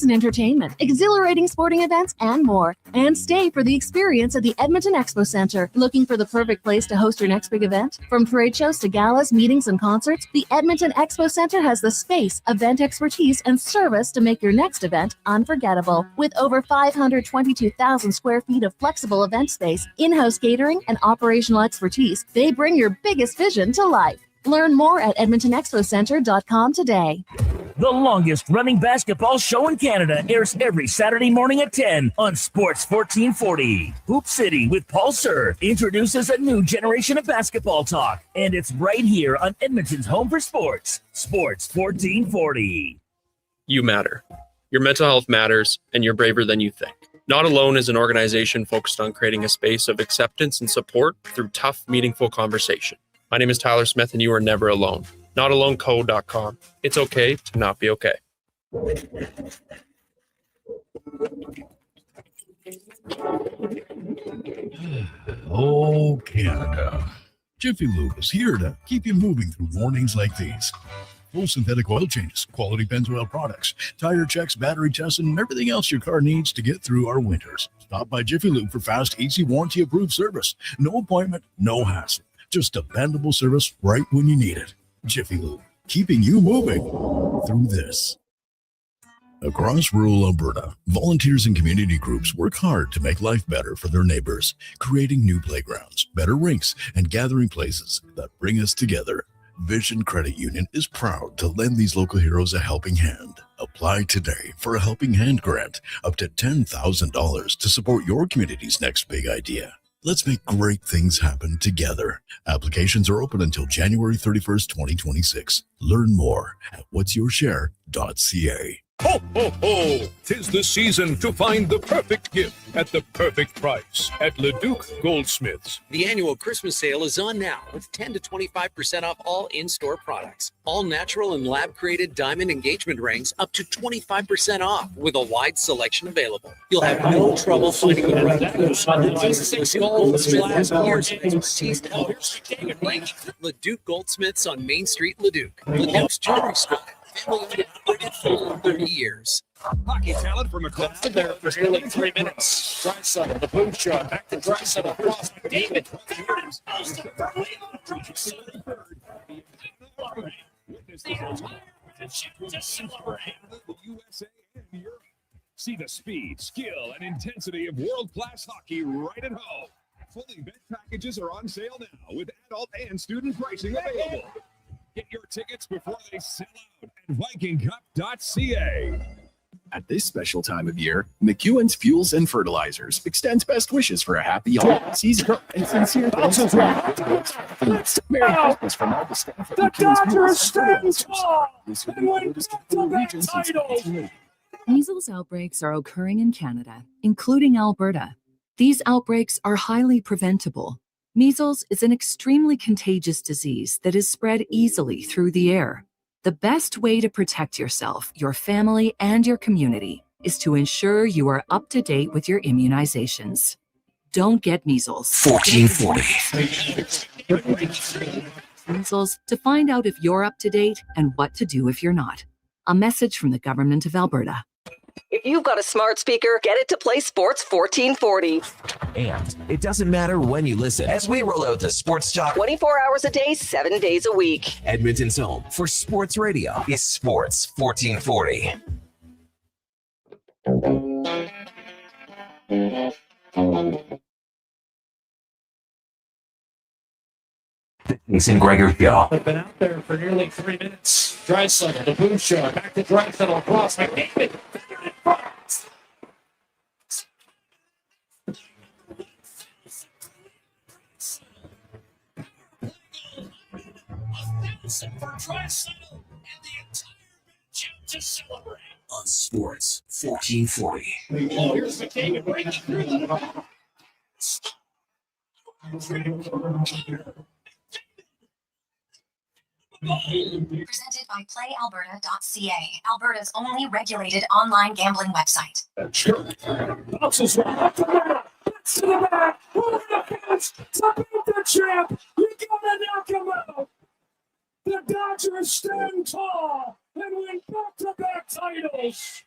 and entertainment, exhilarating sporting events, and more. And stay for the experience at the Edmonton Expo Center. Looking for the perfect place to host your next big event? From trade shows to galas, meetings, and concerts, the Edmonton Expo Center has the space, event expertise, and service to make your next event unforgettable. With over 522,000 square feet of flexible event space, in-house catering, and operational expertise, they bring your biggest vision to life. Learn more at edmontonexpocenter.com today. The longest running basketball show in Canada airs every Saturday morning at 10 on Sports 1440. Hoop City with Paul Sir introduces a new generation of basketball talk, and it's right here on Edmonton's home for sports, Sports 1440. You matter. Your mental health matters, and you're braver than you think. Not Alone is an organization focused on creating a space of acceptance and support through tough, meaningful conversation. My name is Tyler Smith, and you are never alone. NotAloneCo.com. It's okay to not be okay. Oh, Canada. Jiffy Lube is here to keep you moving through mornings like these. Full synthetic oil changes, quality Pennzoil products, tire checks, battery tests, and everything else your car needs to get through our winters. Stop by Jiffy Lube for fast, easy, warranty-approved service. No appointment, no hassle. Just dependable service right when you need it. Jiffy Lube, keeping you moving through this. Across rural Alberta, volunteers and community groups work hard to make life better for their neighbors, creating new playgrounds, better rinks, and gathering places that bring us together. Vision Credit Union is proud to lend these local heroes a helping hand. Apply today for a Helping Hand grant up to $10,000 to support your community's next big idea. Let's make great things happen together. Applications are open until January 31st, 2026. Learn more at whatsyourshare.ca. Ho, ho, ho! 'Tis the season to find the perfect gift at the perfect price at Leduc Goldsmiths. The annual Christmas sale is on now with 10 to 25% off all in-store products. All natural and lab-created diamond engagement rings up to 25% off with a wide selection available. You'll have no trouble finding the right gift. Leduc Goldsmiths on Main Street, Leduc. Leduc's Jewelry Store. Family for 30 years. Hockey talent from across Been there for nearly 3 minutes. Draisaitl, the boom shot, back to Draisaitl, across McDavid. USA and Europe. See the speed, skill, and intensity of world-class hockey right at home. Fully bet packages are on sale now with adult and student pricing available. Get your tickets before they sell out at VikingCup.ca. At this special time of year, McEwen's Fuels and Fertilizers extends best wishes for a happy holiday season and sincere thanks. Merry Christmas from all the staff at McEwen's Fuels and Fertilizers. Measles outbreaks are occurring in Canada, including Alberta. These outbreaks are highly preventable. Measles is an extremely contagious disease that is spread easily through the air. The best way to protect yourself, your family, and your community is to ensure you are up to date with your immunizations. Don't get measles. 1440. Measles to find out if you're up to date and what to do if you're not. A message from the Government of Alberta. If you've got a smart speaker, get it to play Sports 1440. And it doesn't matter when you listen, as we roll out the Sports Talk 24 hours a day, 7 days a week. Edmonton's home for sports radio is Sports 1440. The Jason Gregor Show. They've been out there for nearly 3 minutes. Draisaitl, the boom shot, back to Draisaitl, across McDavid. For Draisaitl and the entire bench to celebrate On Sports 1440. Oh, here's McDavid breaking through the Presented by PlayAlberta.ca, Alberta's only regulated online gambling website. Bounces right up the back. To the back. Over the fence. To beat the champ. You gotta knock him out. The Dodgers stand tall and win back-to-back titles.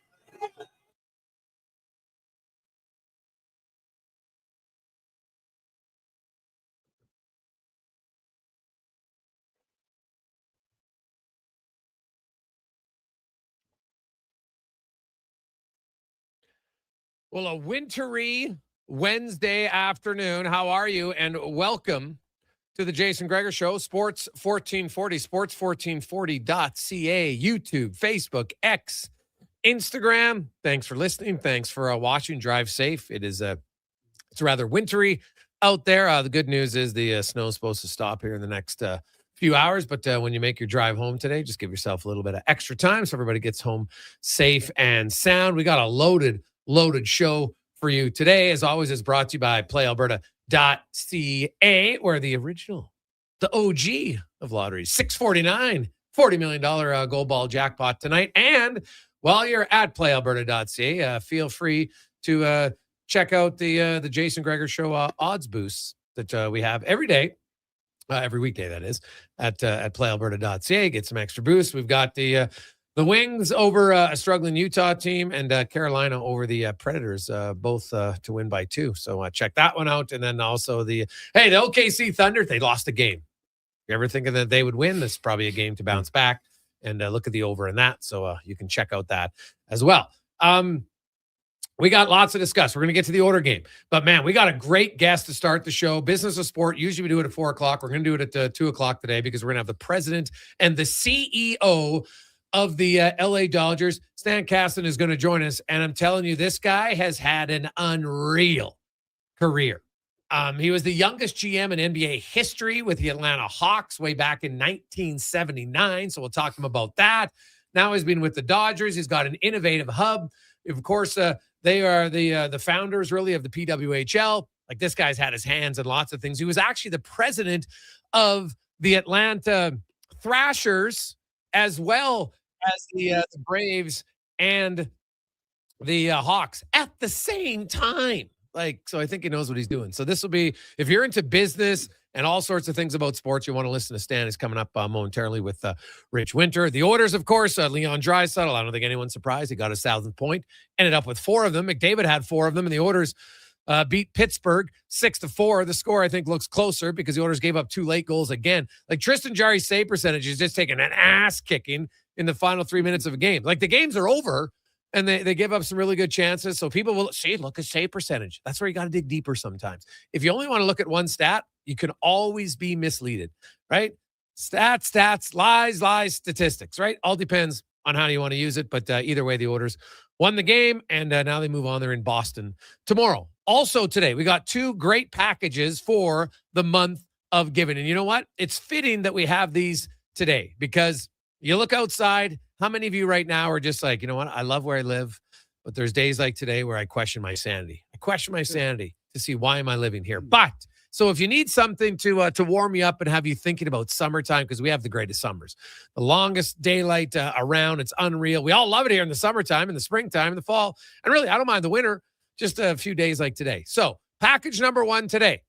Well, a wintry Wednesday afternoon. How are you? And welcome to the Jason Gregor Show, Sports 1440, sports1440.ca, YouTube, Facebook, X, Instagram. Thanks for listening. Thanks for watching. Drive safe. It's rather wintry out there. The good news is the snow is supposed to stop here in the next few hours. But when you make your drive home today, just give yourself a little bit of extra time so everybody gets home safe and sound. We got a loaded show for you today. As always, is brought to you by playalberta.ca, where the OG of lotteries, 649, $40 million gold ball jackpot tonight. And while you're at playalberta.ca, feel free to check out the Jason Gregor Show odds boosts that we have every day, every weekday, that is, at playalberta.ca. Get some extra boosts. We've got the Wings over a struggling Utah team, and Carolina over the Predators, both to win by 2. So check that one out. And then also the OKC Thunder, they lost a game. You ever thinking that they would win? This is probably a game to bounce back, and look at the over in that. So you can check out that as well. We got lots to discuss. We're going to get to the Oilers game. But, man, we got a great guest to start the show. Business of Sport. Usually we do it at 4 o'clock. We're going to do it at 2 o'clock today because we're going to have the president and the CEO of the LA Dodgers. Stan Kasten is going to join us. And I'm telling you, this guy has had an unreal career. He was the youngest GM in NBA history with the Atlanta Hawks way back in 1979. So we'll talk to him about that. Now he's been with the Dodgers. He's got an innovative hub. Of course, they are the founders, really, of the PWHL. Like, this guy's had his hands in lots of things. He was actually the president of the Atlanta Thrashers, as well as the Braves and the Hawks at the same time. So I think he knows what he's doing. So this will be, if you're into business and all sorts of things about sports, you want to listen to Stan. Is coming up momentarily with Rich Winter. The Oilers, of course, Leon Draisaitl. I don't think anyone's surprised. He got his 1,000th point. Ended up with 4 of them. McDavid had 4 of them, and the Oilers beat Pittsburgh 6-4. The score, I think, looks closer because the Oilers gave up 2 late goals again. Like, Tristan Jarry's save percentage is just taking an ass kicking in the final 3 minutes of a game. Like, the games are over, and they give up some really good chances. So people will say, look at save percentage. That's where you got to dig deeper sometimes. If you only want to look at one stat, you can always be misleaded, right? Stats, lies, statistics, right? All depends on how you want to use it. But either way, the Oilers won the game, and now they move on. They're in Boston tomorrow. Also today, we got 2 great packages for the month of giving. And you know what? It's fitting that we have these today because you look outside. How many of you right now are just like, you know what? I love where I live, but there's days like today where I question my sanity. I question my sanity to see, why am I living here? But so if you need something to warm you up and have you thinking about summertime, because we have the greatest summers, the longest daylight around, it's unreal. We all love it here in the summertime, in the springtime, in the fall. And really, I don't mind the winter, just a few days like today. So package number 1 today.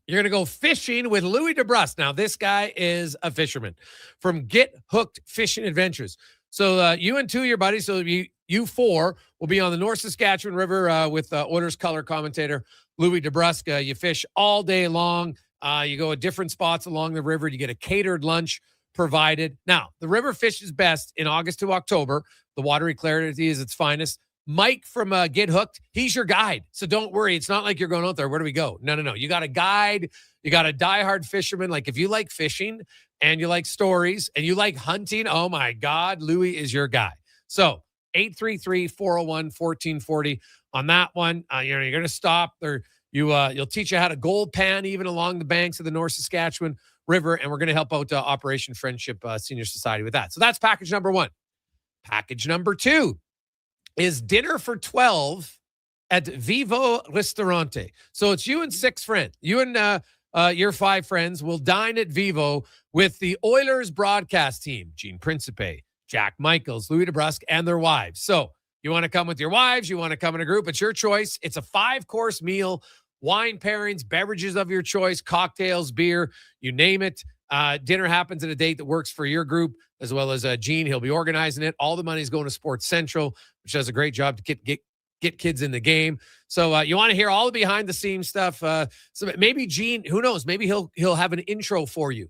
You're going to go fishing with Louis DeBrusk. Now, this guy is a fisherman from Get Hooked Fishing Adventures. So you and 2 of your buddies, so you 4 will be on the North Saskatchewan River with Oilers color commentator Louis DeBrusk. You fish all day long. You go at different spots along the river. You get a catered lunch provided. Now, the river fishes best in August to October. The watery clarity is its finest. Mike from Get Hooked, he's your guide. So don't worry. It's not like you're going out there. Where do we go? No. You got a guide. You got a diehard fisherman. Like, if you like fishing and you like stories and you like hunting, oh my God, Louis is your guy. So 833-401-1440 on that one. You're going to stop there. You'll teach you how to gold pan even along the banks of the North Saskatchewan River. And we're going to help out Operation Friendship Senior Society with that. So that's package number 1. Package number 2 is dinner for 12 at Vivo Ristorante. So it's you and 6 friends. You and your 5 friends will dine at Vivo with the Oilers broadcast team, Gene Principe, Jack Michaels, Louis DeBrusk, and their wives. So you want to come with your wives, you want to come in a group, it's your choice. It's a 5-course meal, wine pairings, beverages of your choice, cocktails, beer, you name it. Dinner happens at a date that works for your group, as well as Gene. He'll be organizing it. All the money's going to Sports Central, which does a great job to get kids in the game. So you want to hear all the behind the scenes stuff. So maybe Gene, who knows, maybe he'll have an intro for you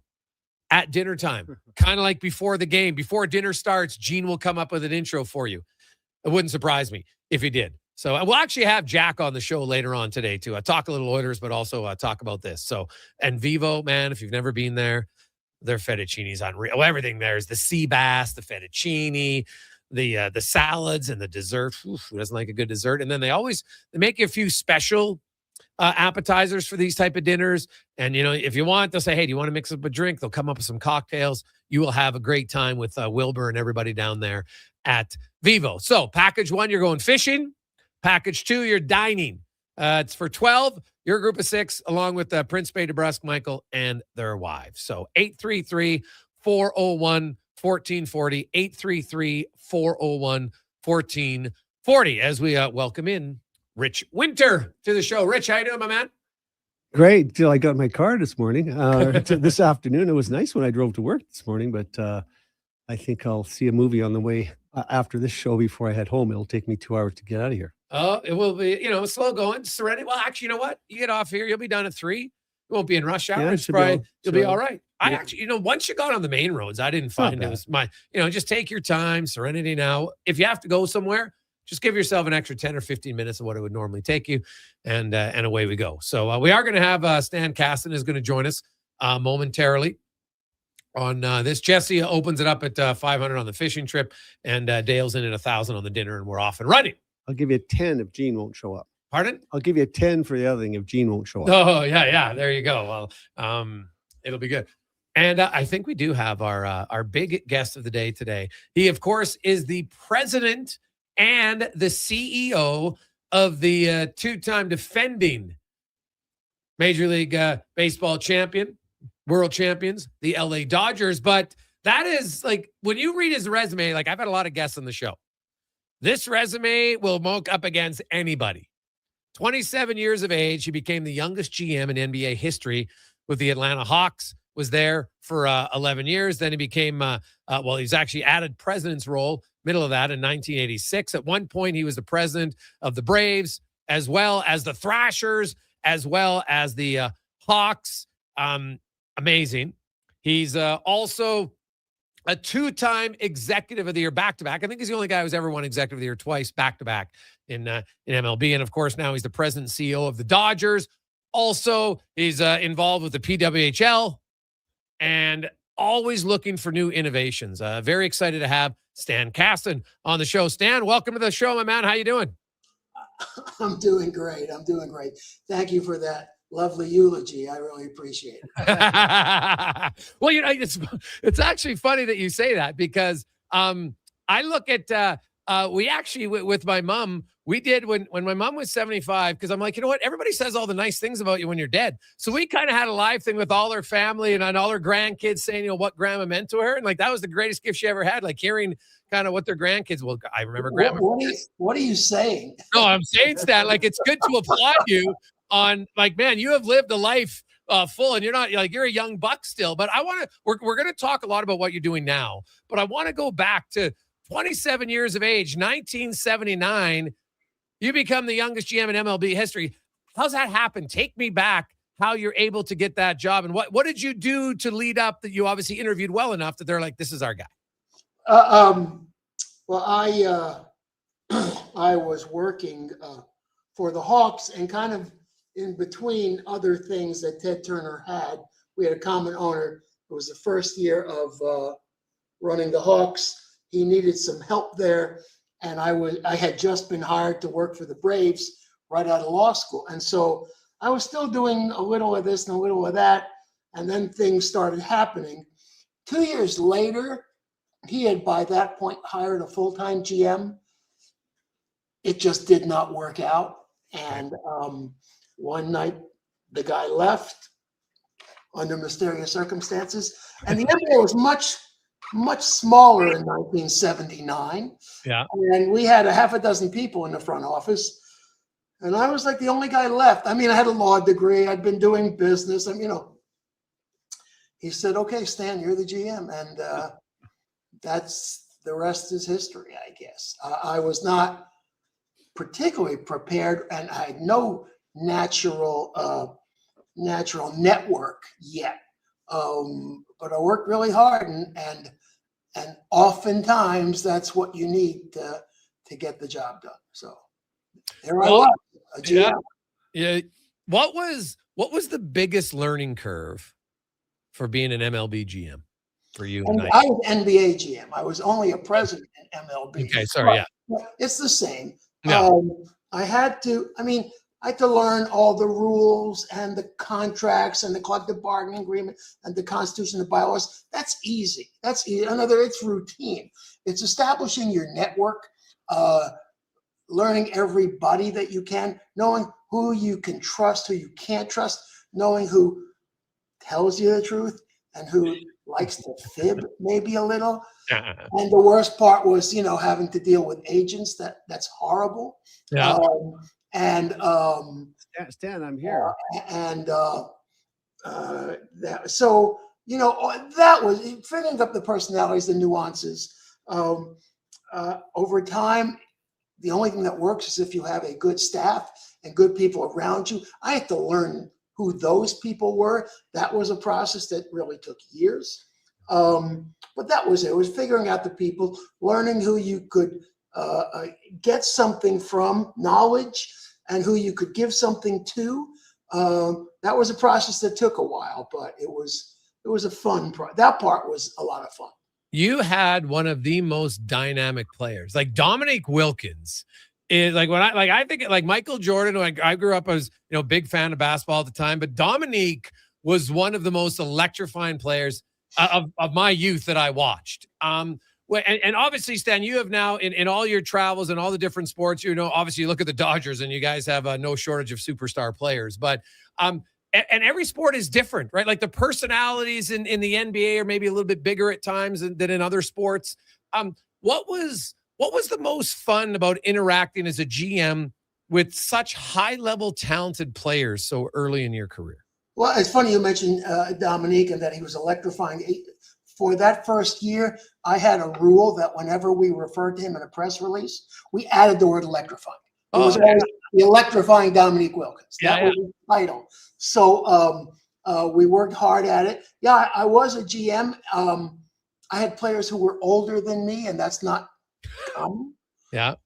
at dinner time, kind of like before the game, before dinner starts. Gene will come up with an intro for you. It wouldn't surprise me if he did. So we'll actually have Jack on the show later on today too. Talk a little Oilers, but also talk about this. So, and Vivo, man, if you've never been there, their fettuccine is unreal. Well, everything there is the sea bass, the fettuccine, the salads, and the dessert. Oof, who doesn't like a good dessert? And then they make you a few special appetizers for these type of dinners. And, if you want, they'll say, hey, do you want to mix up a drink? They'll come up with some cocktails. You will have a great time with Wilbur and everybody down there at Vivo. So package 1, you're going fishing. Package 2, you're dining. It's for 12, your group of 6, along with Prince Bay, DeBrusque, Michael, and their wives. So 833-401-1440, 833-401-1440, as we welcome in Rich Winter to the show. Rich, how you doing, my man? Great. Till I got my car this morning. This afternoon, it was nice when I drove to work this morning, but I think I'll see a movie on the way after this show before I head home. It'll take me 2 hours to get out of here. Oh, it will be, slow going, serenity. Well, actually, you know what? You get off here, you'll be done at 3. You won't be in rush hour. Yeah, You'll be all right. I actually, once you got on the main roads, I didn't find it was just take your time, serenity now. If you have to go somewhere, just give yourself an extra 10 or 15 minutes of what it would normally take you, and away we go. So we are going to have Stan Kasten is going to join us momentarily on this. Jesse opens it up at 500 on the fishing trip, and Dale's in at 1,000 on the dinner, and we're off and running. I'll give you a 10 if Gene won't show up. Pardon? I'll give you a 10 for the other thing if Gene won't show up. Oh, yeah. There you go. Well, it'll be good. And I think we do have our big guest of the day today. He, of course, is the president and the CEO of the two-time defending Major League Baseball champion, world champions, the LA Dodgers. But that is when you read his resume, I've had a lot of guests on the show. This resume will mock up against anybody. 27 years of age, he became the youngest GM in NBA history with the Atlanta Hawks, was there for 11 years. Then he became, he's actually added president's role, middle of that in 1986. At one point, he was the president of the Braves, as well as the Thrashers, as well as the Hawks. Amazing. He's also a 2-time executive of the year back-to-back. I think he's the only guy who's ever won executive of the year twice back-to-back in MLB. And of course, now he's the president and CEO of the Dodgers. Also, he's involved with the PWHL and always looking for new innovations. Very excited to have Stan Kasten on the show. Stan, welcome to the show, my man. How you doing? I'm doing great. Thank you for that lovely eulogy. I really appreciate it. Well, it's actually funny that you say that, because I look at we actually with my mom, we did when my mom was 75, because I'm like, you know what? Everybody says all the nice things about you when you're dead. So we kind of had a live thing with all her family and all her grandkids saying, what grandma meant to her. And that was the greatest gift she ever had, hearing kind of what their grandkids, I remember grandma. What are you saying? No, I'm saying that it's good to applaud you on man, you have lived a life full, and you're not you're a young buck still. But we're going to talk a lot about what you're doing now, but I want to go back to 27 years of age, 1979. You become the youngest GM in MLB history. How's that happen? Take me back, how you're able to get that job, and what did you do to lead up that you obviously interviewed well enough that they're like, this is our guy? Well, I was working for the Hawks, and kind of in between other things that Ted Turner had. We had a common owner. It was the first year of running the Hawks. He needed some help there, and I had just been hired to work for the Braves right out of law school. And so I was still doing a little of this and a little of that, and then things started happening. 2 years later, he had by that point hired a full-time GM. It just did not work out. And one night, the guy left under mysterious circumstances. And the NBA was much smaller in 1979. Yeah. And we had a half a dozen people in the front office. And I was the only guy left. I mean, I had a law degree. I'd been doing business. And, he said, "Okay, Stan, you're the GM," and that's the rest is history, I guess. I was not particularly prepared, and I had no natural network yet. But I worked really hard, and oftentimes that's what you need to get the job done. So there I was, a GM. Yeah. What was the biggest learning curve for being an MLB GM for you? And I was NBA GM. I was only a president in MLB. Okay, sorry, but it's the same. Yeah. I had to learn all the rules and the contracts and the collective bargaining agreement and the Constitution and the bylaws. That's easy. It's routine. It's establishing your network, learning everybody that you can, knowing who you can trust, who you can't trust, knowing who tells you the truth and who likes to fib maybe a little. And the worst part was, having to deal with agents. That's horrible. Yeah. Stan, I'm here. That was figuring up the personalities, the nuances. Over time, the only thing that works is if you have a good staff and good people around you. I had to learn who those people were. That was a process that really took years. But that was it. It was figuring out the people, learning who you could get something from, knowledge, and who you could give something to. That was a process that took a while, but it was a fun that part was a lot of fun. You had one of the most dynamic players, like Dominique Wilkins. Is like when I think like Michael Jordan. Like I grew up, I was big fan of basketball at the time, but Dominique was one of the most electrifying players of my youth that I watched. And obviously, Stan, you have now in all your travels and all the different sports, obviously you look at the Dodgers and you guys have no shortage of superstar players, but and every sport is different, right? Like the personalities in the NBA are maybe a little bit bigger at times than in other sports. What was the most fun about interacting as a GM with such high-level talented players so early in your career? Well, it's funny you mentioned Dominique and that he was electrifying. For that first year, I had a rule that whenever we referred to him in a press release, we added the word electrifying. It was always the electrifying Dominique Wilkins. That was the title. So we worked hard at it. Yeah, I was a GM. I had players who were older than me, and that's not common. Yeah.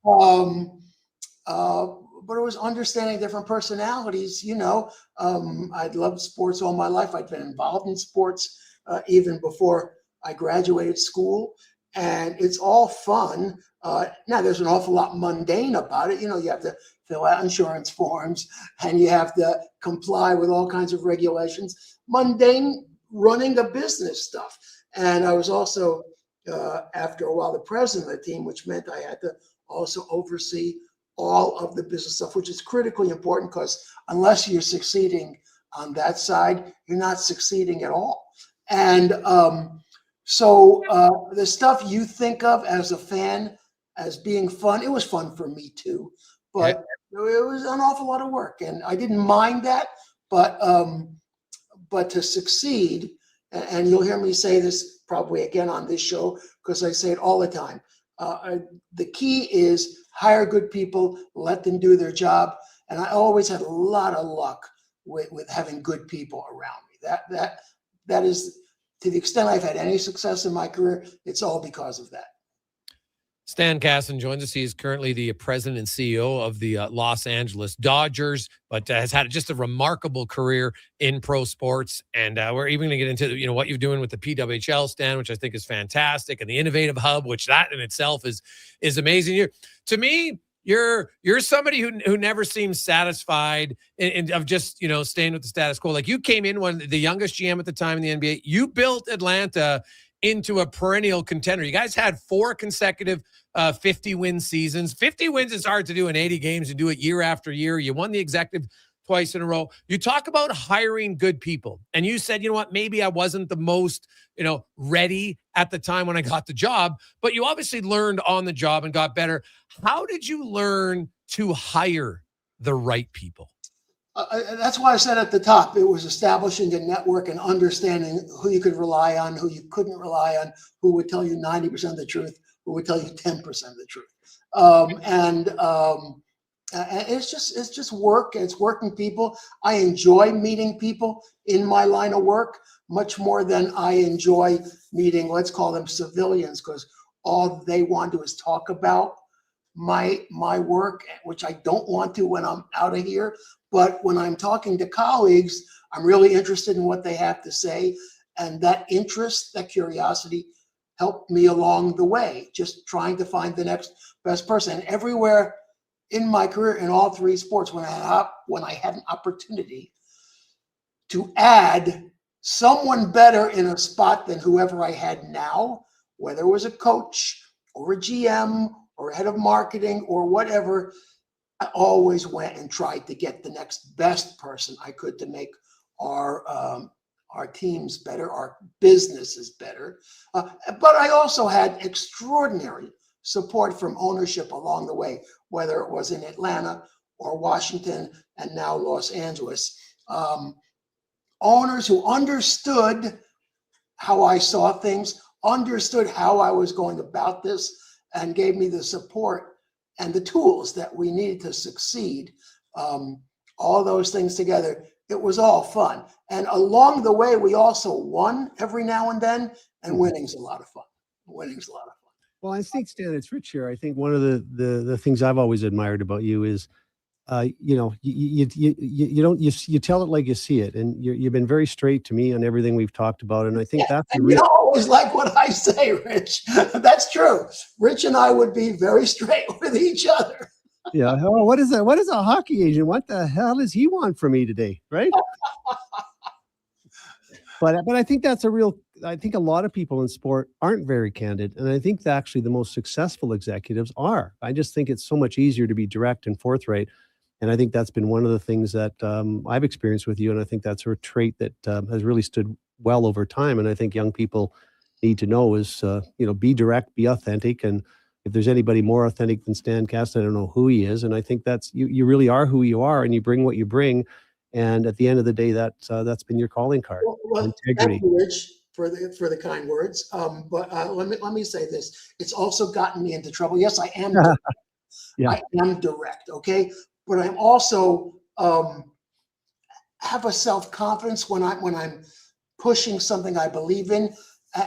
But it was understanding different personalities. I'd loved sports all my life. I'd been involved in sports even before I graduated school, and it's all fun. Now there's an awful lot mundane about it. You have to fill out insurance forms and you have to comply with all kinds of regulations, mundane running a business stuff. And I was also, after a while, the president of the team, which meant I had to also oversee all of the business stuff, which is critically important because unless you're succeeding on that side, you're not succeeding at all. And so the stuff you think of as a fan as being fun, it was fun for me too, but it was an awful lot of work, and I didn't mind that. But to succeed, and you'll hear me say this probably again on this show because I say it all the time. The key is hire good people, let them do their job, and I always had a lot of luck with having good people around me. That is, to the extent I've had any success in my career, it's all because of that. Stan Kasten joins us. He is currently the president and CEO of the Los Angeles Dodgers, but has had just a remarkable career in pro sports. And we're even going to get into what you're doing with the PWHL, Stan, which I think is fantastic, and the Innovative Hub, which that in itself is amazing. To me, you're somebody who never seems satisfied of just staying with the status quo. Like you came in the youngest GM at the time in the NBA. You built Atlanta into a perennial contender. You guys had 4 consecutive 50-win seasons. 50 wins is hard to do in 80 games. You do it year after year. You won the executive twice in a row. You talk about hiring good people. And you said, maybe I wasn't the most, ready at the time when I got the job, but you obviously learned on the job and got better. How did you learn to hire the right people? That's why I said at the top, it was establishing a network and understanding who you could rely on, who you couldn't rely on, who would tell you 90% of the truth, who would tell you 10% of the truth. And it's just work. It's working people. I enjoy meeting people in my line of work much more than I enjoy meeting, let's call them civilians, because all they want to do is talk about my work, which I don't want to when I'm out of here. But when I'm talking to colleagues, I'm really interested in what they have to say. And that interest, that curiosity helped me along the way, just trying to find the next best person. And everywhere in my career, in all three sports, when I had an opportunity to add someone better in a spot than whoever I had now, whether it was a coach or a GM or head of marketing or whatever, I always went and tried to get the next best person I could to make our teams better, our businesses better. But I also had extraordinary support from ownership along the way, whether it was in Atlanta or Washington and now Los Angeles. Owners who understood how I saw things, understood how I was going about this, and gave me the support and the tools that we needed to succeed. All those things together, it was all fun. And along the way, we also won every now and then, and winning's a lot of fun. Winning's a lot of fun. Well, I think, Stan, it's Rich here. I think one of the things I've always admired about you is, you tell it like you see it, and you've been very straight to me on everything we've talked about, and I think that's and you always like what I say, Rich. That's true. Rich and I would be very straight with each other. Yeah. Oh, what is that? What is a hockey agent? What the hell does he want from me today? Right. But I think that's I think a lot of people in sport aren't very candid. And I think that actually the most successful executives are. I just think it's so much easier to be direct and forthright. And I think that's been one of the things that I've experienced with you. And I think that's a trait that has really stood well over time. And I think young people need to know is, be direct, be authentic. And if there's anybody more authentic than Stan Kasten, I don't know who he is. And I think that's, you really are who you are, and you bring what you bring. And at the end of the day, that's been your calling card. Well, integrity. thank you, Rich, for the kind words. But let me say this: it's also gotten me into trouble. Yes, I am. Direct. Yeah. I am direct. Okay, but I'm also have a self-confidence when I'm pushing something I believe in,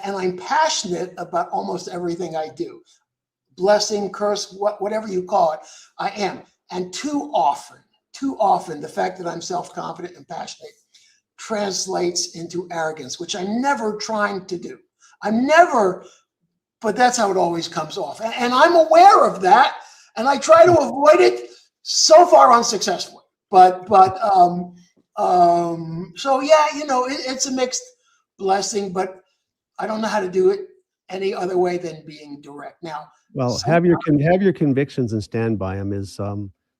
and I'm passionate about almost everything I do. Blessing, curse, whatever you call it, I am. And too often, the fact that I'm self-confident and passionate translates into arrogance, which I'm never trying to do. But that's how it always comes off. And I'm aware of that, and I try to avoid it, so far unsuccessfully. So yeah, it's a mixed blessing, but I don't know how to do it any other way than being direct. Now, well, have your convictions and stand by them is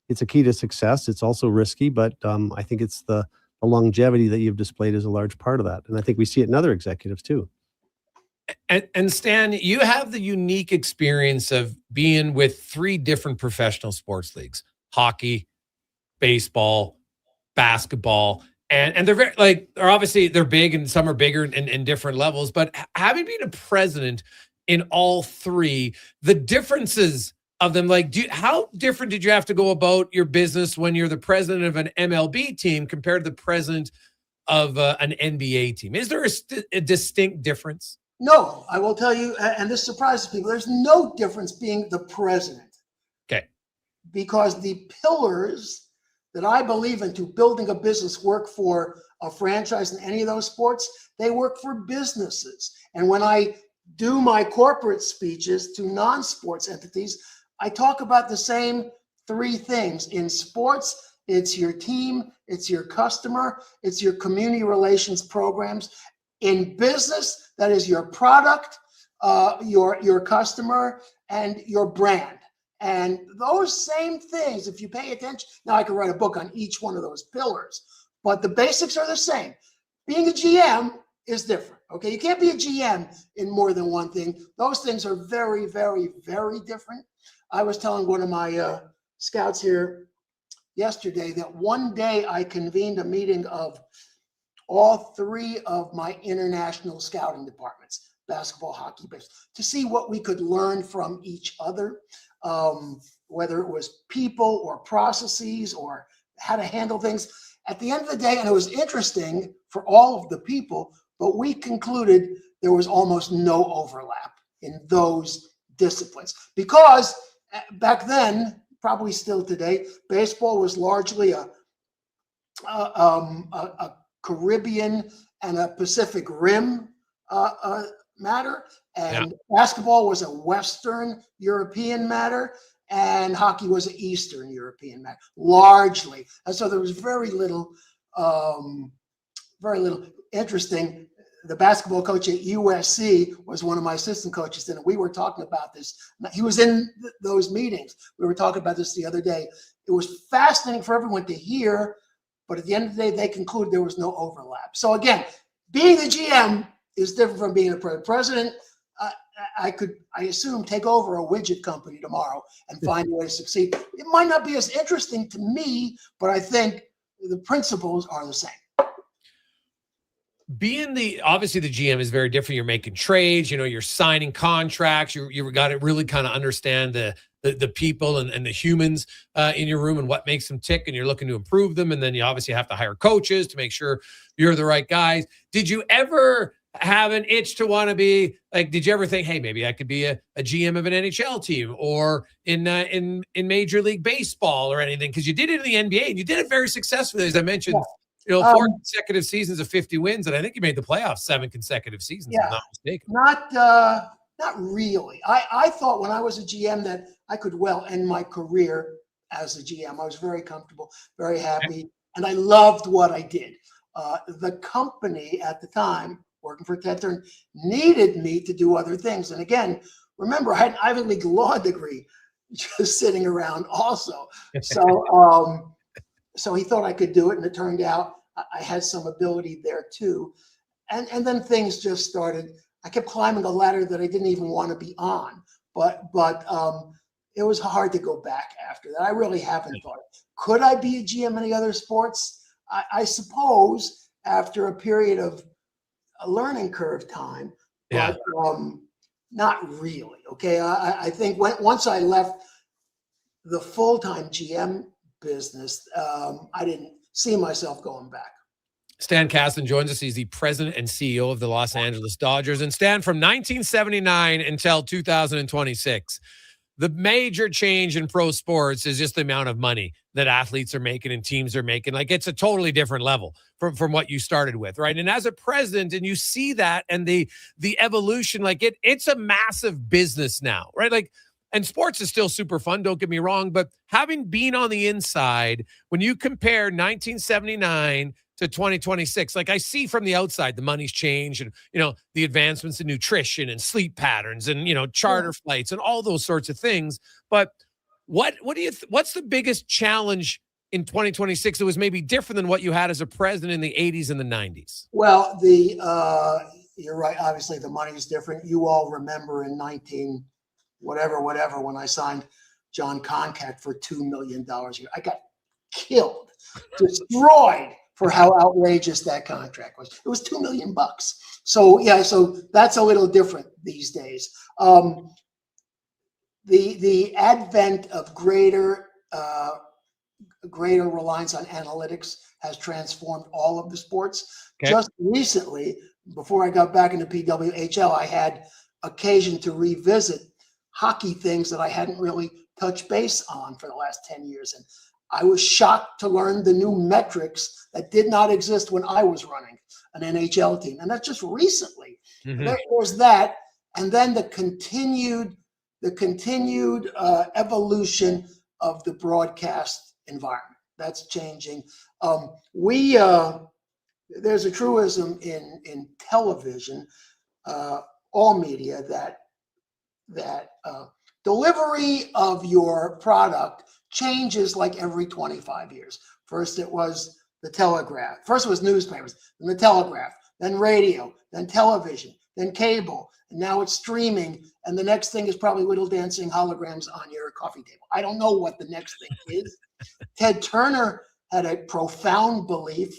it's a key to success. It's also risky, but I think it's the longevity that you've displayed is a large part of that. And I think we see it in other executives too. And Stan, you have the unique experience of being with 3 different professional sports leagues: hockey, baseball, basketball. And they're very they're big, and some are bigger in different levels. But having been a president in all 3, the differences of them, how different did you have to go about your business when you're the president of an MLB team compared to the president of an NBA team? Is there a distinct difference? No, I will tell you, and this surprises people, there's no difference being the president. Okay. Because the pillars that I believe in to building a business work for a franchise in any of those sports, they work for businesses. And when I do my corporate speeches to non-sports entities, I talk about the same 3 things. In sports, it's your team, it's your customer, it's your community relations programs. In business, that is your product, your customer, and your brand. And those same things, if you pay attention, now I could write a book on each one of those pillars, but the basics are the same. Being a GM is different, okay? You can't be a GM in more than one thing. Those things are very, very, very different. I was telling one of my scouts here yesterday that one day I convened a meeting of all three of my international scouting departments, basketball, hockey, baseball, to see what we could learn from each other, whether it was people or processes or how to handle things. At the end of the day, and it was interesting for all of the people, but we concluded there was almost no overlap in those disciplines because back then, probably still today, baseball was largely a Caribbean and a Pacific Rim matter, and basketball was a Western European matter, and hockey was an Eastern European matter, largely. And so there was very little interesting. The basketball coach at USC was one of my assistant coaches, and we were talking about this. He was in those meetings. We were talking about this the other day. It was fascinating for everyone to hear, but at the end of the day, they concluded there was no overlap. So again, being the GM is different from being a president. I assume, take over a widget company tomorrow and find a way to succeed. It might not be as interesting to me, but I think the principles are the same. Being obviously the GM is very different. You're making trades, you're signing contracts. You got to really kind of understand the people and the humans in your room and what makes them tick, and you're looking to improve them. And then you obviously have to hire coaches to make sure you're the right guys. Did you ever have an itch to want to be like, did you ever think, hey, maybe I could be a GM of an NHL team or in Major League Baseball or anything? Because you did it in the NBA and you did it very successfully, as I mentioned. Yeah. 4 consecutive seasons of 50 wins, and I think you made the playoffs 7 consecutive seasons. Yeah. If I'm not mistaken. Not really. I thought when I was a GM that I could well end my career as a GM. I was very comfortable, very happy, and I loved what I did. The company at the time, working for Ted Turner, needed me to do other things. And again, remember, I had an Ivy League law degree just sitting around also. So, so he thought I could do it, and it turned out I had some ability there too. And then things just started. I kept climbing a ladder that I didn't even want to be on. But it was hard to go back after that. I really haven't thought. Could I be a GM in the other sports? I suppose after a period of a learning curve time, but not really. Okay, I think once I left the full-time GM business, I didn't see myself going back. Stan Kasten joins us. He's the president and CEO of the Los Angeles Dodgers. And Stan, from 1979 until 2026, the major change in pro sports is just the amount of money that athletes are making and teams are making. Like, it's a totally different level from what you started with, right? And as a president, and you see that and the evolution, like it's a massive business now, right? Like, and sports is still super fun, don't get me wrong, but having been on the inside, when you compare 1979 to 2026, like I see from the outside, the money's changed and, the advancements in nutrition and sleep patterns and, charter flights and all those sorts of things. But what's the biggest challenge in 2026 that was maybe different than what you had as a president in the 80s and the 90s? Well, you're right. Obviously the money is different. You all remember in whatever, when I signed John Concat for $2 million a year. I got killed, destroyed for how outrageous that contract was. It was $2 million. So that's a little different these days. The advent of greater reliance on analytics has transformed all of the sports. Okay. Just recently, before I got back into PWHL, I had occasion to revisit hockey things that I hadn't really touched base on for the last 10 years. And I was shocked to learn the new metrics that did not exist when I was running an NHL team. And that's just recently. Mm-hmm. There was that. And then the continued evolution of the broadcast environment. That's changing. There's a truism in television, all media, that delivery of your product changes like every 25 years. First it was the telegraph. First it was newspapers, then the telegraph, then radio, then television, then cable, and now it's streaming. And the next thing is probably little dancing holograms on your coffee table. I don't know what the next thing is, Ted Turner had a profound belief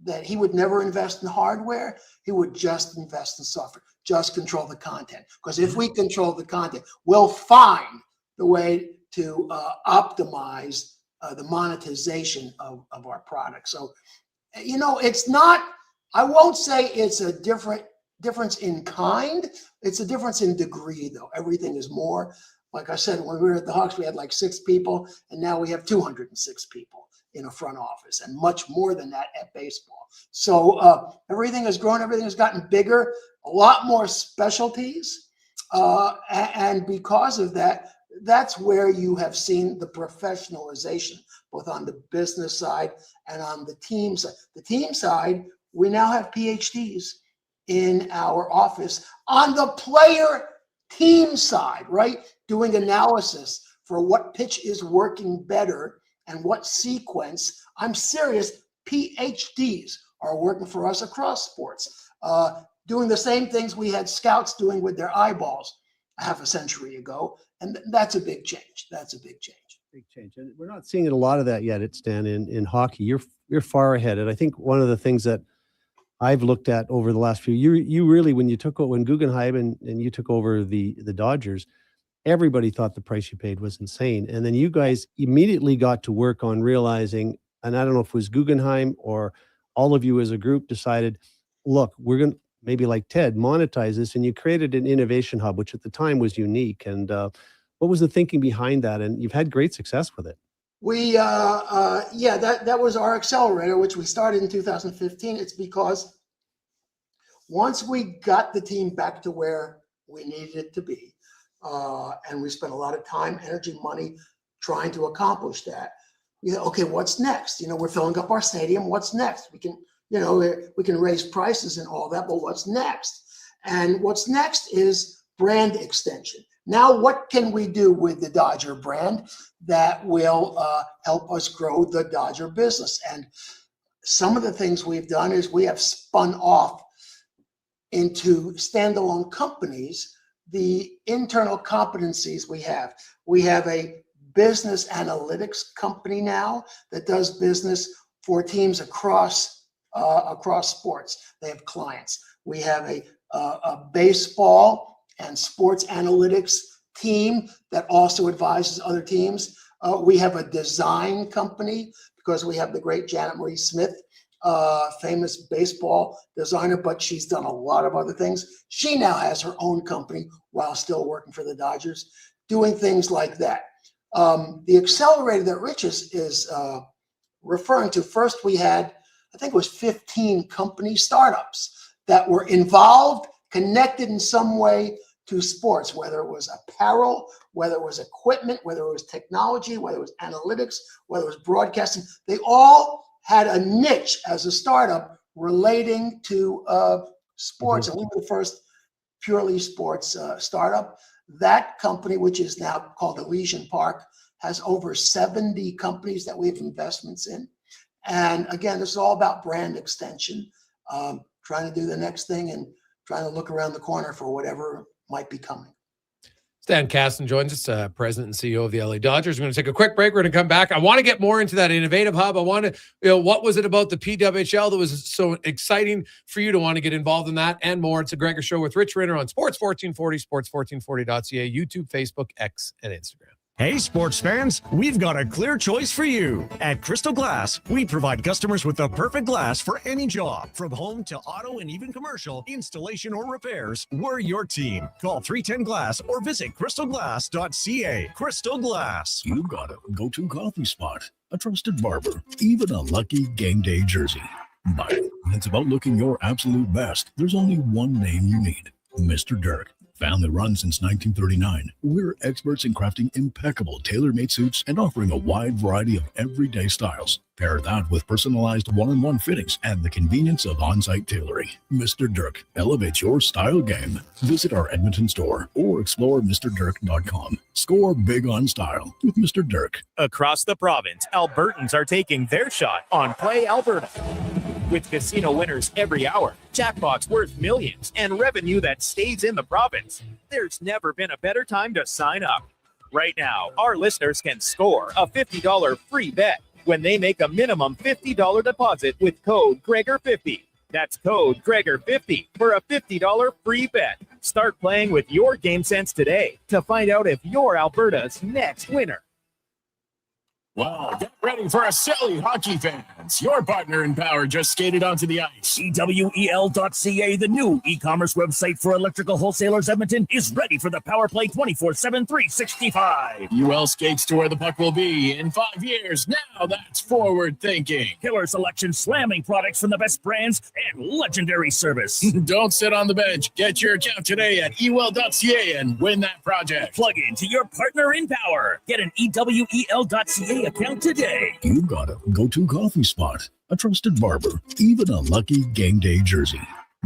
that he would never invest in hardware. He would just invest in software, just control the content. Because if we control the content, we'll find the way to optimize the monetization of our product. So, it's not, I won't say it's a difference in kind. It's a difference in degree, though. Everything is more. Like I said, when we were at the Hawks, we had like 6 people, and now we have 206 people in a front office, and much more than that at baseball. So everything has grown. Everything has gotten bigger, a lot more specialties. And because of that, that's where you have seen the professionalization, both on the business side and on the team side. The team side, we now have PhDs in our office on the player team side, right? Doing analysis for what pitch is working better and what sequence. I'm serious, PhDs are working for us across sports, doing the same things we had scouts doing with their eyeballs half a century ago. And that's a big change. That's a big change. Big change. And we're not seeing a lot of that yet at Stan in hockey. You're far ahead. And I think one of the things that I've looked at over the last few years, you really, when Guggenheim and you took over the Dodgers, everybody thought the price you paid was insane. And then you guys immediately got to work on realizing, and I don't know if it was Guggenheim or all of you as a group decided, look, we're going to, maybe like Ted, monetize this. And you created an innovation hub, which at the time was unique. And what was the thinking behind that? And you've had great success with it. That was our accelerator, which we started in 2015. It's because once we got the team back to where we needed it to be, and we spent a lot of time, energy, money trying to accomplish that. Okay, what's next? We're filling up our stadium. What's next? We can raise prices and all that, but what's next? And what's next is brand extension. Now, what can we do with the Dodger brand that will help us grow the Dodger business? And some of the things we've done is we have spun off into standalone companies the internal competencies we have. We have a business analytics company now that does business for teams across sports. They have clients. We have a baseball and sports analytics team that also advises other teams. We have a design company because we have the great Janet Marie Smith, famous baseball designer, but she's done a lot of other things. She now has her own company while still working for the Dodgers, doing things like that. The accelerator that Rich is referring to, first we had, I think it was 15 company startups that were involved, connected in some way to sports, whether it was apparel, whether it was equipment, whether it was technology, whether it was analytics, whether it was broadcasting. They all had a niche as a startup relating to sports. And we were the first purely sports startup. That company, which is now called Elysian Park, has over 70 companies that we have investments in. And again, this is all about brand extension, trying to do the next thing and trying to look around the corner for whatever might be coming. Stan Kasten joins us, President and CEO of the LA Dodgers. We're going to take a quick break. We're going to come back. I want to get more into that innovative hub. I want to, what was it about the PWHL that was so exciting for you to want to get involved in that and more? It's a Gregor Show with Rich Rinner on Sports 1440, sports1440.ca, YouTube, Facebook, X, and Instagram. Hey, sports fans, we've got a clear choice for you. At Crystal Glass, we provide customers with the perfect glass for any job. From home to auto and even commercial, installation or repairs, we're your team. Call 310-GLASS or visit crystalglass.ca. Crystal Glass. You've got a go-to coffee spot, a trusted barber, even a lucky game day jersey. But when it's about looking your absolute best, there's only one name you need, Mr. Dirk. Family run since 1939, we're experts in crafting impeccable tailor-made suits and offering a wide variety of everyday styles. Pair that with personalized one-on-one fittings and the convenience of on-site tailoring. Mr. Dirk elevates your style game. Visit our Edmonton store or explore MrDirk.com. Score big on style with Mr. Dirk. Across the province, Albertans are taking their shot on Play Alberta. With casino winners every hour, jackpots worth millions, and revenue that stays in the province, there's never been a better time to sign up. Right now, our listeners can score a $50 free bet when they make a minimum $50 deposit with code Gregor50. That's code Gregor50 for a $50 free bet. Start playing with your game sense today to find out if you're Alberta's next winner. Wow, get ready for a silly hockey fans. Your partner in power just skated onto the ice. EWEL.ca, the new e-commerce website for electrical wholesalers Edmonton, is ready for the Power Play 24/7 365. UL skates to where the puck will be in 5 years. Now that's forward thinking. Killer selection, slamming products from the best brands, and legendary service. Don't sit on the bench. Get your account today at ewell.ca and win that project. Plug into your partner in power. Get an EWEL.ca account today. You got a go-to coffee spot, a trusted barber, even a lucky game day jersey.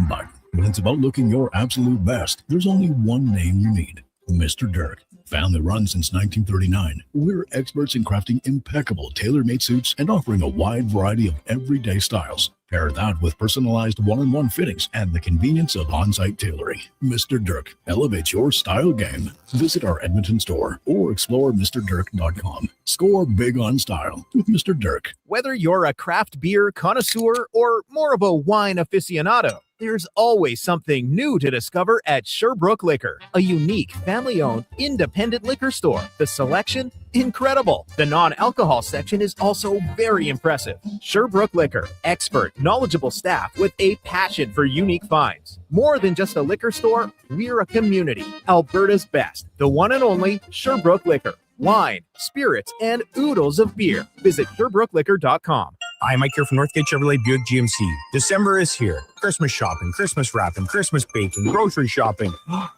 But when it's about looking your absolute best, there's only one name you need: Mr. Dirk. Family run since 1939, we're experts in crafting impeccable tailor-made suits and offering a wide variety of everyday styles. Pair that with personalized one-on-one fittings and the convenience of on-site tailoring. Mr. Dirk elevates your style game. Visit our Edmonton store or explore MrDirk.com. Score big on style with Mr. Dirk. Whether you're a craft beer connoisseur or more of a wine aficionado, there's always something new to discover at Sherbrooke Liquor, a unique family-owned independent liquor store. The selection, incredible. The non-alcohol section is also very impressive. Sherbrooke Liquor, expert, knowledgeable staff with a passion for unique finds. More than just a liquor store, we're a community. Alberta's best, the one and only Sherbrooke Liquor. Wine, spirits, and oodles of beer. Visit SherbrookeLiquor.com. Hi, Mike here from Northgate Chevrolet Buick GMC. December is here. Christmas shopping, Christmas wrapping, Christmas baking, grocery shopping.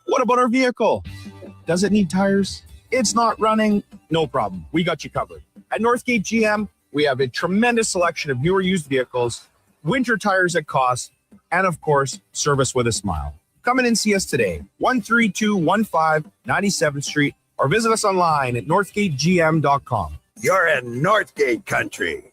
What about our vehicle? Does it need tires? It's not running? No problem. We got you covered. At Northgate GM, we have a tremendous selection of newer used vehicles, winter tires at cost, and of course, service with a smile. Come in and see us today, 13215 97th Street, or visit us online at northgategm.com. You're in Northgate country.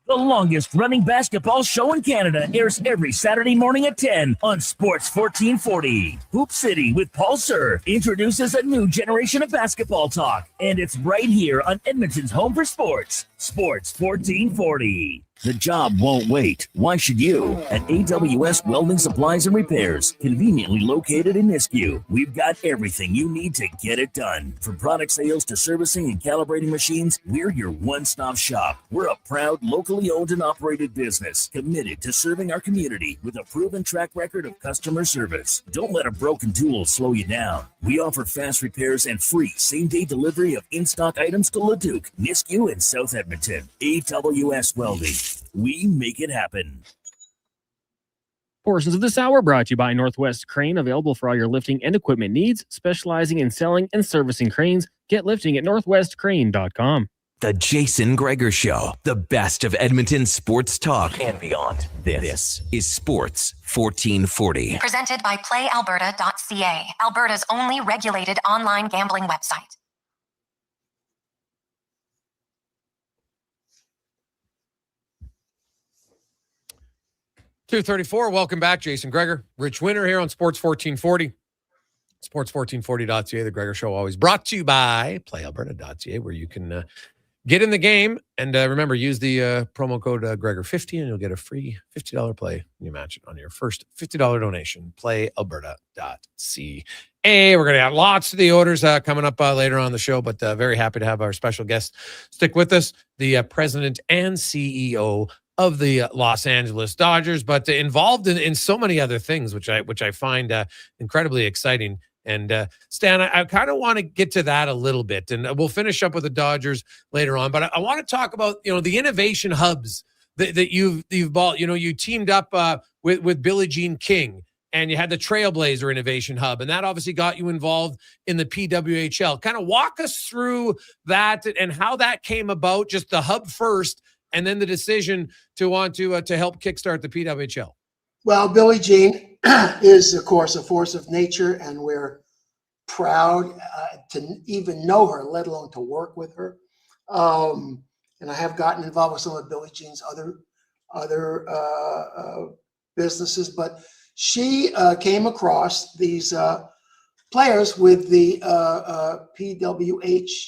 The longest running basketball show in Canada airs every Saturday morning at 10 on Sports 1440. Hoop City with Paul Sir introduces a new generation of basketball talk, and it's right here on Edmonton's home for sports, Sports 1440. The job won't wait. Why should you? At AWS Welding Supplies and Repairs, conveniently located in Nisku, we've got everything you need to get it done. From product sales to servicing and calibrating machines, we're your one-stop shop. We're a proud, locally owned and operated business, committed to serving our community with a proven track record of customer service. Don't let a broken tool slow you down. We offer fast repairs and free same-day delivery of in-stock items to Leduc, Nisku, and South Edmonton. AWS Welding. We make it happen. Portions of this hour brought to you by Northwest Crane, available for all your lifting and equipment needs, specializing in selling and servicing cranes. Get lifting at northwestcrane.com. The Jason Gregor Show, the best of Edmonton sports talk and beyond. This is Sports 1440. Presented by PlayAlberta.ca, Alberta's only regulated online gambling website. .234, welcome back. Jason Gregor, Rich Winter here on Sports 1440. Sports1440.ca, the Gregor Show, always brought to you by PlayAlberta.ca, where you can get in the game. And remember, use the promo code Gregor50 and you'll get a free $50 play when you match it on your first $50 donation. PlayAlberta.ca. We're going to have lots of the orders coming up later on the show, but very happy to have our special guest stick with us, the president and CEO of the Los Angeles Dodgers, but involved in so many other things, which I find incredibly exciting. And Stan, I kind of want to get to that a little bit, and we'll finish up with the Dodgers later on. But I want to talk about the innovation hubs that you've bought. You teamed up with Billie Jean King, and you had the Trailblazer Innovation Hub, and that obviously got you involved in the PWHL. Kind of walk us through that and how that came about. Just the hub first, and then the decision to want to help kickstart the PWHL. Well, Billie Jean is, of course, a force of nature, and we're proud to even know her, let alone to work with her. And I have gotten involved with some of Billie Jean's other businesses, but she came across these players with the PWHPA.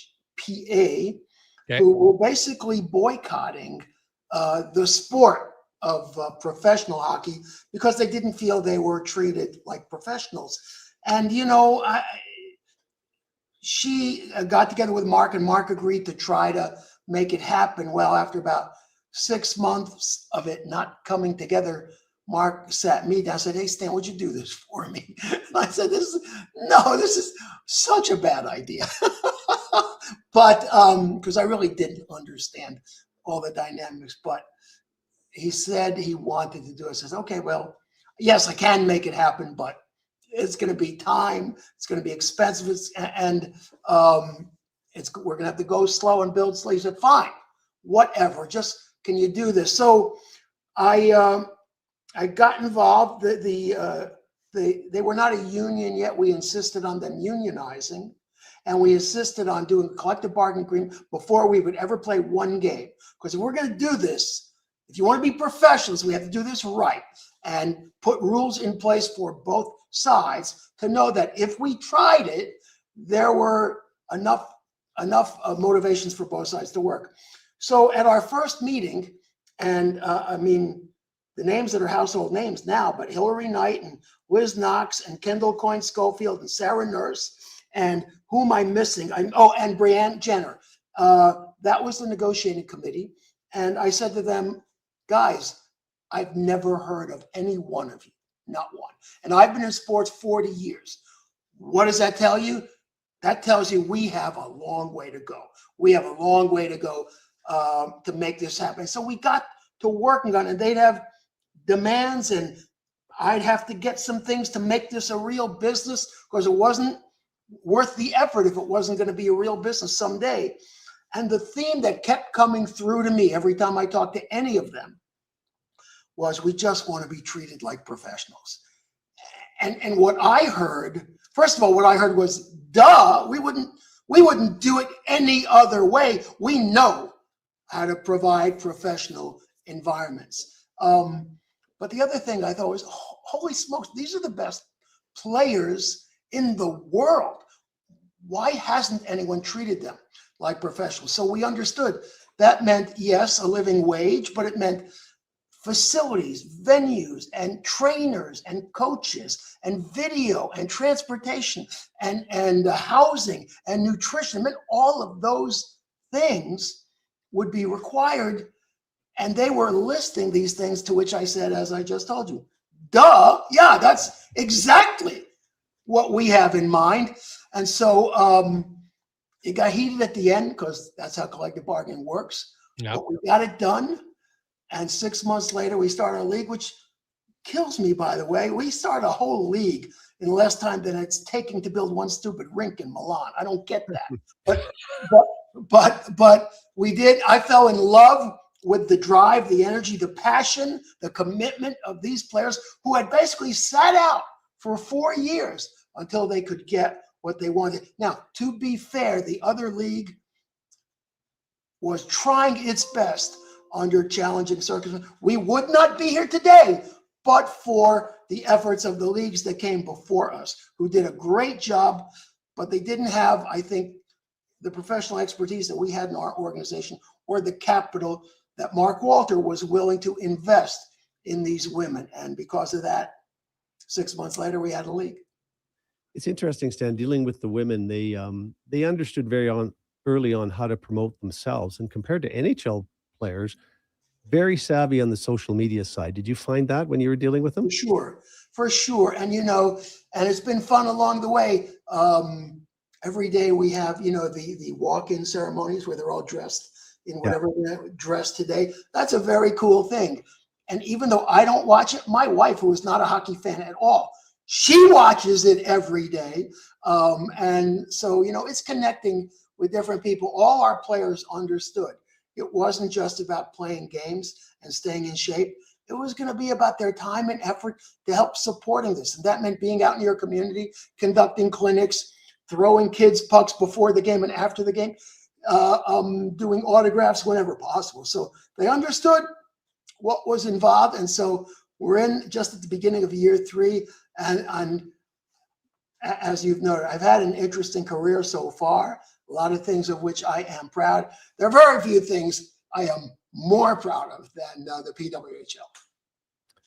who were basically boycotting the sport of professional hockey because they didn't feel they were treated like professionals. And, she got together with Mark, and Mark agreed to try to make it happen. Well, after about 6 months of it not coming together, Mark sat me down and said, "Hey, Stan, would you do this for me?" And I said, this is such a bad idea. But because I really didn't understand all the dynamics, but he said he wanted to do it. I says, okay, well, yes, I can make it happen, but it's going to be time. It's going to be expensive. We're going to have to go slow and build slow. He said, fine, whatever. Just, can you do this? So I got involved. They were not a union yet. We insisted on them unionizing, and we insisted on doing a collective bargaining agreement before we would ever play one game. Because if we're going to do this, if you want to be professionals, we have to do this right and put rules in place for both sides to know that if we tried it, there were enough motivations for both sides to work. So at our first meeting, and the names that are household names now, but Hillary Knight and Liz Knox and Kendall Coyne Schofield and Sarah Nurse, and who am I missing? And Brianne Jenner. That was the negotiating committee. And I said to them, guys, I've never heard of any one of you, not one. And I've been in sports 40 years. What does that tell you? That tells you we have a long way to go. We have a long way to go to make this happen. So we got to working on it. They'd have demands, and I'd have to get some things to make this a real business, because it wasn't worth the effort if it wasn't going to be a real business someday. And the theme that kept coming through to me every time I talked to any of them was, we just want to be treated like professionals. And what I heard, first of all, what I heard was, duh, we wouldn't do it any other way. We know how to provide professional environments. But the other thing I thought was, holy smokes, these are the best players in the world. Why hasn't anyone treated them like professionals? So we understood that meant, yes, a living wage, but it meant facilities, venues, and trainers, and coaches, and video, and transportation, and housing, and nutrition. It meant all of those things would be required. And they were listing these things, to which I said, as I just told you, duh, yeah, that's exactly what we have in mind. And so it got heated at the end, because that's how collective bargaining works. Yep. But we got it done. And 6 months later, we started a league, which kills me, by the way. We started a whole league in less time than it's taking to build one stupid rink in Milan. I don't get that. But we did. I fell in love with the drive, the energy, the passion, the commitment of these players who had basically sat out for 4 years until they could get what they wanted. Now, to be fair, the other league was trying its best under challenging circumstances. We would not be here today but for the efforts of the leagues that came before us, who did a great job, but they didn't have, I think, the professional expertise that we had in our organization, or the capital that Mark Walter was willing to invest in these women. And because of that, 6 months later, we had a league. It's interesting, Stan, dealing with the women, they understood early on how to promote themselves, and compared to NHL players, very savvy on the social media side. Did you find that when you were dealing with them? For sure. And, and it's been fun along the way. Every day we have, the walk-in ceremonies where they're all dressed in whatever they're dressed today. That's a very cool thing. And even though I don't watch it, my wife, who is not a hockey fan at all, she watches it every day. And so, it's connecting with different people. All our players understood it wasn't just about playing games and staying in shape. It was going to be about their time and effort to help supporting this. And that meant being out in your community, conducting clinics, throwing kids pucks before the game and after the game, doing autographs whenever possible. So they understood what was involved. And so we're in just at the beginning of year 3. And as you've noted, I've had an interesting career so far. a lot of things of which I am proud. There are very few things I am more proud of than the PWHL.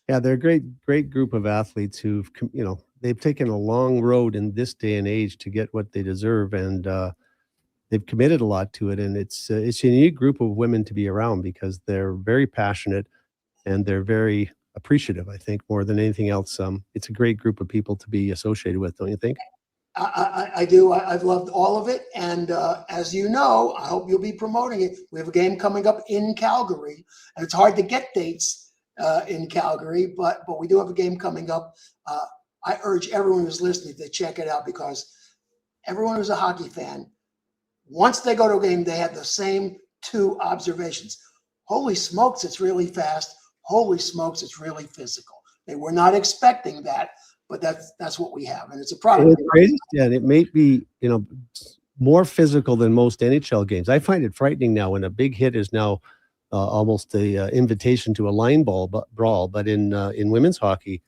Yeah, they're a great group of athletes who've, they've taken a long road in this day and age to get what they deserve, and they've committed a lot to it. And it's a unique group of women to be around because they're very passionate and they're very appreciative, I think, more than anything else. It's a great group of people to be associated with, don't you think? I do. I've loved all of it. And as you know, I hope you'll be promoting it. We have a game coming up in Calgary, and it's hard to get dates in Calgary, but we do have a game coming up. I urge everyone who's listening to check it out, because everyone who's a hockey fan, once they go to a game, they have the same two observations. Holy smokes, it's really fast. Holy smokes, it's really physical. They were not expecting that, but that's what we have, and it's a product. It's crazy, yeah, and it may be, more physical than most NHL games. I find it frightening now when a big hit is now almost the invitation to a line brawl. But in women's hockey,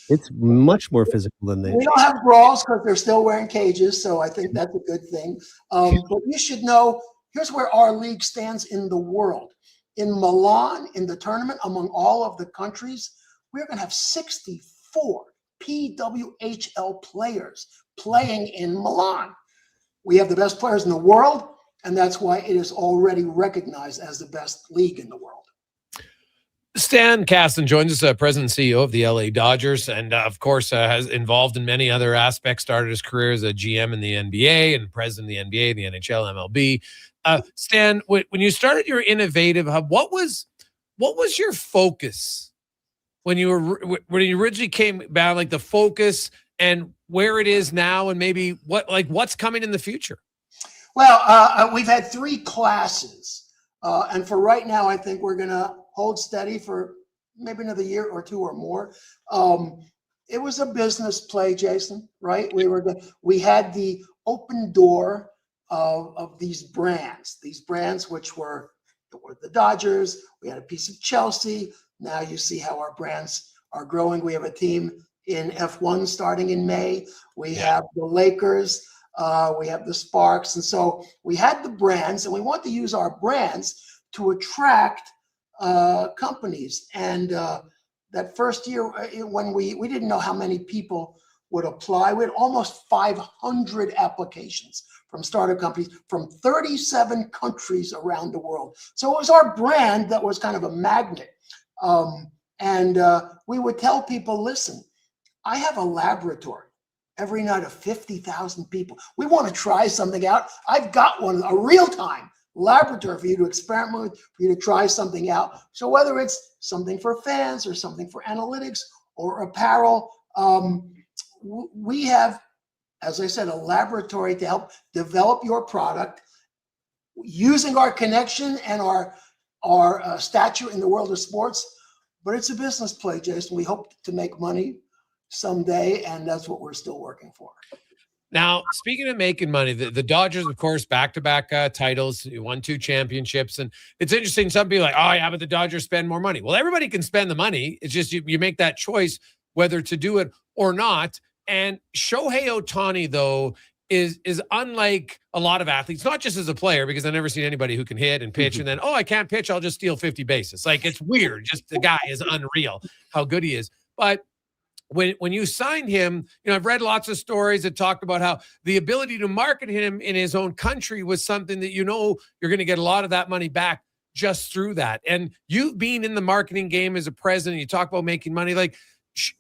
it's much more physical than they. We don't have brawls because they're still wearing cages, so I think that's a good thing. But you should know, here's where our league stands in the world. In Milan, in the tournament, among all of the countries, we're going to have 64 PWHL players playing in Milan. We have the best players in the world, and that's why it is already recognized as the best league in the world. Stan Kasten joins us, President and CEO of the LA Dodgers, and of course has involved in many other aspects. Started his career as a GM in the NBA and president of the NBA, the NHL, MLB. Stan, when you started your innovative hub, what was your focus when you originally came about, like the focus and where it is now, and maybe what's coming in the future? Well, we've had 3 classes, and for right now, I think we're going to hold steady for maybe another year or 2 or more. It was a business play, Jason, right? We had the open door of these brands which were the Dodgers. We had a piece of Chelsea. Now you see how our brands are growing. We have a team in F1 starting in May. We have the Lakers. We have the Sparks. And so we had the brands, and we want to use our brands to attract companies. And that first year, when we didn't know how many people would apply, we had almost 500 applications from startup companies from 37 countries around the world. So it was our brand that was kind of a magnet. And we would tell people, listen, I have a laboratory every night of 50,000 people. We want to try something out. I've got one, a real-time laboratory for you to experiment with, for you to try something out. So whether it's something for fans or something for analytics or apparel, we have, as I said, a laboratory to help develop your product using our connection and our stature in the world of sports. But it's a business play, Jason. We hope to make money someday, and that's what we're still working for. Now, speaking of making money, the Dodgers, of course, back-to-back titles, won 2 championships. And it's interesting. Some people are like, oh, yeah, but the Dodgers spend more money. Well, everybody can spend the money. It's just you make that choice whether to do it or not. And Shohei Ohtani, though, is unlike a lot of athletes, not just as a player, because I've never seen anybody who can hit and pitch and then, I can't pitch, I'll just steal 50 bases. Like, it's weird. Just the guy is unreal how good he is. But when you signed him, I've read lots of stories that talked about how the ability to market him in his own country was something that you're going to get a lot of that money back just through that. And you being in the marketing game as a president, you talk about making money, like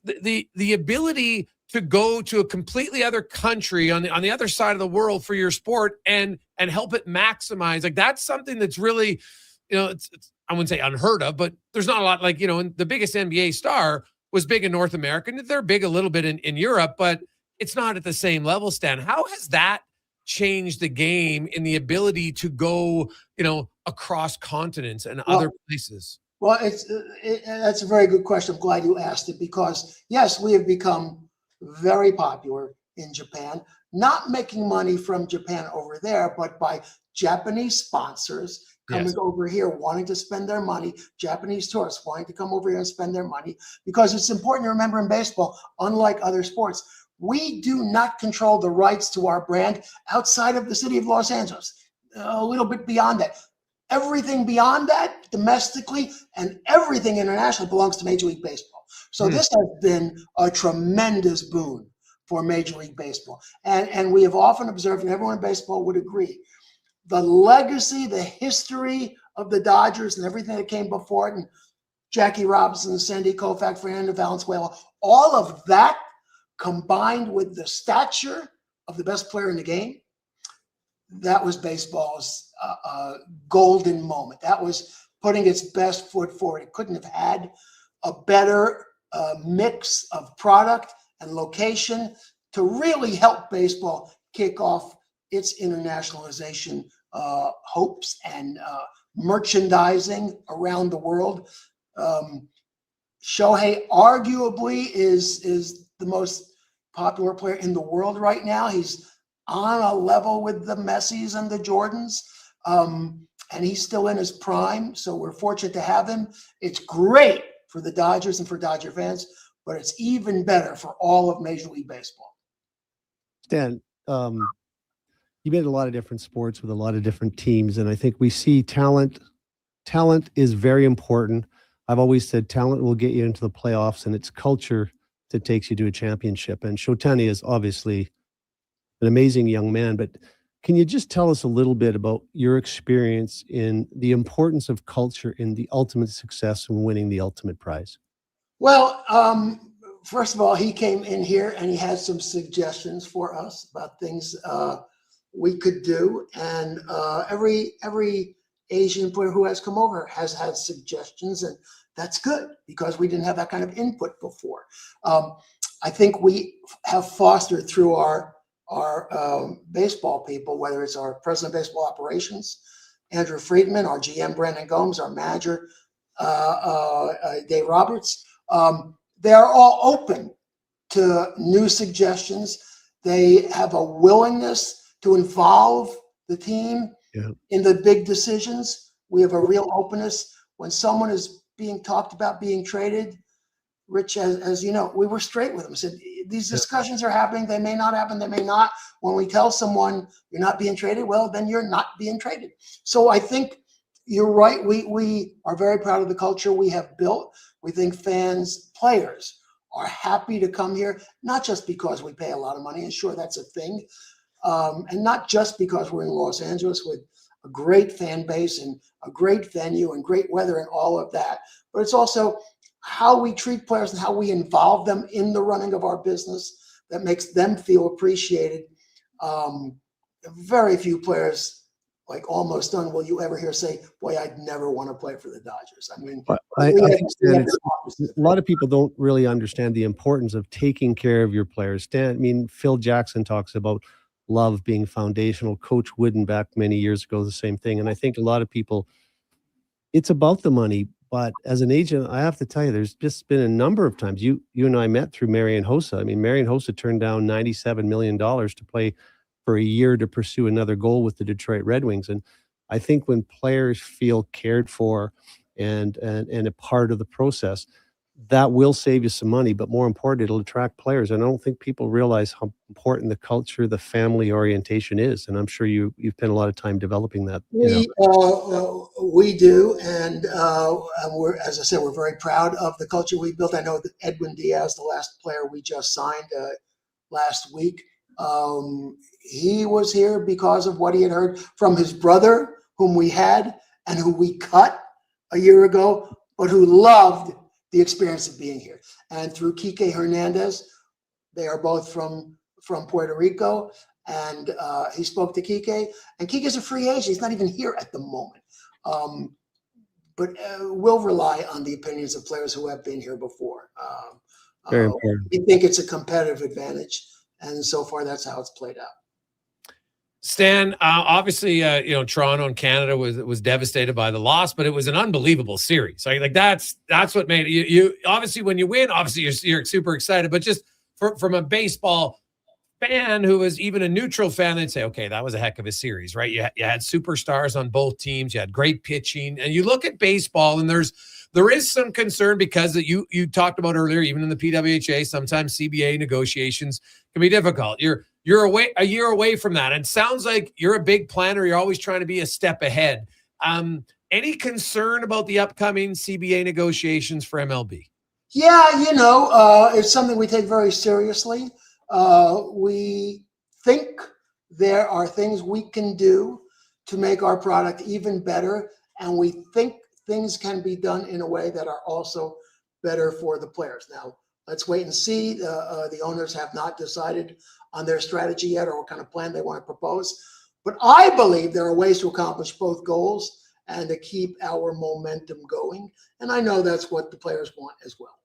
the ability to go to a completely other country on the other side of the world for your sport and help it maximize. Like, that's something that's really, it's I wouldn't say unheard of, but there's not a lot, like, the biggest NBA star was big in North America, and they're big a little bit in Europe, but it's not at the same level, Stan. How has that changed the game in the ability to go, across continents and other places? Well, that's a very good question. I'm glad you asked it, because yes, we have become very popular in Japan, not making money from Japan over there, but by Japanese sponsors coming over here, wanting to spend their money, Japanese tourists wanting to come over here and spend their money, because it's important to remember in baseball, unlike other sports, We do not control the rights to our brand outside of the city of Los Angeles. A little bit beyond that. Everything beyond that, domestically, and everything internationally belongs to Major League Baseball. So this has been a tremendous boon for Major League Baseball. And we have often observed, and everyone in baseball would agree, the legacy, the history of the Dodgers and everything that came before it, and Jackie Robinson, Sandy Koufax, Fernando Valenzuela, all of that combined with the stature of the best player in the game, that was baseball's golden moment. That was putting its best foot forward. It couldn't have had a better mix of product and location to really help baseball kick off its internationalization hopes and merchandising around the world. Shohei arguably is the most popular player in the world right now. He's on a level with the Messis and the Jordans, and he's still in his prime, so we're fortunate to have him. It's great for the Dodgers and for Dodger fans, but it's even better for all of Major League Baseball. Stan, you made a lot of different sports with a lot of different teams, and I think we see talent. Talent is very important. I've always said talent will get you into the playoffs, and it's culture that takes you to a championship. And Shotani is obviously an amazing young man, but can you just tell us a little bit about your experience in the importance of culture in the ultimate success and winning the ultimate prize? Well, first of all, he came in here and he had some suggestions for us about things we could do. And every Asian player who has come over has had suggestions, and that's good because we didn't have that kind of input before. I think we have fostered through our baseball people, whether it's our president of baseball operations, Andrew Friedman, our GM, Brandon Gomes, our manager, Dave Roberts. They are all open to new suggestions. They have a willingness to involve the team in the big decisions. We have a real openness. When someone is being talked about being traded, Rich, as you know, we were straight with them. Said these discussions are happening. They may not happen. They may not. When we tell someone you're not being traded, well, then you're not being traded. So I think you're right. We are very proud of the culture we have built. We think fans, players are happy to come here, not just because we pay a lot of money, and sure, that's a thing, and not just because we're in Los Angeles with a great fan base and a great venue and great weather and all of that, but it's also how we treat players and how we involve them in the running of our business that makes them feel appreciated. Very few players, like almost none, will you ever hear say, boy, I'd never want to play for the Dodgers. I mean, I think, Stan, a lot of people don't really understand the importance of taking care of your players. Stan, I mean, Phil Jackson talks about love being foundational. Coach Wooden back many years ago, the same thing. And I think a lot of people, it's about the money. But as an agent, I have to tell you, there's just been a number of times you and I met through Marian Hossa. I mean, Marian Hossa turned down $97 million to play for a year to pursue another goal with the Detroit Red Wings. And I think when players feel cared for and a part of the process, that will save you some money, but more important, it'll attract players. And I don't think people realize how important the culture, the family orientation is. And I'm sure you've spent a lot of time developing that. We do. And we're, as I said, we're very proud of the culture we built. I know that Edwin Diaz, the last player we just signed last week, he was here because of what he had heard from his brother, whom we had and who we cut a year ago, but who loved the experience of being here. And through Kike Hernandez, they are both from Puerto Rico, and he spoke to Kike, and Kike's a free agent. He's not even here at the moment. But we'll rely on the opinions of players who have been here before. Very important. We think it's a competitive advantage, and so far that's how it's played out. Stan, obviously, Toronto and Canada was devastated by the loss, but it was an unbelievable series. Like that's what made it. You obviously, when you win, obviously you're super excited. But just from a baseball fan who was even a neutral fan, they'd say, okay, that was a heck of a series, right? You had superstars on both teams. You had great pitching. And you look at baseball, and there is some concern because that you talked about earlier, even in the PWHA, sometimes CBA negotiations can be difficult. You're a year away from that. And it sounds like you're a big planner. You're always trying to be a step ahead. Any concern about the upcoming CBA negotiations for MLB? Yeah, it's something we take very seriously. We think there are things we can do to make our product even better, and we think things can be done in a way that are also better for the players. Now, let's wait and see. The owners have not decided on their strategy yet or what kind of plan they want to propose. But I believe there are ways to accomplish both goals and to keep our momentum going. And I know that's what the players want as well.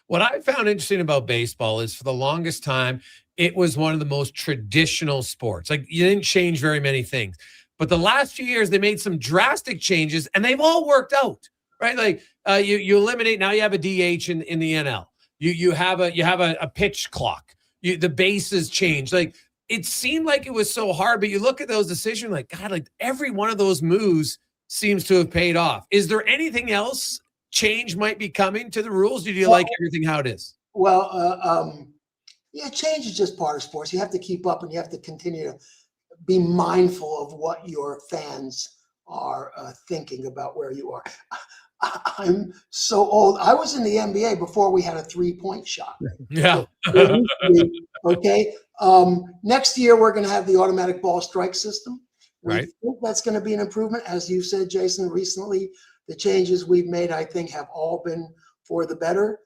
What I found interesting about baseball is for the longest time, it was one of the most traditional sports. Like, you didn't change very many things. But the last few years, they made some drastic changes, and they've all worked out, right? Like you eliminate, now you have a DH in the NL. You have a pitch clock. The bases change. Like, it seemed like it was so hard, but you look at those decisions, like, God, like every one of those moves seems to have paid off. Is there anything else change might be coming to the rules? Do you like everything how it is? Well, change is just part of sports. You have to keep up, and you have to continue to be mindful of what your fans are thinking about where you are. I'm so old. I was in the NBA before we had a 3-point shot. Yeah. Okay. Next year, we're going to have the automatic ball strike system. We think that's going to be an improvement. As you said, Jason, recently, the changes we've made, I think, have all been for the better.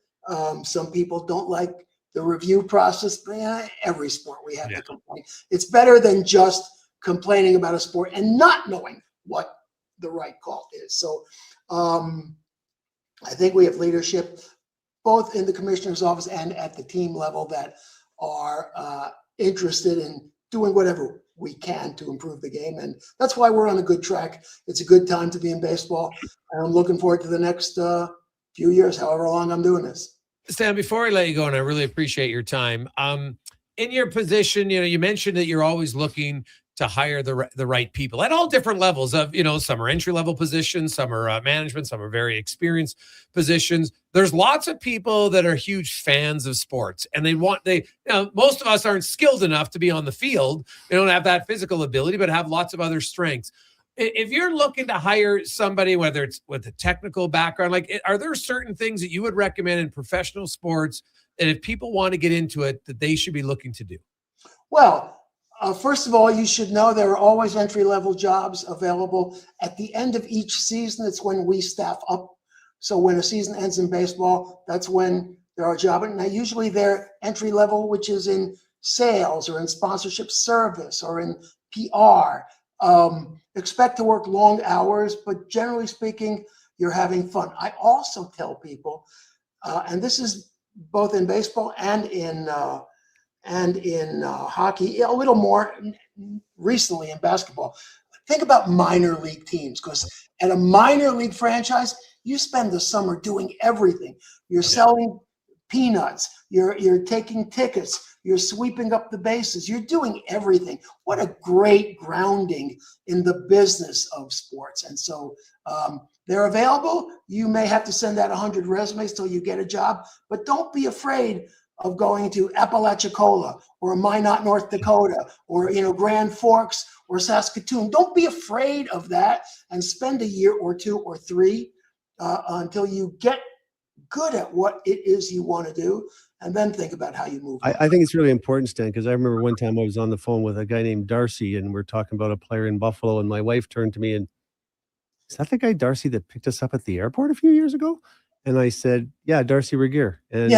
Some people don't like the review process, but every sport we have to complain. It's better than just complaining about a sport and not knowing what the right call is. So I think we have leadership both in the commissioner's office and at the team level that are interested in doing whatever we can to improve the game. And that's why we're on a good track. It's a good time to be in baseball. And I'm looking forward to the next few years, however long I'm doing this. Stan, before I let you go, and I really appreciate your time, in your position, you mentioned that you're always looking to hire the right people at all different levels of, some are entry-level positions, some are management, some are very experienced positions. There's lots of people that are huge fans of sports, and most of us aren't skilled enough to be on the field. They don't have that physical ability, but have lots of other strengths. If you're looking to hire somebody, whether it's with a technical background, are there certain things that you would recommend in professional sports that if people want to get into it, that they should be looking to do? Well, first of all, you should know there are always entry-level jobs available. At the end of each season, it's when we staff up. So when a season ends in baseball, that's when there are jobs. Now, usually they're entry-level, which is in sales or in sponsorship service or in PR. Expect to work long hours, but generally speaking, you're having fun. I also tell people, and this is both in baseball and in hockey, a little more recently in basketball. Think about minor league teams, because at a minor league franchise, you spend the summer doing everything. You're selling peanuts, you're taking tickets, you're sweeping up the bases, you're doing everything. What a great grounding in the business of sports. And so they're available. You may have to send out 100 resumes till you get a job, but don't be afraid of going to Apalachicola or Minot, North Dakota, or Grand Forks or Saskatoon. Don't be afraid of that, and spend a year or 2 or 3 until you get good at what it is you want to do, and then think about how you move. I think it's really important, Stan, because I remember one time I was on the phone with a guy named Darcy, and we're talking about a player in Buffalo, and my wife turned to me and, is that the guy Darcy that picked us up at the airport a few years ago? And I said, yeah, Darcy Regier. And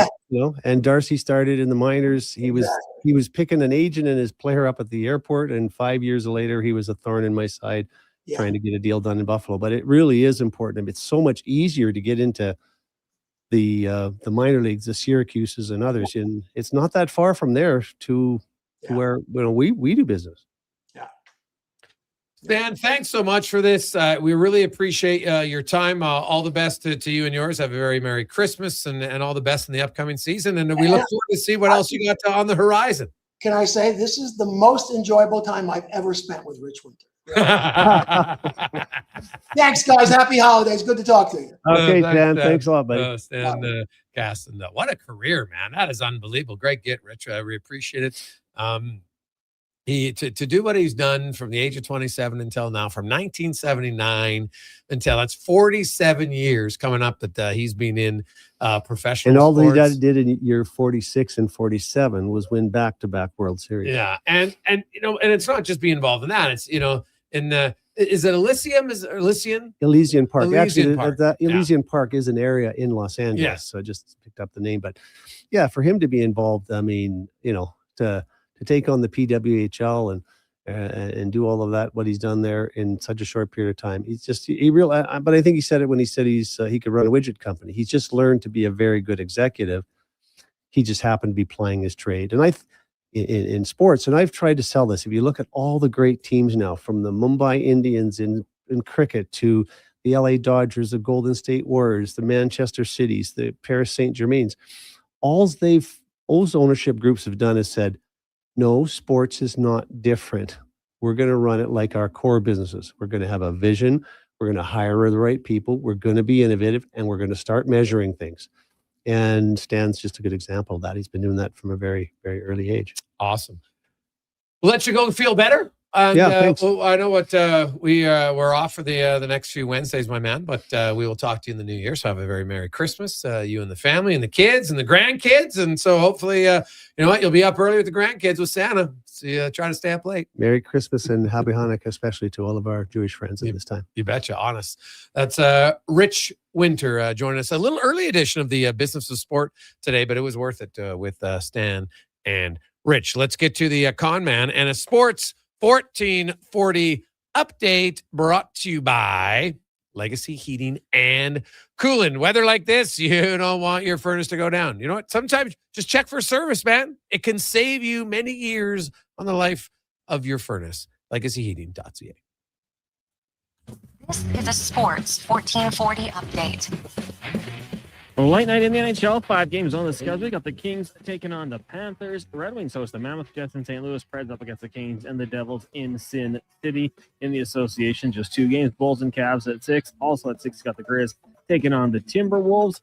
and Darcy started in the minors. He was picking an agent and his player up at the airport, and 5 years later he was a thorn in my side trying to get a deal done in Buffalo. But it really is important. It's so much easier to get into the minor leagues, the Syracuses and others, and it's not that far from there to where we do business. Stan, thanks so much for this. We really appreciate your time. All the best to you and yours. Have a very Merry Christmas and all the best in the upcoming season. And we look forward to see what else you got on the horizon. can I say this is the most enjoyable time I've ever spent with Rich Winter. Thanks, guys. Happy holidays. Good to talk to you. Okay, Dan. Thanks a lot, buddy. Stan Kasten. What a career, man. That is unbelievable. Great get, Rich. We appreciate it. To do what he's done from the age of 27 until now, from 1979 until that's 47 years coming up that he's been in professional And all sports. he did in year 46 and 47 was win back-to-back World Series. Yeah, and it's not just being involved in that. It's in the is it Elysium? Is it Elysian Park. Elysian Actually, Park. that Elysian Park is an area in Los Angeles. Yeah. So I just picked up the name. But yeah, for him to be involved, I mean, to take on the PWHL and do all of that, what he's done there in such a short period of time. But I think he said it when he said he could run a widget company. He's just learned to be a very good executive. He just happened to be playing his trade. And in sports, and I've tried to sell this. If you look at all the great teams now, from the Mumbai Indians in cricket to the LA Dodgers, the Golden State Warriors, the Manchester Cities, the Paris Saint-Germains, those ownership groups have done is said, no, sports is not different. We're going to run it like our core businesses. We're going to have a vision. We're going to hire the right people. We're going to be innovative, and we're going to start measuring things. And Stan's just a good example of that. He's been doing that from a very, very early age. Awesome. We'll let you go and feel better. And, thanks. I know what we're off for the next few Wednesdays, my man, but we will talk to you in the new year. So have a very Merry Christmas, you and the family and the kids and the grandkids. And so hopefully, you'll be up early with the grandkids with Santa. So you try to stay up late. Merry Christmas and Happy Hanukkah, especially to all of our Jewish friends at this time. You betcha, honest. That's Rich Winter joining us. A little early edition of the Business of Sport today, but it was worth it with Stan and Rich. Let's get to the con man and a sports 1440 update brought to you by Legacy Heating and Cooling. Weather like this, you don't want your furnace to go down. You know what? Sometimes just check for service, man. It can save you many years on the life of your furnace. LegacyHeating.ca. This is a Sports 1440 update. Late night in the NHL, 5 games on the schedule. We got the Kings taking on the Panthers. The Red Wings host the Mammoth, Jets in St. Louis. Preds up against the Kings and the Devils in Sin City. In the association, just 2 games. Bulls and Cavs at 6. Also at 6, got the Grizz taking on the Timberwolves.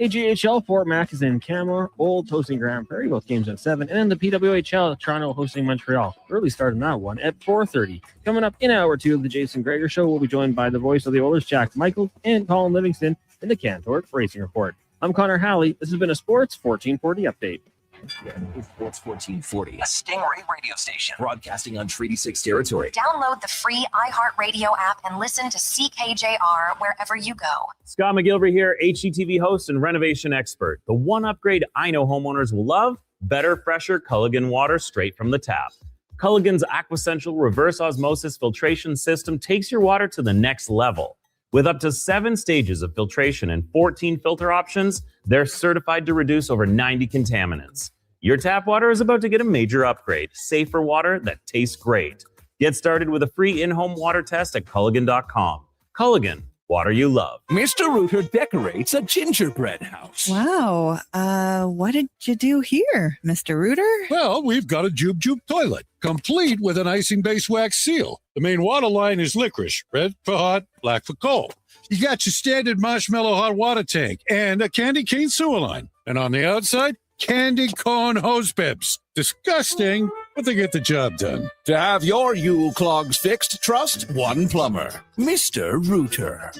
AGHL, Fort Mac is in Camera. Old hosting Grand Prairie, both games at 7. And then the PWHL, Toronto hosting Montreal. Early start in that one at 4:30. Coming up in hour 2 of the Jason Gregor Show, we'll be joined by the voice of the Oilers, Jack Michaels, and Colin Livingston in the Cantor Racing Report. I'm Connor Halley. This has been a Sports 1440 update. Sports 1440, a Stingray radio station broadcasting on Treaty 6 territory. Download the free iHeartRadio app and listen to CKJR wherever you go. Scott McGilvery here, HGTV host and renovation expert. The one upgrade I know homeowners will love: better, fresher Culligan water straight from the tap. Culligan's Aquasential reverse osmosis filtration system takes your water to the next level. With up to 7 stages of filtration and 14 filter options, they're certified to reduce over 90 contaminants. Your tap water is about to get a major upgrade. Safer water that tastes great. Get started with a free in-home water test at Culligan.com. Culligan, water you love. Mr. Rooter decorates a gingerbread house. Wow. What did you do here, Mr. Rooter? Well, we've got a Jube Jube toilet, complete with an icing-based wax seal. The main water line is licorice, red for hot, black for cold. You got your standard marshmallow hot water tank and a candy cane sewer line. And on the outside, candy corn hose bibs. Disgusting, but they get the job done. To have your Yule clogs fixed, trust one plumber, Mr. Rooter.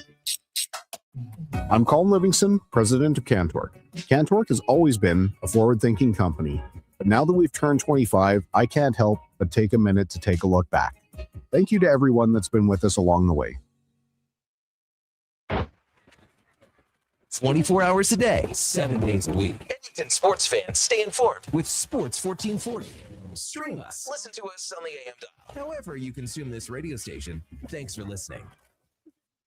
I'm Colin Livingston, president of Cantor. Cantor has always been a forward-thinking company, but now that we've turned 25, I can't help but take a minute to take a look back. Thank you to everyone that's been with us along the way. 24 hours a day, 7 days a week. Edmonton sports fans, stay informed with Sports 1440. Stream us. Listen to us on the AM dial. However you consume this radio station, thanks for listening.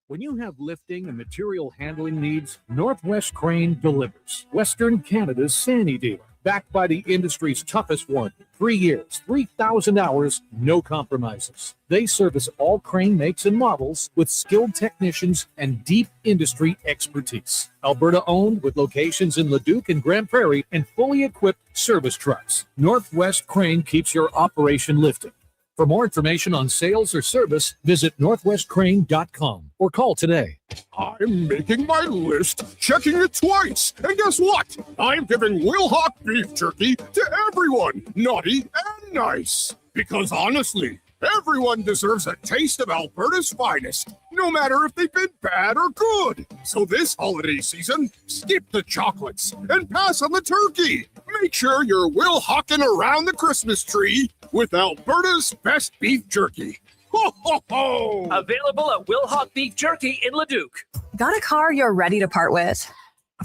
When you have lifting and material handling needs, Northwest Crane delivers. Western Canada's Sandy dealer, backed by the industry's toughest one. 3 years, 3,000 hours, no compromises. They service all crane makes and models with skilled technicians and deep industry expertise. Alberta owned with locations in Leduc and Grand Prairie and fully equipped service trucks. Northwest Crane keeps your operation lifting. For more information on sales or service, visit northwestcrane.com or call today. I'm making my list, checking it twice. And guess what? I'm giving Wilhock beef jerky to everyone, naughty and nice. Because honestly, everyone deserves a taste of Alberta's finest, no matter if they've been bad or good. So this holiday season, skip the chocolates and pass on the turkey. Make sure you're Wilhocking around the Christmas tree with Alberta's best beef jerky. Ho, ho, ho! Available at Wilhock Beef Jerky in Leduc. Got a car you're ready to part with?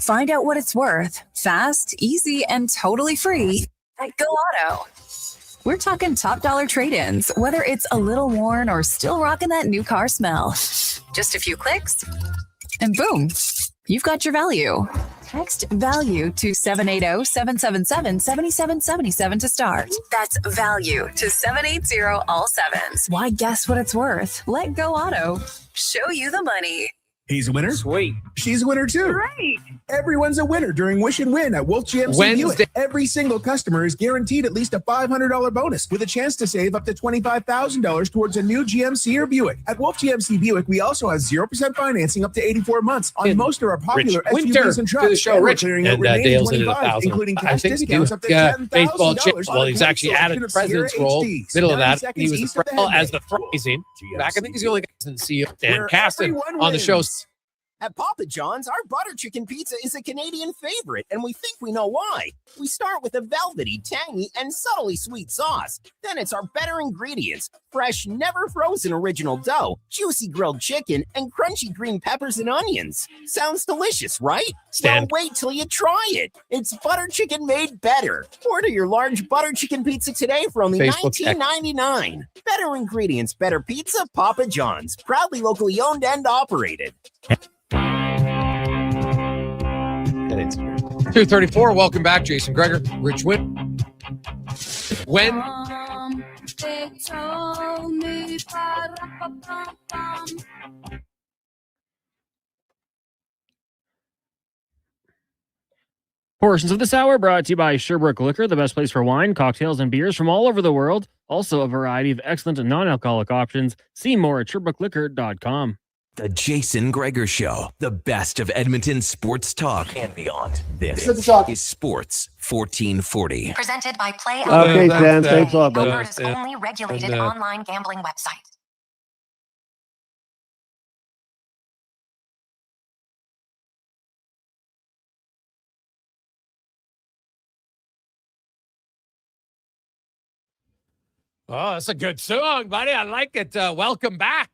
Find out what it's worth. Fast, easy, and totally free at Go Auto. We're talking top dollar trade-ins, whether it's a little worn or still rocking that new car smell. Just a few clicks, and boom, you've got your value. Text value to 780-777-7777 to start. That's value to 780 all sevens. Why guess what it's worth? Let Go Auto show you the money. He's a winner. Sweet. She's a winner too. Right. Everyone's a winner during Wish and Win at Wolf GMC Wednesday. Buick. Every single customer is guaranteed at least a $500 bonus with a chance to save up to $25,000 towards a new GMC or Buick. At Wolf GMC Buick, we also have 0% financing up to 84 months on most of our popular SUVs and trucks. To the show, Rich. Clearing And out remaining Dale's in at 25, 1,000. including I cash think discounts up to $10,000. baseball chips. Well, he's actually Selection added of president's Sierra role. HDs, Middle of 90 that, seconds he was east the of the as headlight. the phrasing. Back, I think he's the only guy who doesn't see Stan Where Kasten everyone on the show. wins. At Papa John's, our butter chicken pizza is a Canadian favorite, and we think we know why. We start with a velvety, tangy, and subtly sweet sauce. Then it's our better ingredients: fresh, never frozen original dough, juicy grilled chicken, and crunchy green peppers and onions. Sounds delicious, right? Stan. Well, wait till you try it. It's butter chicken made better. Order your large butter chicken pizza today for only Facebook $19.99. Better ingredients, better pizza, Papa John's. Proudly locally owned and operated. 234. Welcome back, Jason Gregor, Rich Win. When They told me, ba-da-ba-bum-bum. Portions of this hour brought to you by Sherbrooke Liquor, the best place for wine, cocktails, and beers from all over the world. Also, a variety of excellent non-alcoholic options. See more at SherbrookeLiquor.com. The Jason Gregor Show, the best of Edmonton sports talk and beyond. This Good to talk. is Sports 1440. Presented by Play Okay, Alberta. Stan, thanks a lot, buddy. Alberta's only regulated online gambling website. Oh, that's a good song, buddy. I like it. Welcome back.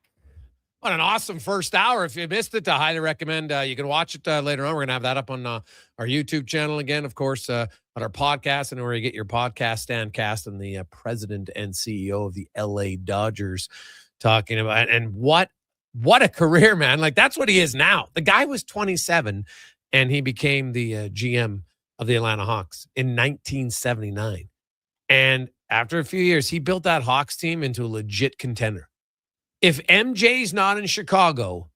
What an awesome first hour. If you missed it, I highly recommend you can watch it later on. We're going to have that up on our YouTube channel again, of course, on our podcast, and where you get your podcast, Stan Kasten, the president and CEO of the LA Dodgers, talking about, and what a career, man. Like, that's what he is now. The guy was 27, and he became the GM of the Atlanta Hawks in 1979. And after a few years, he built that Hawks team into a legit contender. If MJ's not in Chicago,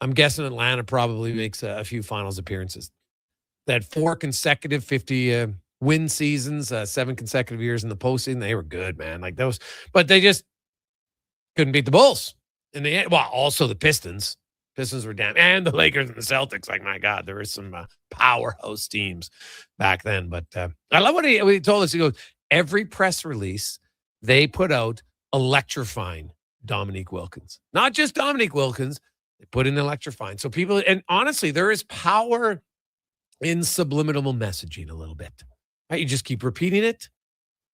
I'm guessing Atlanta probably makes a few finals appearances. They had 4 consecutive 50 win seasons, 7 consecutive years in the postseason. They were good, man. Like those, but they just couldn't beat the Bulls in the end. Well, also the Pistons. Pistons were damn, and the Lakers and the Celtics. Like, my God, there were some powerhouse teams back then. But I love what he told us. He goes, every press release they put out electrifying Dominique Wilkins. Not just Dominique Wilkins, they put in electrifying. So people, and honestly, there is power in subliminal messaging a little bit. Right? You just keep repeating it,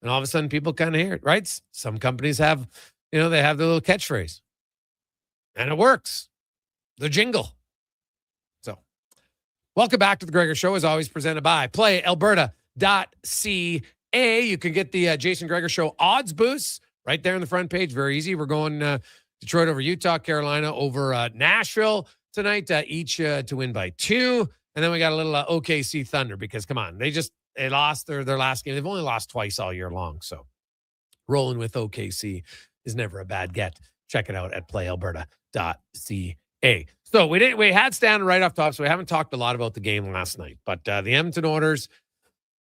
and all of a sudden people kind of hear it, right? Some companies have, they have their little catchphrase, and it works. The jingle. So, welcome back to the Gregor Show, as always presented by PlayAlberta.ca. You can get the Jason Gregor Show odds boosts right there on the front page. Very easy. We're going Detroit over Utah, Carolina over Nashville tonight, each to win by 2. And then we got a little OKC Thunder, because, come on, they just they lost their last game. They've only lost twice all year long. So rolling with OKC is never a bad get. Check it out at playalberta.ca. So we had Stan right off top, so we haven't talked a lot about the game last night. But the Edmonton Oilers,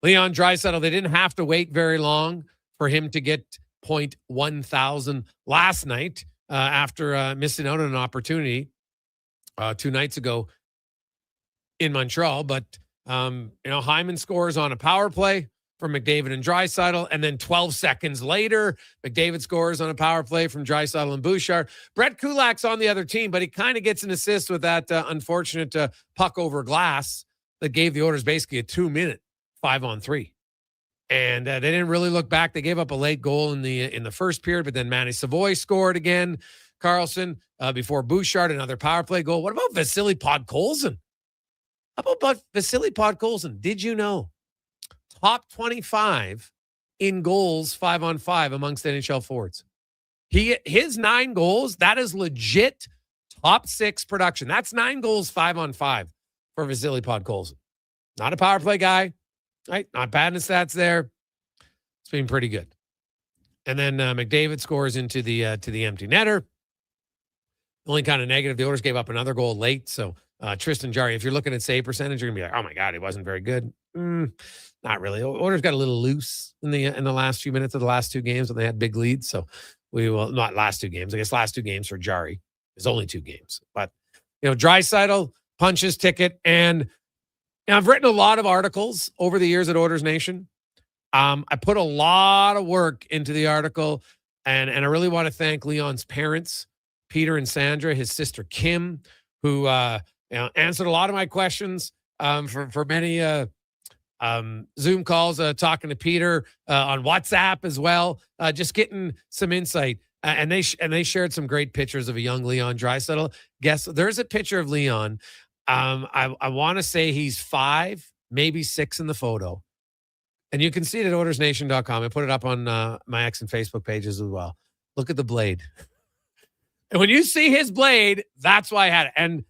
Leon Draisaitl, they didn't have to wait very long for him to get .1000 last night after missing out on an opportunity 2 nights ago in Montreal. But Hyman scores on a power play from McDavid and Draisaitl, and then 12 seconds later, McDavid scores on a power play from Draisaitl and Bouchard. Brett Kulak's on the other team, but he kind of gets an assist with that unfortunate puck over glass that gave the Oilers basically a 2-minute 5-on-3. And they didn't really look back. They gave up a late goal in the first period, but then Manny Savoy scored again. Carlson before Bouchard, another power play goal. What about Vasily Podkolzin? How about Vasily Podkolzin? Did you know? Top 25 in goals 5-on-5 amongst NHL forwards. His 9 goals, that is legit top 6 production. That's 9 goals 5-on-5 for Vasily Podkolzin. Not a power play guy, right? Not bad in the stats there. It's been pretty good. And then McDavid scores into the empty netter. Only kind of negative, the Oilers gave up another goal late. So Tristan Jarry, if you're looking at save percentage, you're gonna be like, oh my God, he wasn't very good. Not really. Oilers got a little loose in the last few minutes of the last 2 games when they had big leads. So we will not last 2 games. I guess last 2 games for Jarry. There's only 2 games. But Draisaitl punches ticket. And I've written a lot of articles over the years at Oilers Nation. I put a lot of work into the article, and I really want to thank Leon's parents, Peter and Sandra, his sister Kim, who answered a lot of my questions for many Zoom calls, talking to Peter on WhatsApp as well, just getting some insight. And they shared some great pictures of a young Leon Draisaitl. Guess there's a picture of Leon. I want to say he's 5, maybe 6 in the photo. And you can see it at OilersNation.com. I put it up on my X and Facebook pages as well. Look at the blade. And when you see his blade, that's why I had it. And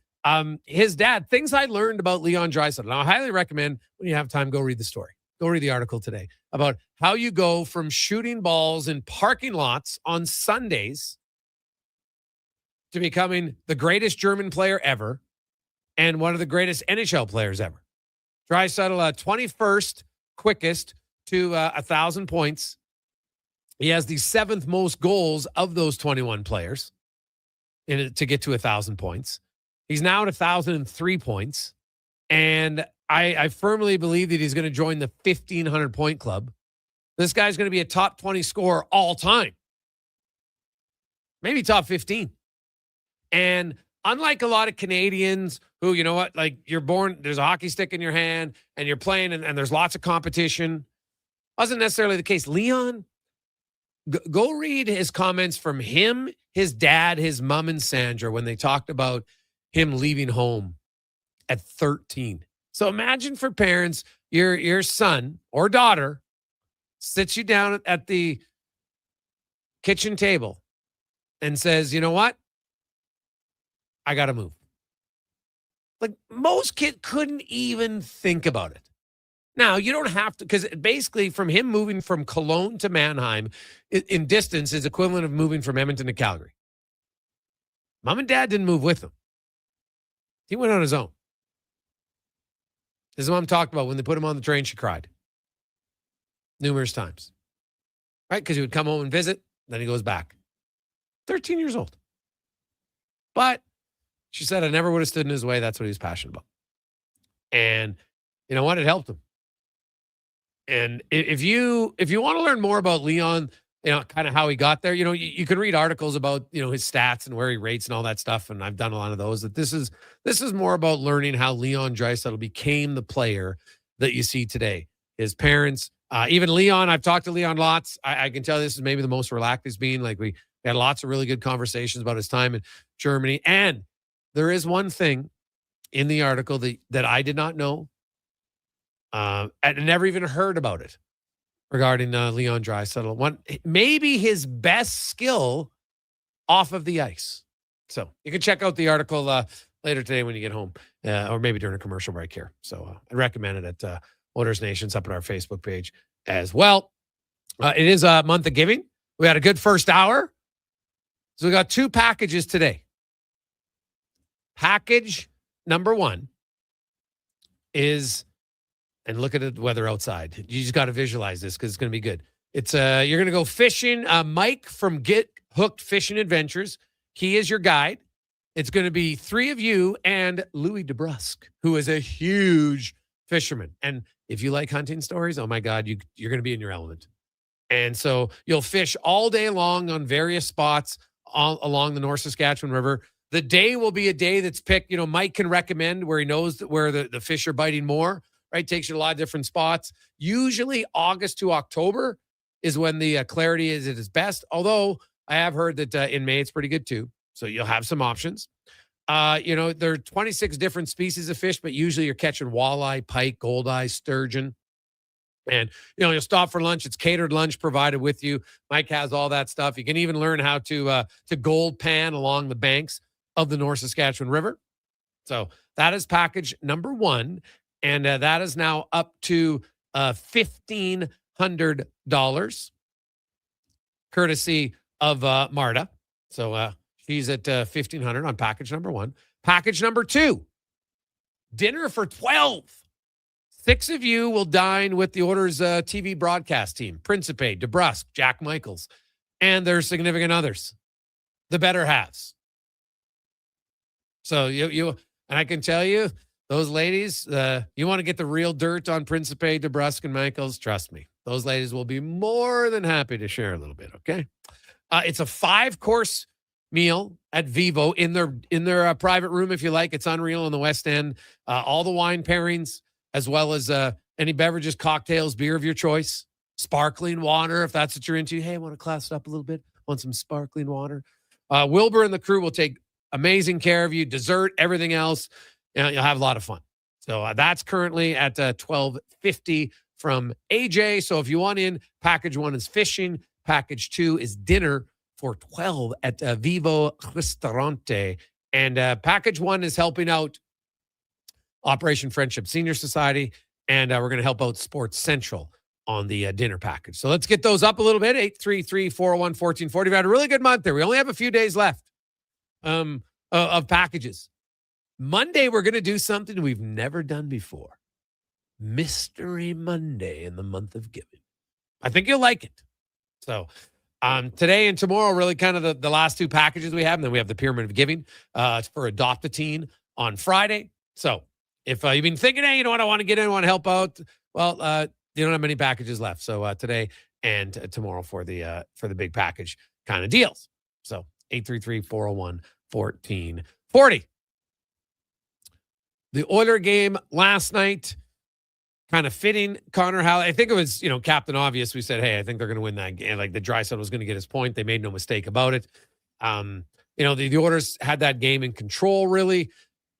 his dad, things I learned about Leon Draisaitl. Now, I highly recommend when you have time, go read the story. Go read the article today about how you go from shooting balls in parking lots on Sundays to becoming the greatest German player ever and one of the greatest NHL players ever. Draisaitl, 21st quickest to 1,000 points. He has the 7th most goals of those 21 players to get to 1,000 points. He's now at 1,003 points. And I firmly believe that he's going to join the 1,500 point club. This guy's going to be a top 20 scorer all time. Maybe top 15. And unlike a lot of Canadians who, like you're born, there's a hockey stick in your hand and you're playing and there's lots of competition. Wasn't necessarily the case. Leon, go read his comments from him, his dad, his mom, and Sandra when they talked about him leaving home at 13. So imagine for parents, your son or daughter sits you down at the kitchen table and says, you know what? I got to move. Like most kids couldn't even think about it. Now, you don't have to, because basically from him moving from Cologne to Mannheim in distance is equivalent of moving from Edmonton to Calgary. Mom and dad didn't move with him. He went on his own. This is what I'm talking about. When they put him on the train, she cried. Numerous times. Right? Because he would come home and visit, then he goes back. 13 years old. But she said, I never would have stood in his way. That's what he was passionate about. And you know what? It helped him. And if you want to learn more about Leon, kind of how he got there, you can read articles about, his stats and where he rates and all that stuff. And I've done a lot of those. That this is more about learning how Leon Draisaitl became the player that you see today. His parents, even Leon, I've talked to Leon lots. I can tell this is maybe the most relaxed he's been. Like we had lots of really good conversations about his time in Germany. And there is one thing in the article that I did not know. I never even heard about it regarding Leon Draisaitl. Maybe his best skill off of the ice. So you can check out the article later today when you get home, or maybe during a commercial break here. So I recommend it at Oilers Nation's up on our Facebook page as well. It is a month of giving. We had a good first hour. So we got 2 packages today. Package number 1 is, and look at the weather outside. You just got to visualize this because it's going to be good. It's you're going to go fishing. Mike from Get Hooked Fishing Adventures. He is your guide. It's going to be 3 of you and Louis DeBrusque, who is a huge fisherman. And if you like hunting stories, oh my God, you're going to be in your element. And so you'll fish all day long on various spots all along the North Saskatchewan River. The day will be a day that's picked. You know, Mike can recommend where he knows where the fish are biting more, right? Takes you to a lot of different spots. Usually August to October is when the clarity is at its best. Although I have heard that in May, it's pretty good too. So you'll have some options. You know, there are 26 different species of fish, but usually you're catching walleye, pike, goldeye, sturgeon. And, you know, you'll stop for lunch. It's catered lunch provided with you. Mike has all that stuff. You can even learn how to gold pan along the banks of the North Saskatchewan River. So that is package number 1. And that is now up to $1,500 courtesy of Marta. So she's at $1,500 on package number 1. Package number 2, dinner for 12. 6 of you will dine with the Oilers TV broadcast team. Principe, DeBrusque, Jack Michaels, and their significant others, the better halves. So you and I can tell you, those ladies, you want to get the real dirt on Principe, DeBrusque, and Michaels, trust me. Those ladies will be more than happy to share a little bit, okay? It's a 5-course meal at Vivo in their private room, if you like. It's unreal in the West End. All the wine pairings, as well as any beverages, cocktails, beer of your choice, sparkling water, if that's what you're into. Hey, I want to class it up a little bit. Want some sparkling water. Wilbur and the crew will take amazing care of you. Dessert, everything else. You know, you'll have a lot of fun. So that's currently at $1,250 from AJ. So if you want in, package 1 is fishing. Package 2 is dinner for 12 at Vivo Ristorante. And package 1 is helping out Operation Friendship Senior Society, and we're going to help out Sports Central on the dinner package. So let's get those up a little bit. 833-401-1440. We had a really good month there. We only have a few days left of packages. Monday, we're going to do something we've never done before. Mystery Monday in the month of giving. I think you'll like it. So today and tomorrow, really kind of the last 2 packages we have, and then we have the Pyramid of Giving for Adopt a Teen on Friday. So if you've been thinking, hey, you know what, I want to get in, I want to help out, well, you don't have many packages left. So today and tomorrow for the big package kind of deals. So 833-401-1440. The Oiler game last night, kind of fitting. Connor Halley, I think it was, Captain Obvious. We said, hey, I think they're going to win that game. Like the Draisaitl was going to get his point. They made no mistake about it. The Oilers had that game in control really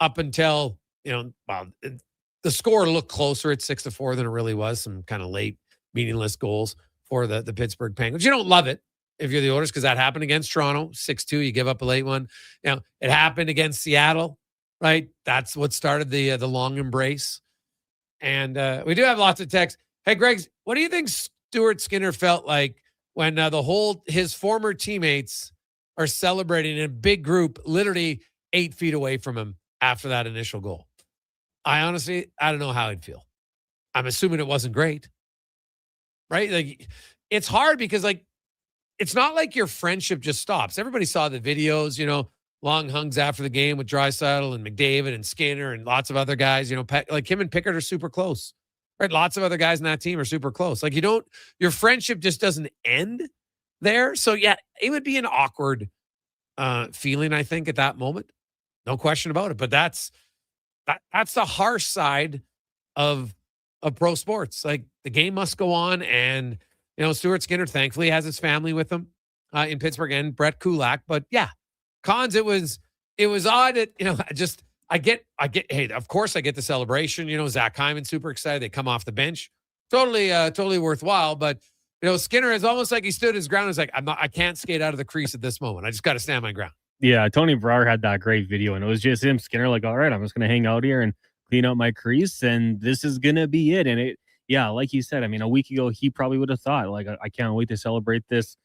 up until, the score looked closer at 6-4 than it really was. Some kind of late meaningless goals for the Pittsburgh Penguins. You don't love it if you're the Oilers because that happened against Toronto, 6-2. You give up a late one. It happened against Seattle, right? That's what started the long embrace. And we do have lots of texts. Hey, Greg, what do you think Stuart Skinner felt like when his former teammates are celebrating in a big group, literally 8 feet away from him after that initial goal? I don't know how he'd feel. I'm assuming it wasn't great, right? Like, it's hard because, it's not like your friendship just stops. Everybody saw the videos, long hugs after the game with Draisaitl and McDavid and Skinner and lots of other guys. Like him and Pickard are super close, right? Lots of other guys in that team are super close. Like your friendship just doesn't end there. So yeah, it would be an awkward feeling, I think, at that moment. No question about it. But that's the harsh side of pro sports. Like the game must go on. And, Stuart Skinner, thankfully, has his family with him in Pittsburgh and Brett Kulak. But yeah, Cons, it was odd that, I get, hey, of course I get the celebration, Zach Hyman, super excited. They come off the bench. Totally worthwhile. But, Skinner is almost like he stood his ground. He's like, I can't skate out of the crease at this moment. I just got to stand my ground. Yeah. Tony Brar had that great video and it was just him, Skinner, like, all right, I'm just going to hang out here and clean up my crease. And this is going to be it. And yeah, like you said, I mean, a week ago, he probably would have thought, like, I can't wait to celebrate this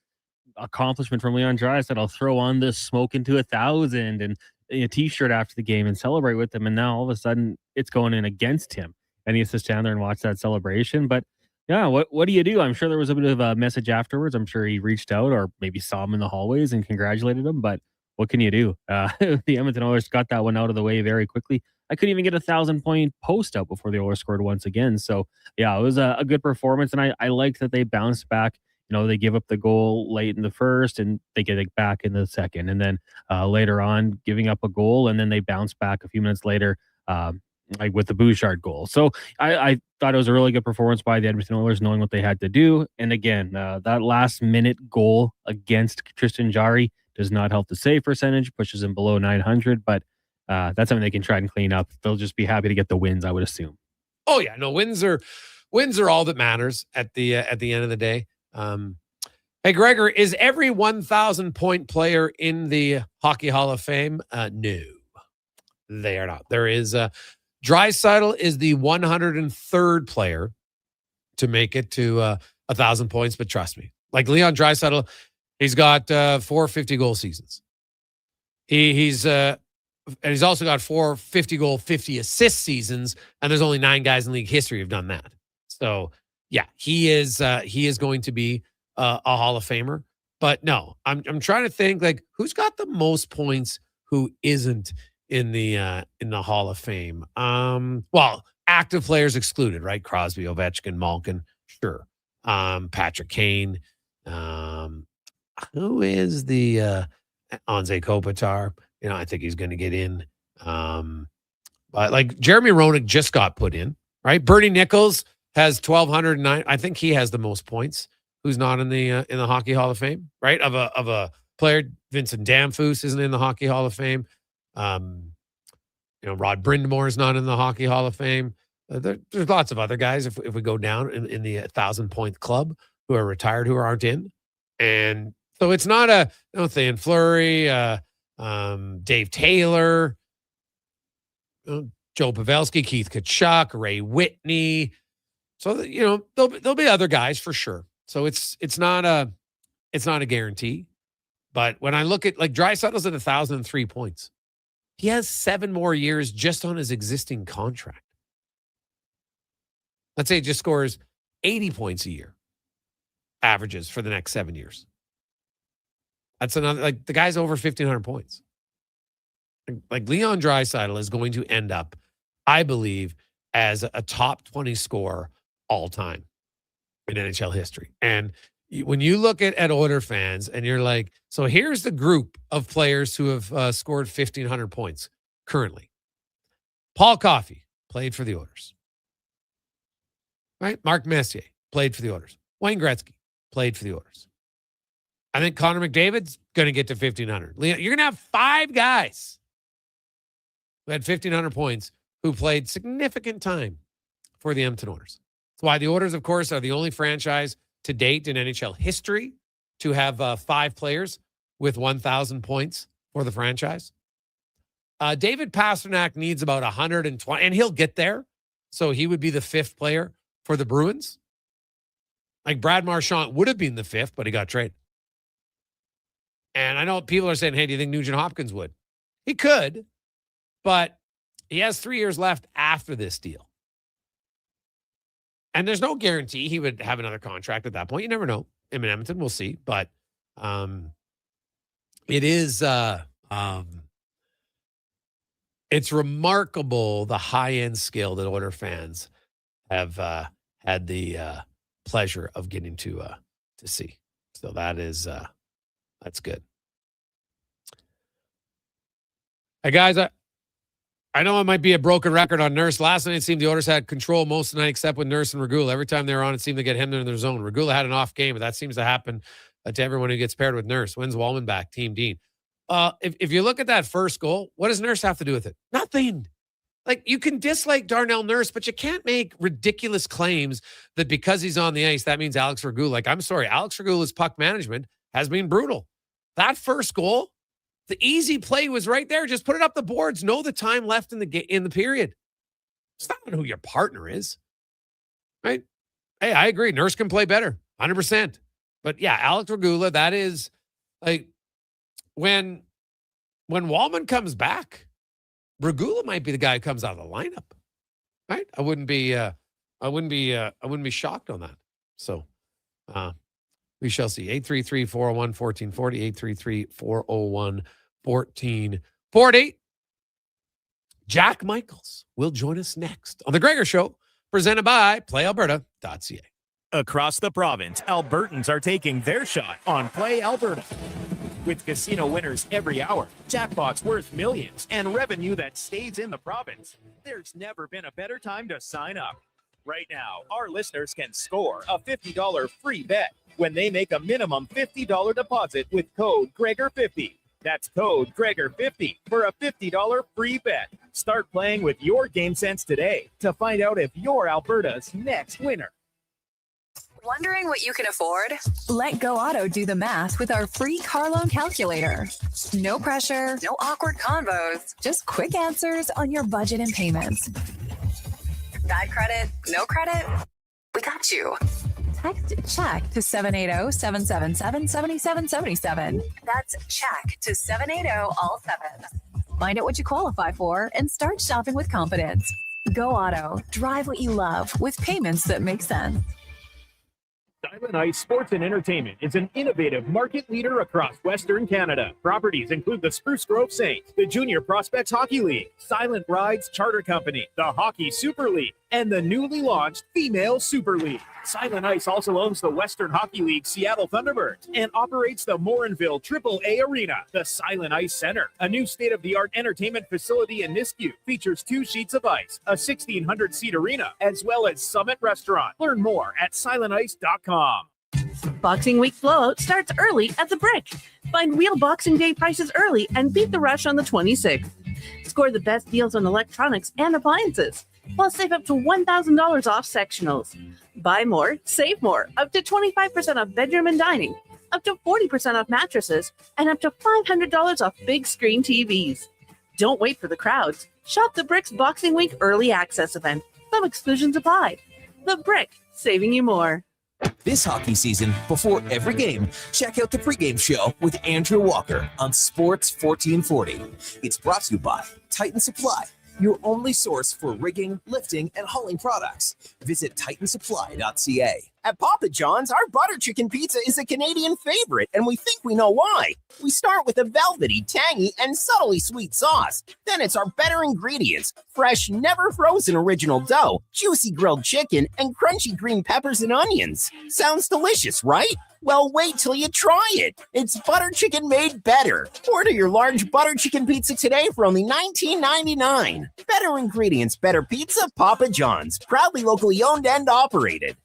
accomplishment from Leon Draisaitl. I'll throw on this Smoke into 1,000 and a t-shirt after the game and celebrate with him. And now all of a sudden it's going in against him and he has to stand there and watch that celebration. But yeah, what do you do? I'm sure there was a bit of a message afterwards. I'm sure he reached out or maybe saw him in the hallways and congratulated him. But what can you do? The Edmonton Oilers got that one out of the way very quickly. I couldn't even get a 1,000-point post out before the Oilers scored once again. So yeah, it was a good performance. And I like that they bounced back. They give up the goal late in the first and they get it back in the second. And then later on, giving up a goal, and then they bounce back a few minutes later, like with the Bouchard goal. So I thought it was a really good performance by the Edmonton Oilers, knowing what they had to do. And again, that last minute goal against Tristan Jarry does not help the save percentage, pushes him below 900, but that's something they can try and clean up. They'll just be happy to get the wins, I would assume. Oh yeah, no, wins are all that matters at the end of the day. Hey, Gregor, is every 1,000-point player in the Hockey Hall of Fame? No, they are not. There is Draisaitl is the 103rd player to make it to 1,000 points, but trust me, like Leon Draisaitl, he's got 4 50-goal seasons. He's also got 4 50-goal, 50-assist seasons, and there's only 9 guys in league history who've done that. So yeah, he is going to be a Hall of Famer. But no, I'm trying to think, like, who's got the most points who isn't in the Hall of Fame. Well, active players excluded, right? Crosby, Ovechkin, Malkin, sure. Patrick Kane. Who is the Anze Kopitar? I think he's going to get in. But like Jeremy Roenick just got put in, right? Bernie Nichols has 1,209. I think he has the most points. Who's not in the Hockey Hall of Fame, right? Of a player, Vincent Damphus isn't in the Hockey Hall of Fame. Rod Brind'Amour is not in the Hockey Hall of Fame. There's lots of other guys if we go down in the 1,000-point club who are retired who aren't in, and so it's not a Théophile Fleury, Dave Taylor, Joe Pavelski, Keith Tkachuk, Ray Whitney. So there'll be other guys for sure. So it's not a guarantee. But when I look at like Draisaitl's at 1,003 points, he has 7 more years just on his existing contract. Let's say he just scores 80 points a year, averages for the next 7 years. That's another, like, the guy's over 1,500 points. Like Leon Draisaitl is going to end up, I believe, as a top 20 scorer all time in NHL history. And when you look at Oiler fans and you're like, so here's the group of players who have scored 1,500 points currently. Paul Coffey played for the Oilers. Right? Mark Messier played for the Oilers. Wayne Gretzky played for the Oilers. I think Connor McDavid's going to get to 1,500. You're going to have 5 guys who had 1,500 points who played significant time for the Edmonton Oilers. That's why the Oilers, of course, are the only franchise to date in NHL history to have 5 players with 1,000 points for the franchise. David Pastrnak needs about 120, and he'll get there. So he would be the 5th player for the Bruins. Like Brad Marchand would have been the 5th, but he got traded. And I know people are saying, hey, do you think Nugent Hopkins would? He could, but he has 3 years left after this deal. And there's no guarantee he would have another contract at that point. You never know. Him in Edmonton, we'll see. But it is it's remarkable the high-end skill that Oiler fans have had the pleasure of getting to see. So that is that's good. Hey guys, I know it might be a broken record on Nurse. Last night it seemed the Oilers had control most of the night except with Nurse and Regula. Every time they were on, it seemed to get him in their zone. Regula had an off game, but that seems to happen to everyone who gets paired with Nurse. When's Wallman back? Team Dean. If you look at that first goal, what does Nurse have to do with it? Nothing. Like, you can dislike Darnell Nurse, but you can't make ridiculous claims that because he's on the ice, that means Alex Regula. Like, I'm sorry, Alex Regula's puck management has been brutal. That first goal, the easy play was right there. Just put it up the boards. Know the time left in the period. It's not who your partner is, right? Hey, I agree. Nurse can play better, 100%. But yeah, Alex Regula, that is like when Wallman comes back, Regula might be the guy who comes out of the lineup, right? I wouldn't be shocked on that. So we shall see. 833-401-1440, 833-401-1440. Jack Michaels will join us next on The Gregor Show, presented by PlayAlberta.ca. Across the province, Albertans are taking their shot on Play Alberta. With casino winners every hour, jackpots worth millions, and revenue that stays in the province, there's never been a better time to sign up. Right now, our listeners can score a $50 free bet when they make a minimum $50 deposit with code Gregor50. That's code Gregor50 for a $50 free bet. Start playing with your game sense today to find out if you're Alberta's next winner. Wondering what you can afford? Let Go Auto do the math with our free car loan calculator. No pressure, no awkward convos, just quick answers on your budget and payments. Bad credit? No credit? We got you. Text check to 780-777-7777. That's check to 780 all 7. Find out what you qualify for and start shopping with confidence. Go Auto. Drive what you love with payments that make sense. Silent Ice Sports and Entertainment is an innovative market leader across Western Canada. Properties include the Spruce Grove Saints, the Junior Prospects Hockey League, Silent Rides Charter Company, the Hockey Super League, and the newly launched Female Super League. Silent Ice also owns the Western Hockey League Seattle Thunderbirds and operates the Morinville AAA Arena. The Silent Ice Center, a new state-of-the-art entertainment facility in Nisku, features 2 sheets of ice, a 1,600-seat arena, as well as Summit Restaurant. Learn more at silentice.com. Boxing Week blowout starts early at The Brick. Find real Boxing Day prices early and beat the rush on the 26th. Score the best deals on electronics and appliances. Plus, save up to $1,000 off sectionals. Buy more, save more, up to 25% off bedroom and dining, up to 40% off mattresses, and up to $500 off big screen TVs. Don't wait for the crowds. Shop The Brick's Boxing Week Early Access event. Some exclusions apply. The Brick, saving you more. This hockey season, before every game, check out the pregame show with Andrew Walker on Sports 1440. It's brought to you by Titan Supply, your only source for rigging, lifting, and hauling products. Visit titansupply.ca. At Papa John's, our butter chicken pizza is a Canadian favorite, and we think we know why. We start with a velvety, tangy, and subtly sweet sauce. Then it's our better ingredients: fresh, never frozen original dough, juicy grilled chicken, and crunchy green peppers and onions. Sounds delicious, right? Well, wait till you try it. It's butter chicken made better. Order your large butter chicken pizza today for only $19.99. Better ingredients, better pizza, Papa John's. Proudly locally owned and operated.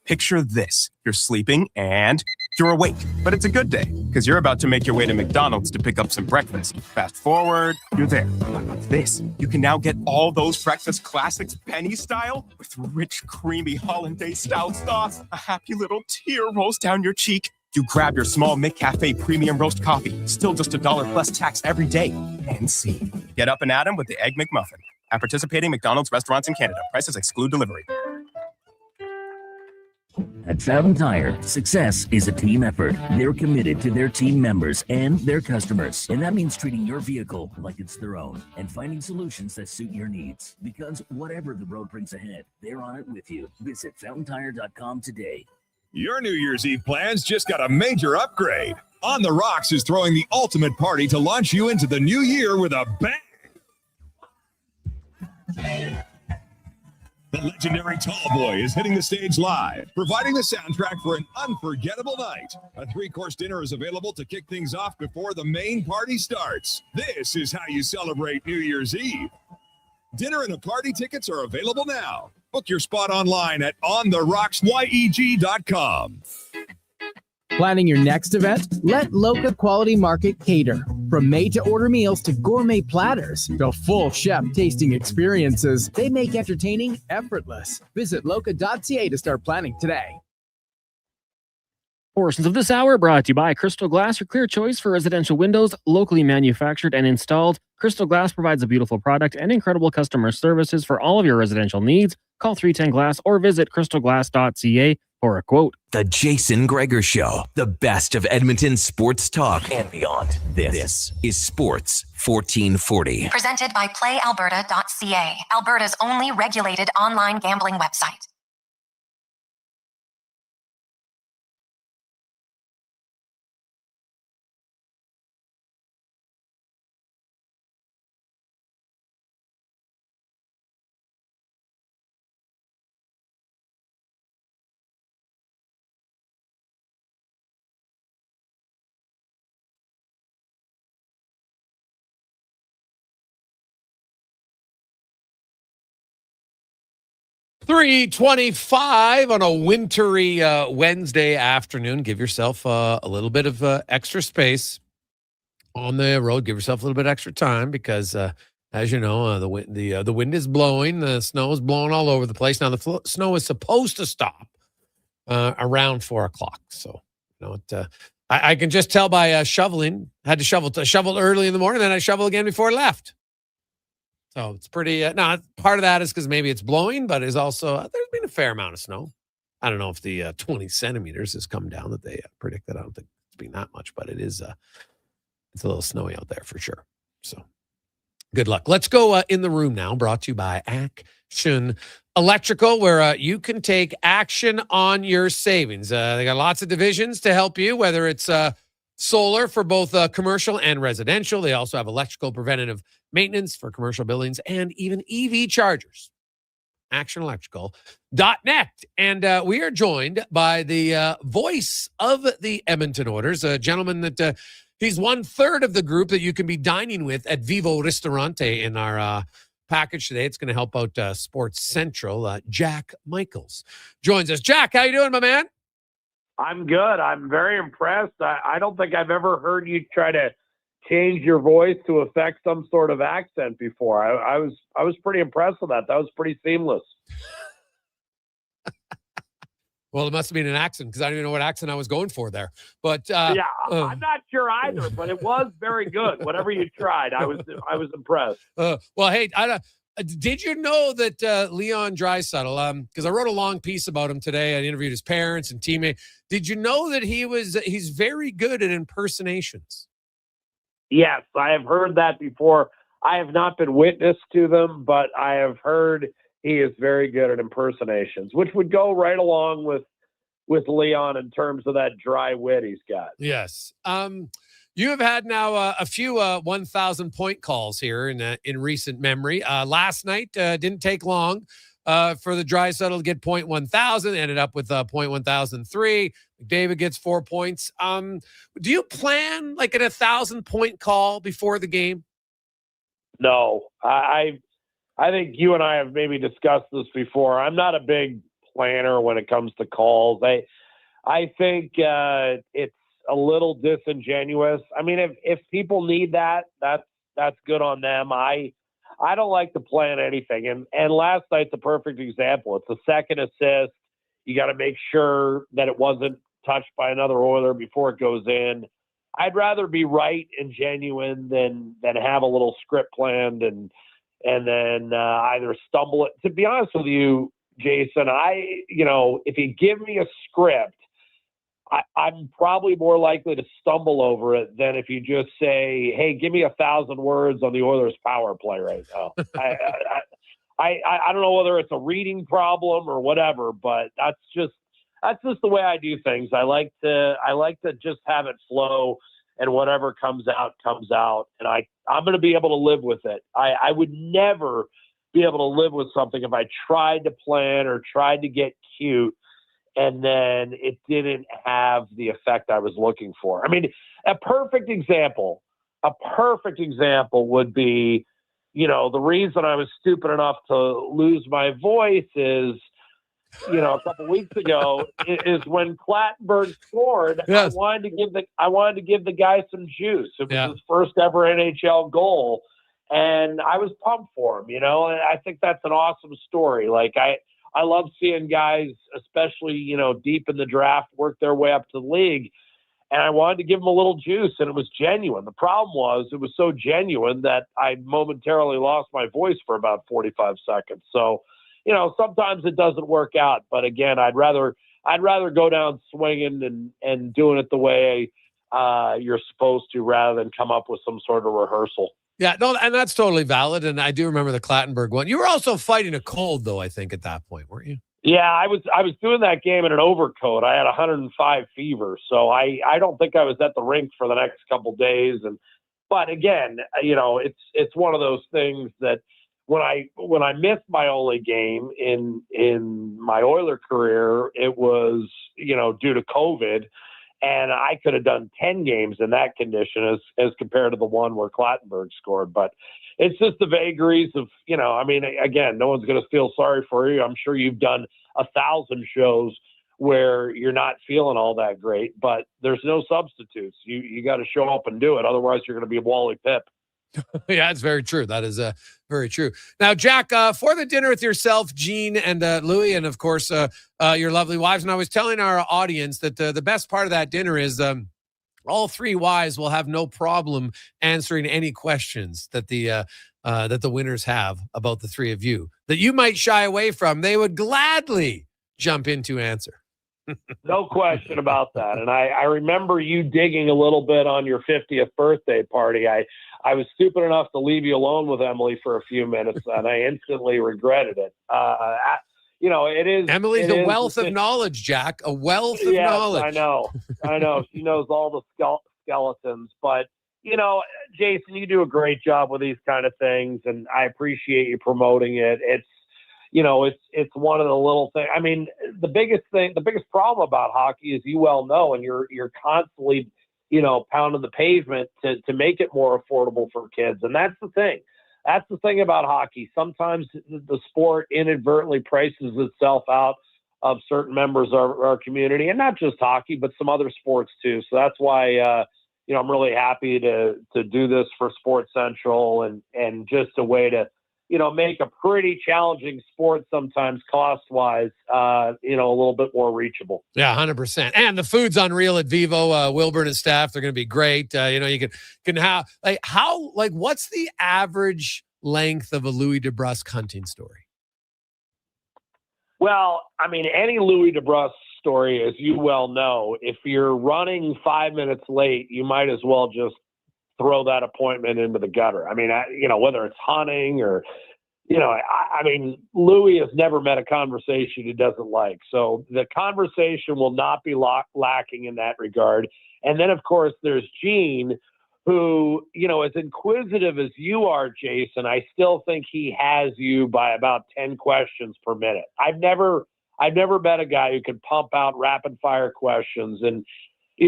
Picture this. You're sleeping and you're awake, but it's a good day because you're about to make your way to McDonald's to pick up some breakfast. Fast forward, you're there. But with this, you can now get all those breakfast classics penny style with rich, creamy hollandaise-style sauce. A happy little tear rolls down your cheek. You grab your small McCafe premium roast coffee, still just $1 plus tax every day. And see. Get up and at 'em with the Egg McMuffin. At participating McDonald's restaurants in Canada, prices exclude delivery. At Fountain Tire, success is a team effort. They're committed to their team members and their customers. And that means treating your vehicle like it's their own and finding solutions that suit your needs. Because whatever the road brings ahead, they're on it with you. Visit fountaintire.com today. Your New Year's Eve plans just got a major upgrade. On the Rocks is throwing the ultimate party to launch you into the new year with a bang. The legendary Tallboy is hitting the stage live, providing the soundtrack for an unforgettable night. A 3-course dinner is available to kick things off before the main party starts. This is how you celebrate New Year's Eve. Dinner and a party tickets are available now. Book your spot online at ontherocksyeg.com. Planning your next event? Let Loca Quality Market cater. From made-to-order meals to gourmet platters to full chef tasting experiences, they make entertaining effortless. Visit loca.ca to start planning today. Portions of this hour brought to you by Crystal Glass, your clear choice for residential windows, locally manufactured and installed. Crystal Glass provides a beautiful product and incredible customer services for all of your residential needs. Call 310-GLASS or visit crystalglass.ca for a quote. The Jason Gregor Show, the best of Edmonton sports talk and beyond. This is Sports 1440. Presented by PlayAlberta.ca, Alberta's only regulated online gambling website. $3:25 on a wintry Wednesday afternoon. Give yourself a little bit of extra space on the road. Give yourself a little bit extra time because, as you know, the wind is blowing. The snow is blowing all over the place. Now, the snow is supposed to stop around 4 o'clock. So, I can just tell by shoveling. Had to shovel early in the morning, then I shovel again before I left. So it's pretty, part of that is because maybe it's blowing, but there's also, there's been a fair amount of snow. I don't know if the 20 centimeters has come down that they predicted. I don't think it's been that much, but it is, it's a little snowy out there for sure. So good luck. Let's go in the room now, brought to you by Action Electrical, where you can take action on your savings. They got lots of divisions to help you, whether it's solar for both commercial and residential. They also have electrical preventative maintenance for commercial buildings and even EV chargers. ActionElectrical.net. And we are joined by the voice of the Edmonton Oilers, a gentleman that he's 1/3 of the group that you can be dining with at Vivo Ristorante in our package today. It's going to help out Sports Central. Jack Michaels joins us. Jack, how you doing, my man? I'm good. I'm very impressed. I don't think I've ever heard you try to change your voice to affect some sort of accent before. I was pretty impressed with that. That was pretty seamless. Well, it must have been an accent because I don't even know what accent I was going for there. But yeah, I'm not sure either. But it was very good. Whatever you tried, I was impressed. Well, hey, did you know that Leon Draisaitl? Because I wrote a long piece about him today. I interviewed his parents and teammates. Did you know that he's very good at impersonations? Yes, I have heard that before. I have not been witness to them, but I have heard he is very good at impersonations, which would go right along with Leon in terms of that dry wit he's got. Yes. You have had now a few 1,000-point calls here in recent memory. Last night didn't take long for the Draisaitl to get point 1,000. Ended up with point 1,003. McDavid gets 4 points. Do you plan like an 1,000-point call before the game? No, I think you and I have maybe discussed this before. I'm not a big planner when it comes to calls. I think it's a little disingenuous. I mean, if people need that, that's good on them. I don't like to plan anything. And last night's a perfect example. It's a second assist. You got to make sure that it wasn't touched by another Oiler before it goes in. I'd rather be right and genuine than have a little script planned and then either stumble it. To be honest with you, Jason, if you give me a script, I'm probably more likely to stumble over it than if you just say, "Hey, give me 1,000 words on the Oilers' power play right now." I don't know whether it's a reading problem or whatever, but that's just the way I do things. I like to just have it flow, and whatever comes out, and I'm going to be able to live with it. I would never be able to live with something if I tried to plan or tried to get cute and then it didn't have the effect I was looking for. I mean, a perfect example would be, the reason I was stupid enough to lose my voice is, a couple weeks ago is when Clattenburg scored. Yes. I wanted to give the guy some juice. It was his first ever NHL goal, and I was pumped for him. And I think that's an awesome story. Like I love seeing guys, especially deep in the draft, work their way up to the league, and I wanted to give him a little juice, and it was genuine. The problem was it was so genuine that I momentarily lost my voice for about 45 seconds. So sometimes it doesn't work out. But again, I'd rather go down swinging and doing it the way you're supposed to, rather than come up with some sort of rehearsal. Yeah, no, and that's totally valid. And I do remember the Clattenburg one. You were also fighting a cold, though, I think, at that point, weren't you? Yeah, I was doing that game in an overcoat. I had 105 fever, so I don't think I was at the rink for the next couple days. But again, it's one of those things that when I missed my only game in my Oiler career, it was due to COVID, and I could have done 10 games in that condition as compared to the one where Clattenburg scored. But it's just the vagaries of, again, no one's going to feel sorry for you. I'm sure you've done 1,000 shows where you're not feeling all that great, but there's no substitutes. You got to show up and do it. Otherwise, you're going to be a Wally Pip. Yeah, it's very true. That is very true. Now, Jack, for the dinner with yourself, Gene, and Louie, and of course, your lovely wives. And I was telling our audience that the best part of that dinner is all three wives will have no problem answering any questions that the winners have about the three of you that you might shy away from. They would gladly jump in to answer. No question about that. And I remember you digging a little bit on your 50th birthday party. I was stupid enough to leave you alone with Emily for a few minutes, and I instantly regretted it. It is. Emily's a wealth of knowledge, Jack. A wealth of knowledge. I know. She knows all the skeletons. But, Jason, you do a great job with these kind of things, and I appreciate you promoting it. It's one of the little things. I mean, the biggest problem about hockey, as you well know, and you're constantly, pounding the pavement to make it more affordable for kids. And that's the thing. That's the thing about hockey. Sometimes the sport inadvertently prices itself out of certain members of our community, and not just hockey, but some other sports too. So that's why, I'm really happy to do this for Sports Central and just a way to, make a pretty challenging sport sometimes cost-wise, a little bit more reachable. Yeah, 100%. And the food's unreal at Vivo. Wilburn and staff, they're going to be great. You can have, what's the average length of a Louis DeBrusk hunting story? Well, I mean, any Louis DeBrusk story, as you well know, if you're running 5 minutes late, you might as well just throw that appointment into the gutter. I mean, whether it's hunting or, Louis has never met a conversation he doesn't like. So the conversation will not be lacking in that regard. And then, of course, there's Gene, who, as inquisitive as you are, Jason, I still think he has you by about 10 questions per minute. I've never met a guy who can pump out rapid fire questions. And,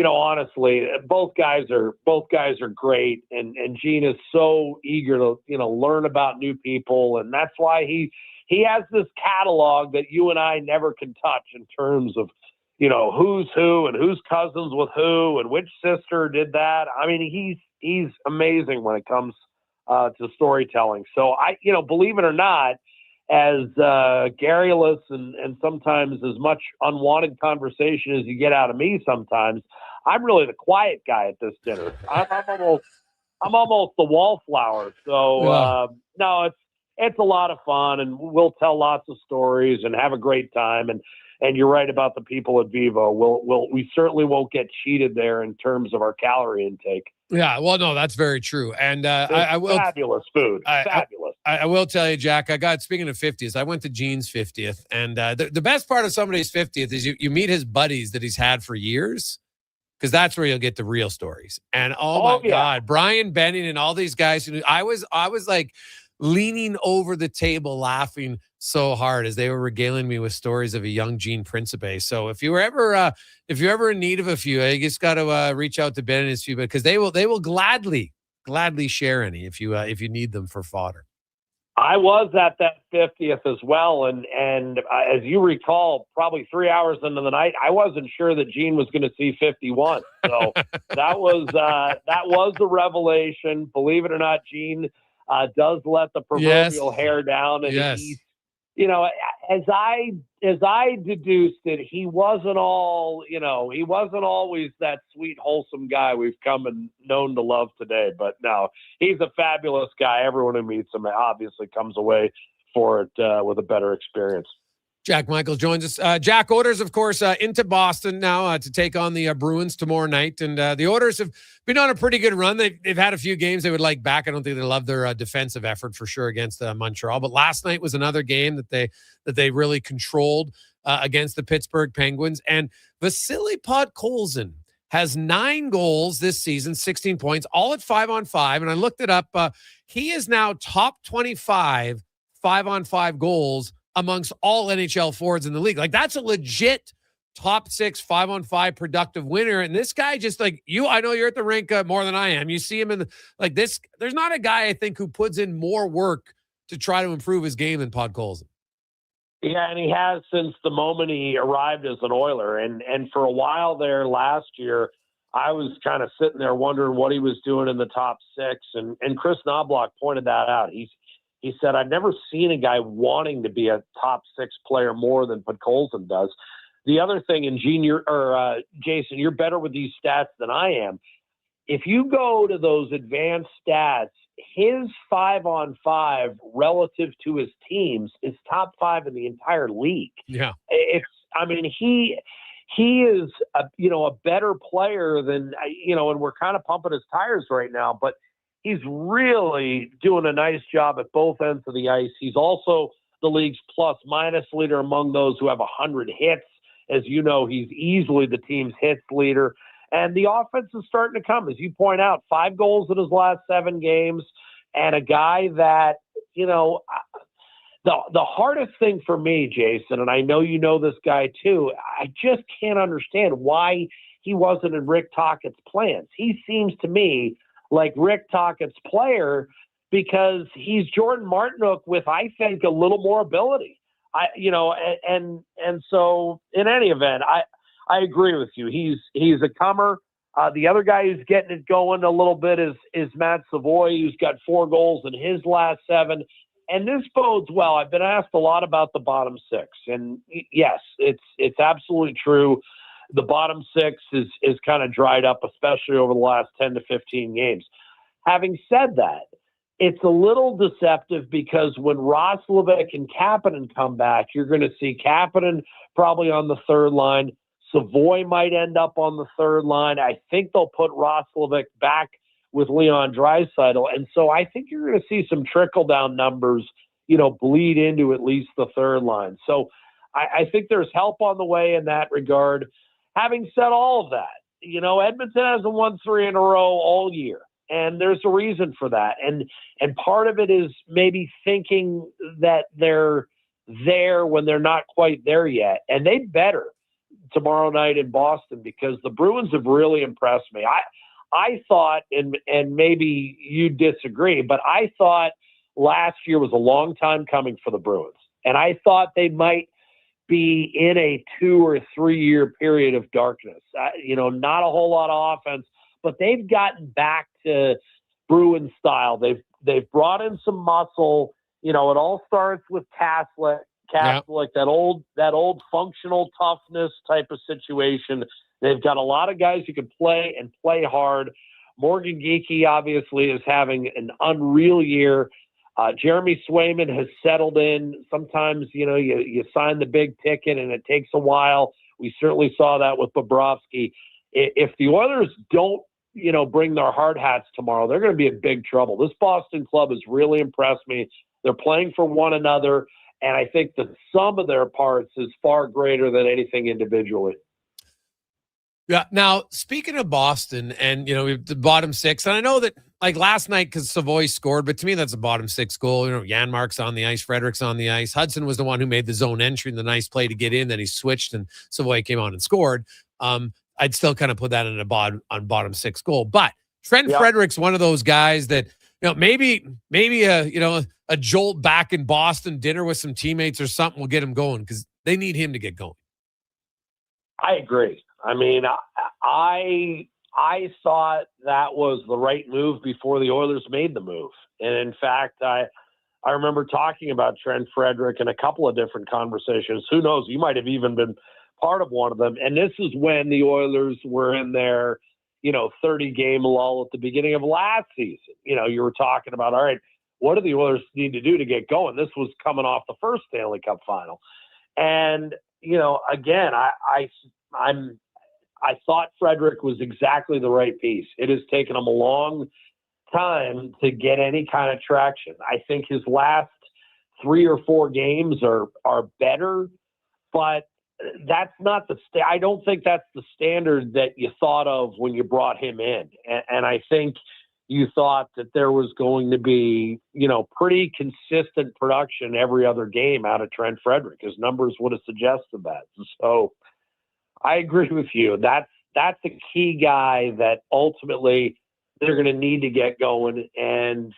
honestly, both guys are great. And Gene is so eager to, learn about new people. And that's why he has this catalog that you and I never can touch in terms of, who's who and who's cousins with who and which sister did that. I mean, he's amazing when it comes to storytelling. So believe it or not, as garrulous and sometimes as much unwanted conversation as you get out of me sometimes, I'm really the quiet guy at this dinner. I'm almost the wallflower. So no, it's a lot of fun, and we'll tell lots of stories and have a great time. And you're right about the people at Vivo. We certainly won't get cheated there in terms of our calorie intake. Yeah, well, no, that's very true. And I will fabulous food. Fabulous. I will tell you, Jack, speaking of 50th, I went to Gene's 50th. And the best part of somebody's 50th is you meet his buddies that he's had for years, because that's where you'll get the real stories. And my God, Brian Benning and all these guys. I was like leaning over the table laughing so hard as they were regaling me with stories of a young Gene Principe. So if you're ever in need of a few, you just got to reach out to Ben and his few, because they will gladly share any if you need them for fodder. I was at that 50th as well, and as you recall, probably 3 hours into the night, I wasn't sure that Gene was going to see 51. So that was the revelation. Believe it or not, Gene does let the proverbial hair down, and he's, as I deduced it, he wasn't always that sweet, wholesome guy we've come and known to love today. But no, he's a fabulous guy. Everyone who meets him obviously comes away for it with a better experience. Jack Michaels joins us. Jack, Oilers, of course, into Boston now to take on the Bruins tomorrow night. And the Oilers have been on a pretty good run. They've had a few games they would like back. I don't think they love their defensive effort for sure against Montreal. But last night was another game that they really controlled against the Pittsburgh Penguins. And Vasily Podkolzin has 9 goals this season, 16 points, all at 5-on-5. And I looked it up. He is now top 25 5-on-5 goals amongst all NHL forwards in the league. Like, that's a legit top 6 5-on-5 productive winner. And this guy just I know you're at the rink more than I am. You see him in this. There's not a guy I think who puts in more work to try to improve his game than Podkolzin. Yeah, and he has since the moment he arrived as an Oiler. And for a while there last year, I was kind of sitting there wondering what he was doing in the top 6. And Chris Knobloch pointed that out. He said, I've never seen a guy wanting to be a top 6 player more than Podkolzin does. The other thing, and Jason, you're better with these stats than I am. If you go to those advanced stats, his 5-on-5 relative to his teams is top 5 in the entire league. Yeah. He is a better player than, and we're kind of pumping his tires right now, but he's really doing a nice job at both ends of the ice. He's also the league's plus-minus leader among those who have 100 hits. As you know, he's easily the team's hits leader. And the offense is starting to come. As you point out, 5 goals in his last 7 games. And a guy that, the hardest thing for me, Jason, and I know you know this guy too, I just can't understand why he wasn't in Rick Tockett's plans. He seems to me like Rick Tockett's player because he's Jordan Martinook with, I think, a little more ability. So in any event, I agree with you. He's a comer. The other guy who's getting it going a little bit is Matt Savoy, who's got 4 goals in his last 7. And this bodes well. I've been asked a lot about the bottom 6, and yes, it's absolutely true. The bottom 6 is kind of dried up, especially over the last 10 to 15 games. Having said that, it's a little deceptive because when Roslovic and Kapanen come back, you're going to see Kapanen probably on the 3rd line. Savoy might end up on the 3rd line. I think they'll put Roslovic back with Leon Draisaitl. And so I think you're going to see some trickle-down numbers, bleed into at least the 3rd line. So I think there's help on the way in that regard. Having said all of that, Edmonton hasn't won 3 in a row all year, and there's a reason for that. And part of it is maybe thinking that they're there when they're not quite there yet, and they better tomorrow night in Boston because the Bruins have really impressed me. I thought, and maybe you disagree, but I thought last year was a long time coming for the Bruins, and I thought they might be in a 2 or 3 year period of darkness. Not a whole lot of offense, but they've gotten back to Bruin style. They've brought in some muscle. It all starts with Kaslik, that old functional toughness type of situation. They've got a lot of guys who can play and play hard. Morgan Geekie obviously is having an unreal year. Jeremy Swayman has settled in. Sometimes, you sign the big ticket and it takes a while. We certainly saw that with Bobrovsky. If the Oilers don't, bring their hard hats tomorrow, they're going to be in big trouble. This Boston club has really impressed me. They're playing for one another, and I think the sum of their parts is far greater than anything individually. Yeah. Now, speaking of Boston and, we have the bottom 6, and I know that like last night because Savoy scored, but to me, that's a bottom 6 goal. Janmark's on the ice, Frederick's on the ice. Hudson was the one who made the zone entry and the nice play to get in. Then he switched and Savoy came on and scored. I'd still kind of put that in on bottom 6 goal, but Trent Frederick's one of those guys that, maybe a jolt back in Boston, dinner with some teammates or something will get him going because they need him to get going. I agree. I mean, I thought that was the right move before the Oilers made the move. And in fact, I remember talking about Trent Frederick in a couple of different conversations. Who knows? You might have even been part of one of them. And this is when the Oilers were in their, 30-game lull at the beginning of last season. You were talking about, all right, what do the Oilers need to do to get going? This was coming off the first Stanley Cup final. And, again, I thought Frederic was exactly the right piece. It has taken him a long time to get any kind of traction. I think his last 3 or 4 games are better, but that's not I don't think that's the standard that you thought of when you brought him in. And I think you thought that there was going to be, pretty consistent production every other game out of Trent Frederic. His numbers would have suggested that. So I agree with you. That's a key guy that ultimately they're going to need to get going. And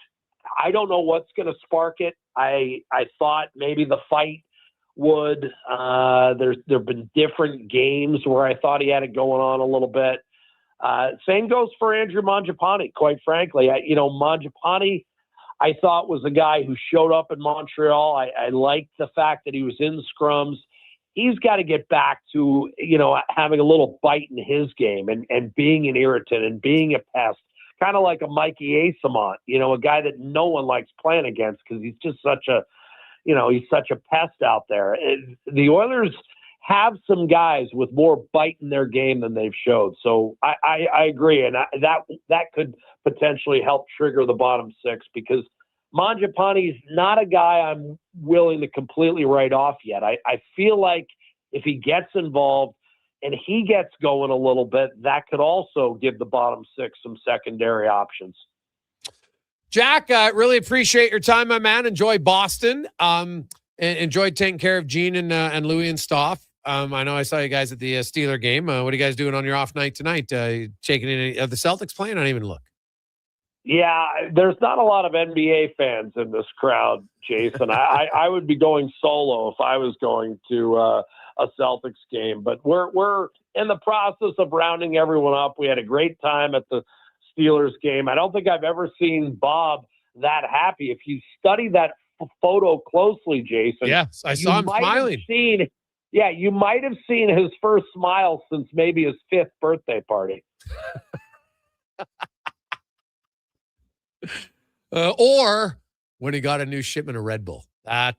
I don't know what's going to spark it. I thought maybe the fight would. There've been different games where I thought he had it going on a little bit. Same goes for Andrew Mangiapane, quite frankly. Mangiapane, I thought was a guy who showed up in Montreal. I liked the fact that he was in scrums. He's got to get back to, having a little bite in his game and being an irritant and being a pest, kind of like a Mikey Asamont, a guy that no one likes playing against because he's just such a pest out there. The Oilers have some guys with more bite in their game than they've showed. So I agree. And that could potentially help trigger the bottom 6 because Mangiapane's not a guy I'm willing to completely write off yet. I feel like if he gets involved and he gets going a little bit, that could also give the bottom 6 some secondary options. Jack, I really appreciate your time, my man. Enjoy Boston. And enjoyed taking care of Gene and Louie and Stoff. I know I saw you guys at the Steeler game. What are you guys doing on your off night tonight? Taking any of the Celtics playing? I don't even look. Yeah, there's not a lot of NBA fans in this crowd, Jason. I would be going solo if I was going to a Celtics game. But we're in the process of rounding everyone up. We had a great time at the Steelers game. I don't think I've ever seen Bob that happy. If you study that photo closely, Jason. Yes, I saw him smiling. You might have seen his first smile since maybe his 5th birthday party. Or when he got a new shipment of Red Bull. That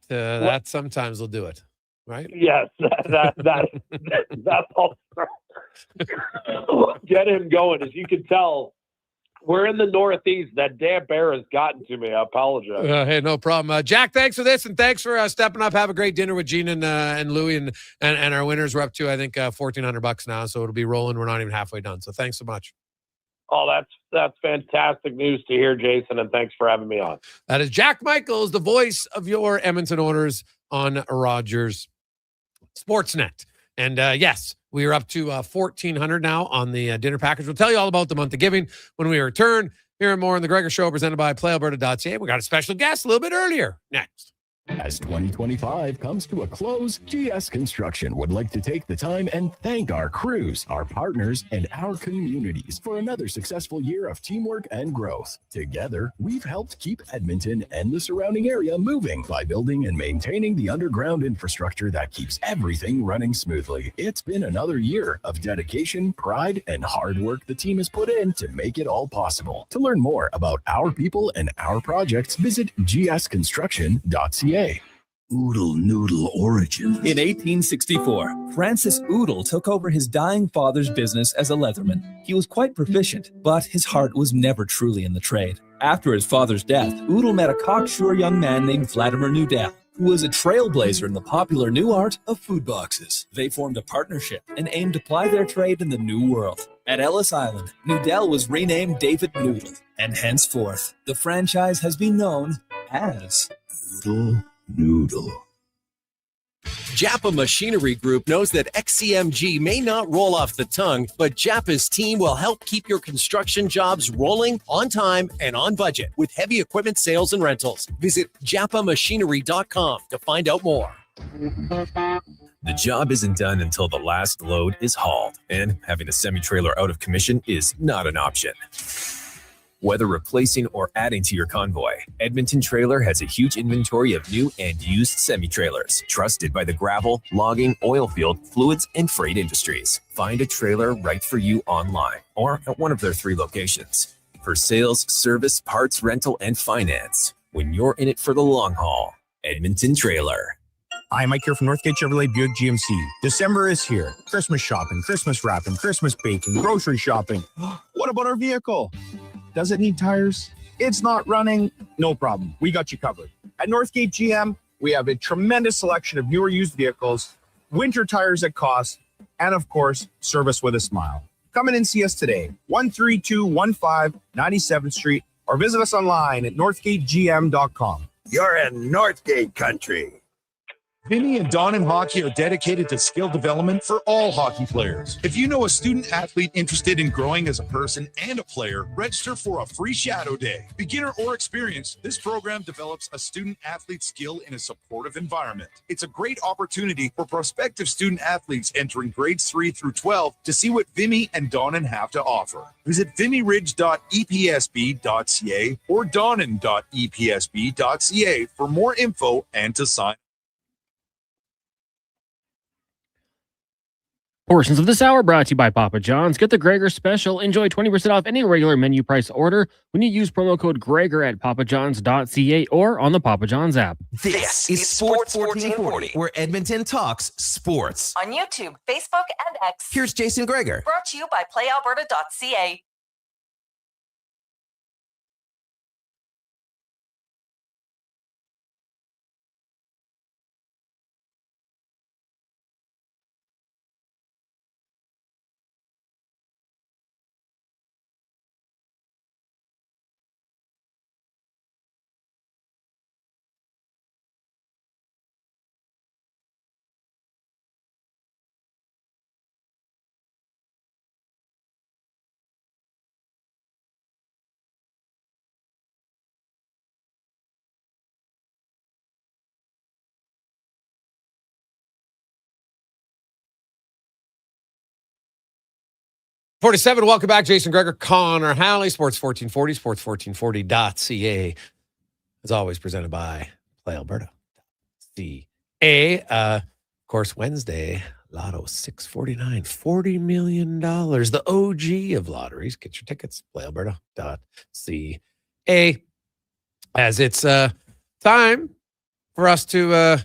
sometimes will do it, right? Yes, that's all. Get him going. As you can tell, we're in the Northeast. That damn bear has gotten to me. I apologize. Hey, no problem. Jack, thanks for this, and thanks for stepping up. Have a great dinner with Gene and Louie, and our winners. We're up to, I think, $1,400 now, so it'll be rolling. We're not even halfway done, so thanks so much. Oh, that's fantastic news to hear, Jason, and thanks for having me on. That is Jack Michaels, the voice of your Edmonton Oilers on Rogers Sportsnet. And yes, we are up to $1,400 now on the dinner package. We'll tell you all about the month of giving when we return. Hear more on the Gregor Show presented by PlayAlberta.ca. We got a special guest a little bit earlier. Next. As 2025 comes to a close, GS Construction would like to take the time and thank our crews, our partners, and our communities for another successful year of teamwork and growth. Together, we've helped keep Edmonton and the surrounding area moving by building and maintaining the underground infrastructure that keeps everything running smoothly. It's been another year of dedication, pride, and hard work the team has put in to make it all possible. To learn more about our people and our projects, visit gsconstruction.ca. Oodle noodle origin. In 1864, Francis Oodle took over his dying father's business as a leatherman. He was quite proficient, but his heart was never truly in the trade. After his father's death, Oodle met a cocksure young man named Vladimir Nudel, who was a trailblazer in the popular new art of food boxes. They formed a partnership and aimed to ply their trade in the New World. At Ellis Island, Nudel was renamed David Noodle, and henceforth, the franchise has been known as Oodle Noodle. Japa Machinery Group knows that XCMG may not roll off the tongue, but Japa's team will help keep your construction jobs rolling on time and on budget with heavy equipment sales and rentals. Visit japamachinery.com to find out more. The job isn't done until the last load is hauled, and having a semi-trailer out of commission is not an option. Whether replacing or adding to your convoy, Edmonton Trailer has a huge inventory of new and used semi-trailers, trusted by the gravel, logging, oil field, fluids, and freight industries. Find a trailer right for you online or at one of their 3 locations. For sales, service, parts, rental, and finance, when you're in it for the long haul. Edmonton Trailer. Hi, Mike here from Northgate Chevrolet Buick GMC. December is here. Christmas shopping, Christmas wrapping, Christmas baking, grocery shopping. What about our vehicle? Does it need tires? It's not running? No problem. We got you covered. At Northgate GM, we have a tremendous selection of newer used vehicles, winter tires at cost, and of course, service with a smile. Come in and see us today, 13215 97th Street, or visit us online at northgategm.com. You're in Northgate country. Vinny and Don in Hockey are dedicated to skill development for all hockey players. If you know a student athlete interested in growing as a person and a player, register for a free shadow day. Beginner or experienced, this program develops a student athlete skill in a supportive environment. It's a great opportunity for prospective student athletes entering grades 3 through 12 to see what Vimy and Donnan have to offer. Visit vimyridge.epsb.ca or donnan.epsb.ca for more info and to sign. Portions of this hour brought to you by Papa John's. Get the Gregor special. Enjoy 20% off any regular menu price order when you use promo code Gregor at papajohns.ca or on the Papa John's app. This is Sports 1440, where Edmonton talks sports. On YouTube, Facebook, and X. Here's Jason Gregor. Brought to you by playalberta.ca. .47, welcome back. Jason Gregor, Connor Halley, Sports 1440, sports1440.ca. As always, presented by PlayAlberta.ca. Of course, Wednesday, Lotto 649, $40 million. The OG of lotteries. Get your tickets, PlayAlberta.ca. As it's time for us to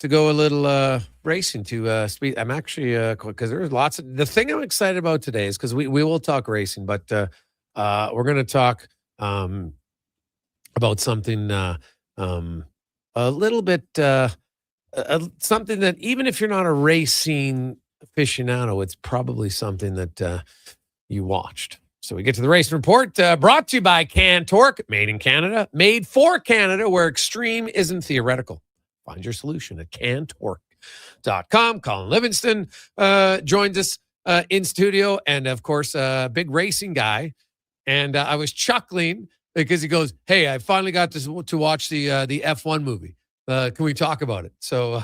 go a little racing to speed. I'm actually because there's lots of the thing I'm excited about today is because we will talk racing, but we're going to talk about something a little bit something that even if you're not a racing aficionado, it's probably something that you watched. So we get to the racing report, brought to you by Cantork, made in Canada, made for Canada, where extreme isn't theoretical. Find your solution at Cantork.com. Colin Livingston joins us in studio, and of course, a big racing guy. And I was chuckling because he goes, "Hey, I finally got to watch the F1 movie. Can we talk about it?" So,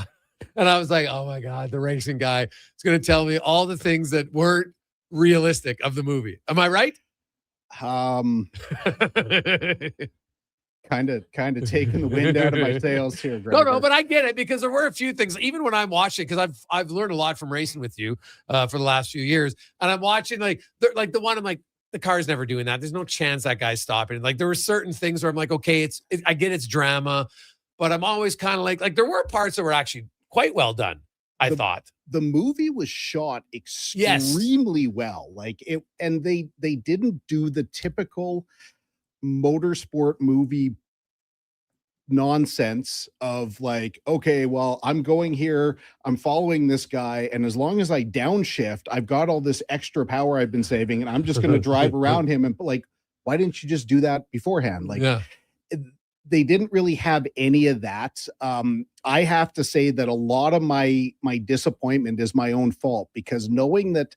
and I was like, "Oh my God, the racing guy is going to tell me all the things that weren't realistic of the movie." Am I right? Kind of taking the wind out of my sails here, Greg. No, but I get it because there were a few things, even when I'm watching, because I've learned a lot from racing with you for the last few years, and I'm watching like the one I'm like, the car's never doing that. There's no chance that guy's stopping. Like there were certain things where I'm like, okay, I get it's drama, but I'm always kind of like there were parts that were actually quite well done. I thought the movie was shot extremely well, like it, and they didn't do the typical motorsport movie nonsense of like, okay, well, I'm going here, I'm following this guy, and as long as I downshift, I've got all this extra power I've been saving, and I'm just going to drive around him. And like, why didn't you just do that beforehand? Like, they didn't really have any of that. I have to say that a lot of my disappointment is my own fault, because knowing that,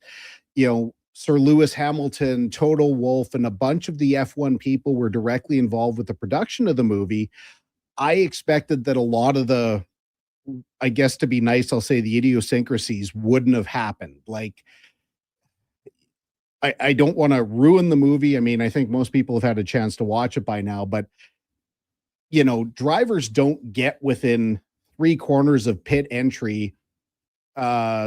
Sir Lewis Hamilton, Toto Wolff, and a bunch of the F1 people were directly involved with the production of the movie, I expected that a lot of the, I guess to be nice, I'll say the idiosyncrasies wouldn't have happened. Like, I don't want to ruin the movie. I mean, I think most people have had a chance to watch it by now, but, drivers don't get within 3 corners of pit entry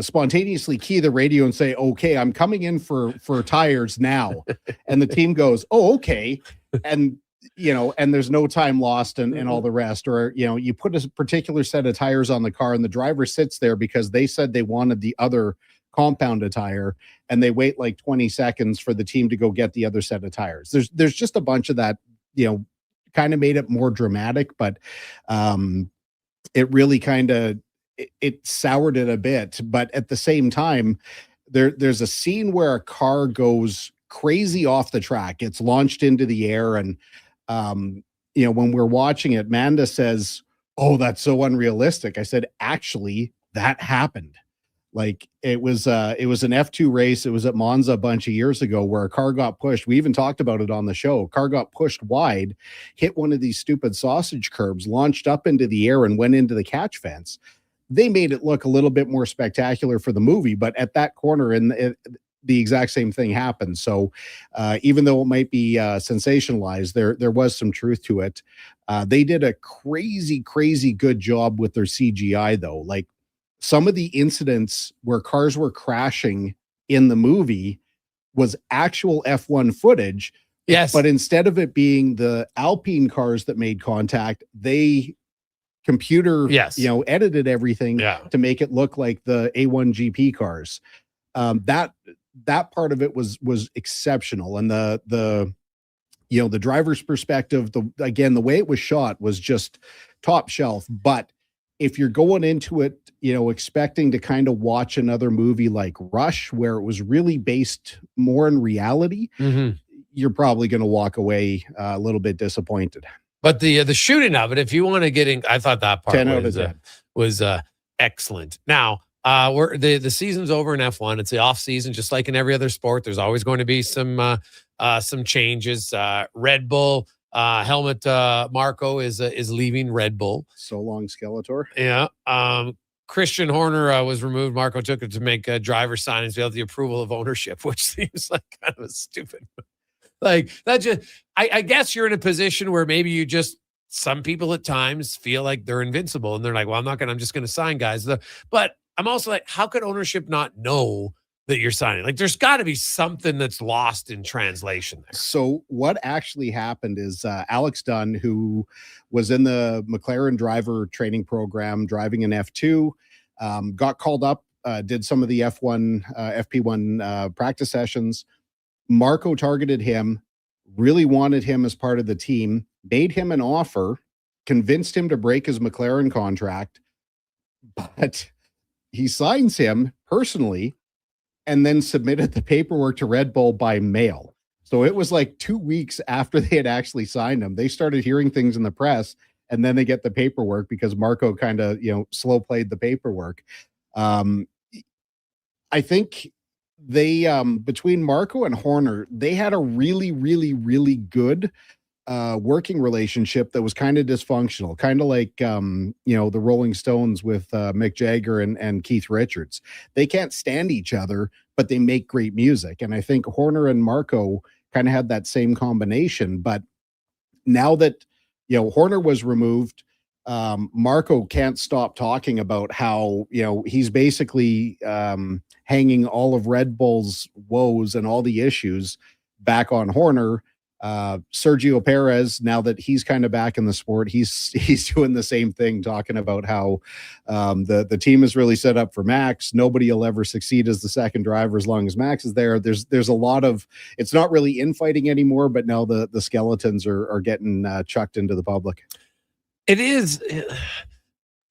spontaneously key the radio and say, okay, I'm coming in for tires now. And the team goes, oh, okay. And and there's no time lost and all the rest. Or, you put a particular set of tires on the car and the driver sits there because they said they wanted the other compound tire, and they wait like 20 seconds for the team to go get the other set of tires. There's just a bunch of that, kind of made it more dramatic, but it really kind of it soured it a bit. But at the same time, there's a scene where a car goes crazy off the track. It's launched into the air, and when we're watching it, Manda says, "Oh, that's so unrealistic." I said, "Actually, that happened." Like it was an F2 race. It was at Monza a bunch of years ago where a car got pushed. We even talked about it on the show. A car got pushed wide, hit one of these stupid sausage curbs, launched up into the air, and went into the catch fence. They made it look a little bit more spectacular for the movie, but at that corner, the exact same thing happened. So even though it might be sensationalized, there was some truth to it. They did a crazy good job with their CGI, though. Like, some of the incidents where cars were crashing in the movie was actual F1 footage. Yes. But instead of it being the Alpine cars that made contact, they computer, edited everything to make it look like the A1 GP cars. That part of it was exceptional. And the driver's perspective, the way it was shot was just top shelf. But if you're going into it, expecting to kind of watch another movie like Rush, where it was really based more in reality, you're probably going to walk away a little bit disappointed. But the shooting of it, if you want to get in, I thought that part 10 out of 10. Was excellent. Now, the season's over in F1. It's the off season, just like in every other sport. There's always going to be some changes. Red Bull. Helmut Marko is leaving Red Bull. So long, Skeletor. Yeah. Christian Horner was removed. Marko took it to make driver signings without the approval of ownership, which seems like kind of a stupid. Like that just, I guess you're in a position where maybe some people at times feel like they're invincible and they're like, well, I'm just going to sign guys. But I'm also like, how could ownership not know that you're signing? Like, there's got to be something that's lost in translation there. So what actually happened is Alex Dunn, who was in the McLaren driver training program, driving an F2, got called up, did some of the FP1 practice sessions. Marko targeted him, really wanted him as part of the team, made him an offer, convinced him to break his McLaren contract, but he signs him personally and then submitted the paperwork to Red Bull by mail. So it was like 2 weeks after they had actually signed him. They started hearing things in the press, and then they get the paperwork because Marko kind of, slow played the paperwork. I think they, between Marko and Horner, they had a really good working relationship that was kind of dysfunctional, kind of like, the Rolling Stones with Mick Jagger and Keith Richards. They can't stand each other, but they make great music. And I think Horner and Marko kind of had that same combination. But now that, Horner was removed, Marko can't stop talking about how, he's basically hanging all of Red Bull's woes and all the issues back on Horner. Sergio Perez, now that he's kind of back in the sport, he's doing the same thing, talking about how the team is really set up for Max. Nobody will ever succeed as the second driver as long as Max is there. There's a lot of, it's not really infighting anymore, but now the skeletons are getting chucked into the public. It is.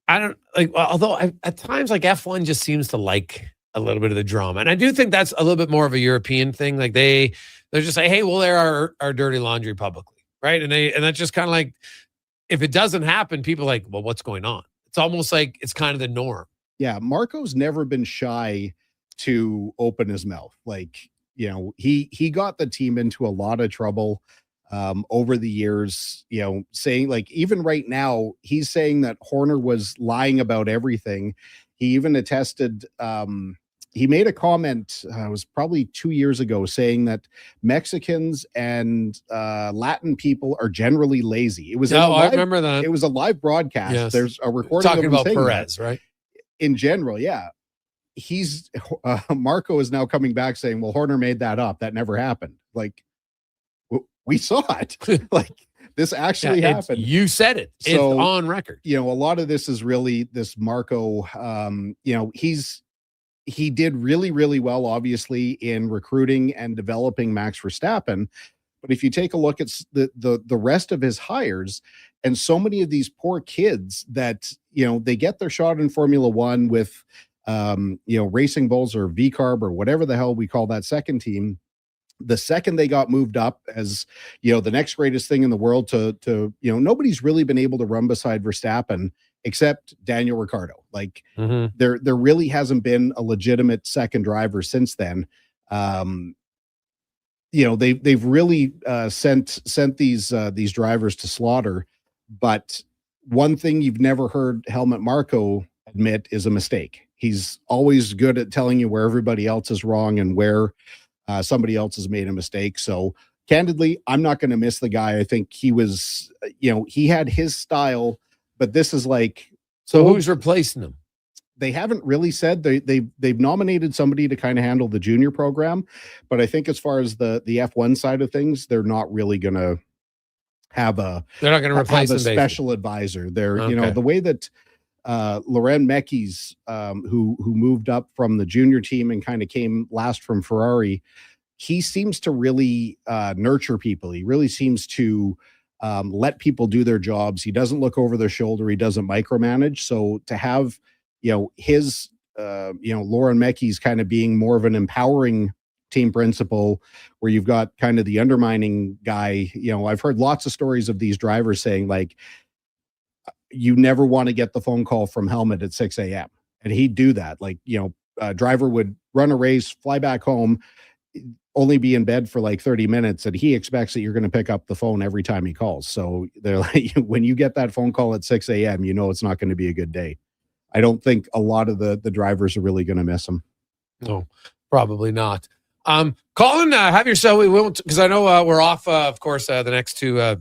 I don't like, although at times like F1 just seems to like a little bit of the drama. And I do think that's a little bit more of a European thing. Like they're just like, hey, we'll air our dirty laundry publicly. Right. And that's just kind of like, if it doesn't happen, people are like, well, what's going on? It's almost like it's kind of the norm. Yeah. Marco's never been shy to open his mouth. Like, he got the team into a lot of trouble over the years, saying like, even right now, he's saying that Horner was lying about everything. He even attested, he made a comment, it was probably 2 years ago, saying that Mexicans and Latin people are generally lazy. It was I remember that. It was a live broadcast. Yes. There's a recording talking of him about saying Perez, that. right? In general, yeah. He's Marko is now coming back saying, well, Horner made that up. That never happened. Like, we saw it. Like, This actually happened. You said it. It's on record. A lot of this is really this Marco. He did really, really well, obviously, in recruiting and developing Max Verstappen. But if you take a look at the rest of his hires, and so many of these poor kids that, they get their shot in Formula One with, Racing Bulls or VCARB or whatever the hell we call that second team. The second they got moved up as, the next greatest thing in the world to nobody's really been able to run beside Verstappen except Daniel Ricciardo. Like there really hasn't been a legitimate second driver since then. They've really sent these drivers to slaughter. But one thing you've never heard Helmut Marko admit is a mistake. He's always good at telling you where everybody else is wrong and where somebody else has made a mistake. So candidly, I'm not going to miss the guy. I think he was, he had his style, but this is like, so who's replacing him? They haven't really said. They've nominated somebody to kind of handle the junior program, but I think as far as the F1 side of things, they're not really going to have a. They're not going to replace a him, special basically. advisor. They're the way that Laurent Mekies, who moved up from the junior team and kind of came last from Ferrari, he seems to really nurture people. He really seems to let people do their jobs. He doesn't look over their shoulder. He doesn't micromanage. So to have his Lauren Mekies kind of being more of an empowering team principal, where you've got kind of the undermining guy. I've heard lots of stories of these drivers saying, like, you never want to get the phone call from Helmut at 6 a.m. And he'd do that. Like, a driver would run a race, fly back home, only be in bed for like 30 minutes. And he expects that you're going to pick up the phone every time he calls. So they're like, when you get that phone call at 6 a.m., it's not going to be a good day. I don't think a lot of the drivers are really going to miss him. No, probably not. Colin, have yourself. We won't, because I know we're off. Of course, the next two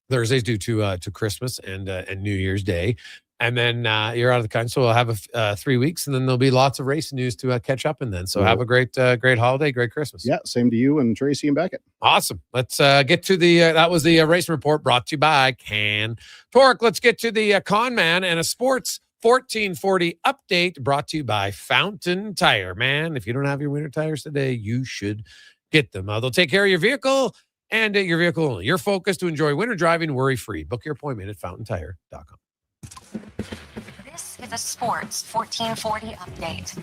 Thursdays due to Christmas and New Year's Day, and then you're out of the country. So we'll have 3 weeks, and then there'll be lots of racing news to catch up in. Then, so have a great holiday, great Christmas. Yeah, same to you and Tracy and Beckett. Awesome. Let's get to the. That was the racing report brought to you by Can Torque. Let's get to the Con Man and a sports 1440 update brought to you by Fountain Tire. Man, if you don't have your winter tires today, you should get them. They'll take care of your vehicle and your vehicle only. You're focused to enjoy winter driving worry-free. Book your appointment at fountaintire.com. This is a sports 1440 update.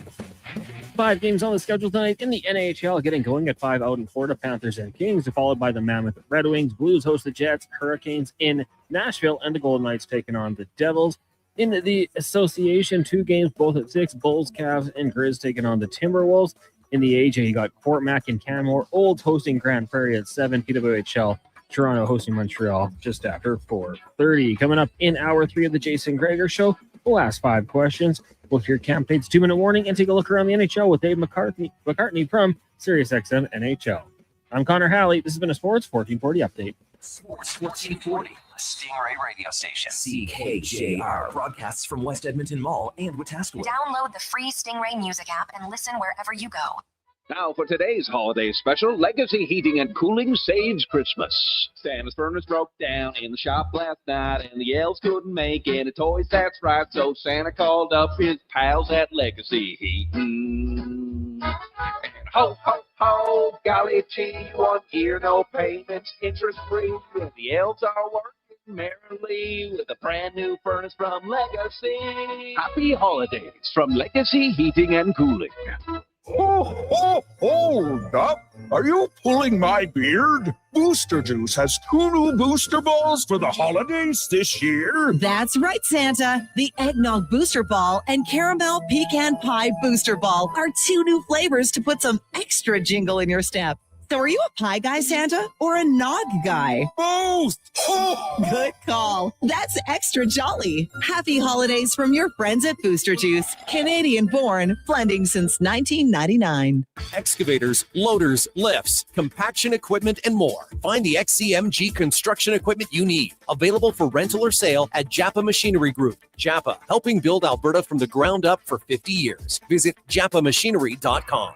5 games on the schedule tonight in the NHL, getting going at 5 out in Florida. Panthers and Kings, followed by the Mammoth Red Wings. Blues host the Jets, Hurricanes in Nashville, and the Golden Knights taking on the Devils. In the association, 2 games, both at 6, Bulls, Cavs, and Grizz taking on the Timberwolves. In the AJ, you got Fort Mac and Canmore. Olds hosting Grand Prairie at 7, PWHL. Toronto hosting Montreal just after 4:30. Coming up in hour 3 of the Jason Gregor Show, we'll ask 5 questions. We'll hear Camp Tate's 2-minute warning and take a look around the NHL with Dave McCartney from SiriusXM NHL. I'm Connor Halley. This has been a Sports 1440 update. Sports 1440, a Stingray radio station. CKJR broadcasts from West Edmonton Mall and Wetaskiwin. Download the free Stingray music app and listen wherever you go. Now for today's holiday special, Legacy Heating and Cooling saves Christmas. Santa's furnace broke down in the shop last night, and the elves couldn't make any toys, that's right. So Santa called up his pals at Legacy Heating. And ho, ho, ho, golly gee, 1 year, no payments, interest-free. And the elves are working merrily with a brand new furnace from Legacy. Happy holidays from Legacy Heating and Cooling. Hold up. Are you pulling my beard? Booster Juice has 2 new booster balls for the holidays this year. That's right, Santa. The Eggnog Booster Ball and Caramel Pecan Pie Booster Ball are 2 new flavors to put some extra jingle in your step. So are you a pie guy, Santa, or a nog guy? Both! Good call. That's extra jolly. Happy holidays from your friends at Booster Juice. Canadian-born, blending since 1999. Excavators, loaders, lifts, compaction equipment, and more. Find the XCMG construction equipment you need. Available for rental or sale at Japa Machinery Group. Japa, helping build Alberta from the ground up for 50 years. Visit japamachinery.com.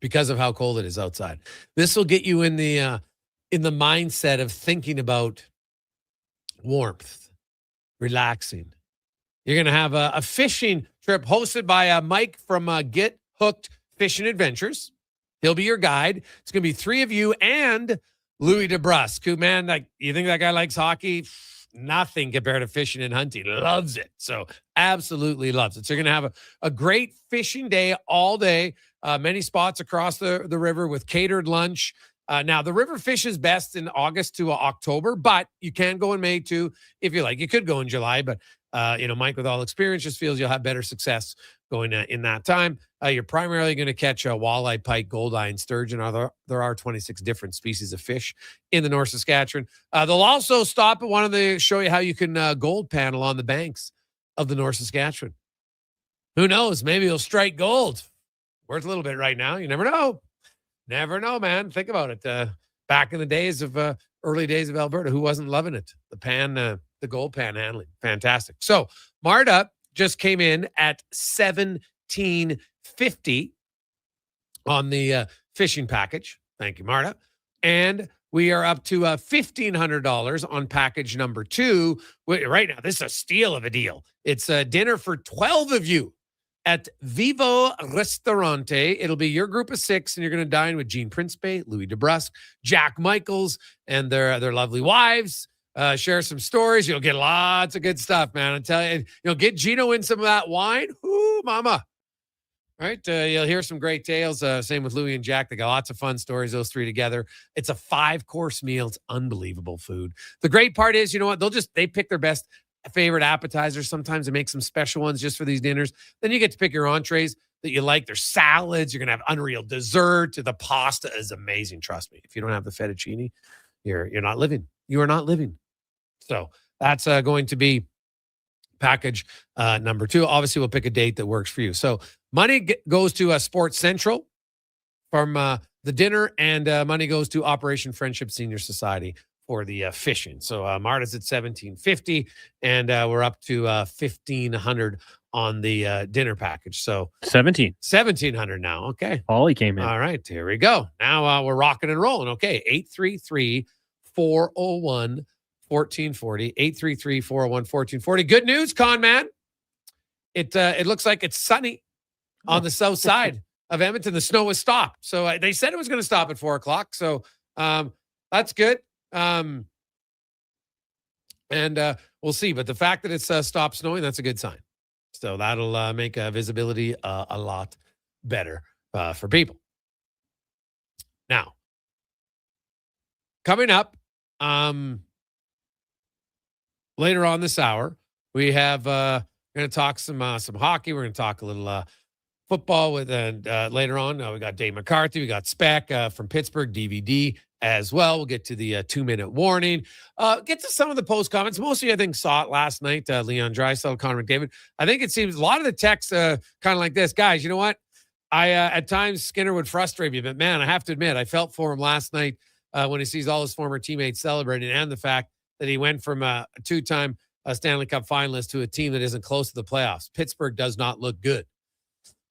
because of how cold it is outside. This will get you in the mindset of thinking about warmth, relaxing. You're going to have a fishing trip hosted by Mike from Get Hooked Fishing Adventures. He'll be your guide. It's going to be 3 of you and Louis DeBrusque, who, man, like, you think that guy likes hockey? Nothing compared to fishing and hunting. Loves it. So absolutely loves it. So you're going to have a great fishing day all day. Many spots across the river with catered lunch. Now, the river fishes best in August to October, but you can go in May too if you like. You could go in July, but Mike, with all experience, just feels you'll have better success going in that time. You're primarily going to catch walleye, pike, goldeye, and sturgeon. There are 26 different species of fish in the North Saskatchewan. They'll also stop at one of the show you how you can gold panel on the banks of the North Saskatchewan. Who knows? Maybe you'll strike gold. Worth a little bit right now. You never know. Never know, man. Think about it. Back in the days of early days of Alberta, who wasn't loving it? The gold pan handling. Fantastic. So Marta just came in at $17.50 on the fishing package. Thank you, Marta. And we are up to $1,500 on package number 2. Right now, this is a steal of a deal. It's a dinner for 12 of you at Vivo Restaurante. It'll be your group of 6, and you're going to dine with Gene Principe, Louis DeBrusque, Jack Michaels, and their lovely wives. Share some stories. You'll get lots of good stuff, man. I tell you, get Gino in some of that wine. Ooh, mama. All right. You'll hear some great tales. Same with Louis and Jack. They got lots of fun stories, those 3 together. It's a 5-course meal. It's unbelievable food. The great part is, you know what? They pick their best favorite appetizers. Sometimes they make some special ones just for these dinners. Then you get to pick your entrees that you like. There's salads. You're going to have unreal dessert. The pasta is amazing. Trust me. If you don't have the fettuccine, you're not living. You are not living. So that's going to be package number 2. Obviously, we'll pick a date that works for you. So money goes to Sports Central from the dinner, and money goes to Operation Friendship Senior Society for the fishing. So Marta's at $1,750, and we're up to $1,500 on the dinner package. So $1,700 now. Okay. Holly came in. All right, here we go. Now we're rocking and rolling. Okay, 833-401-1440. 833-401-1440. Good news, con man. It looks like it's sunny on the south side of Edmonton. The snow has stopped. So they said it was going to stop at 4:00. So that's good. And we'll see. But the fact that it's stopped snowing, that's a good sign. So that'll make visibility a lot better for people. Now, coming up, later on this hour, we have we're going to talk some hockey. We're going to talk a little football with later on. We got Dave McCarthy. We got Speck from Pittsburgh, DVD as well. We'll get to the 2-minute warning. Get to some of the post comments. Most of you, I think, saw it last night. Leon Draisaitl, Connor McDavid. I think it seems a lot of the texts kind of like this. Guys, you know what? At times Skinner would frustrate me, but man, I have to admit, I felt for him last night when he sees all his former teammates celebrating, and the fact that he went from a 2-time Stanley Cup finalist to a team that isn't close to the playoffs. Pittsburgh does not look good.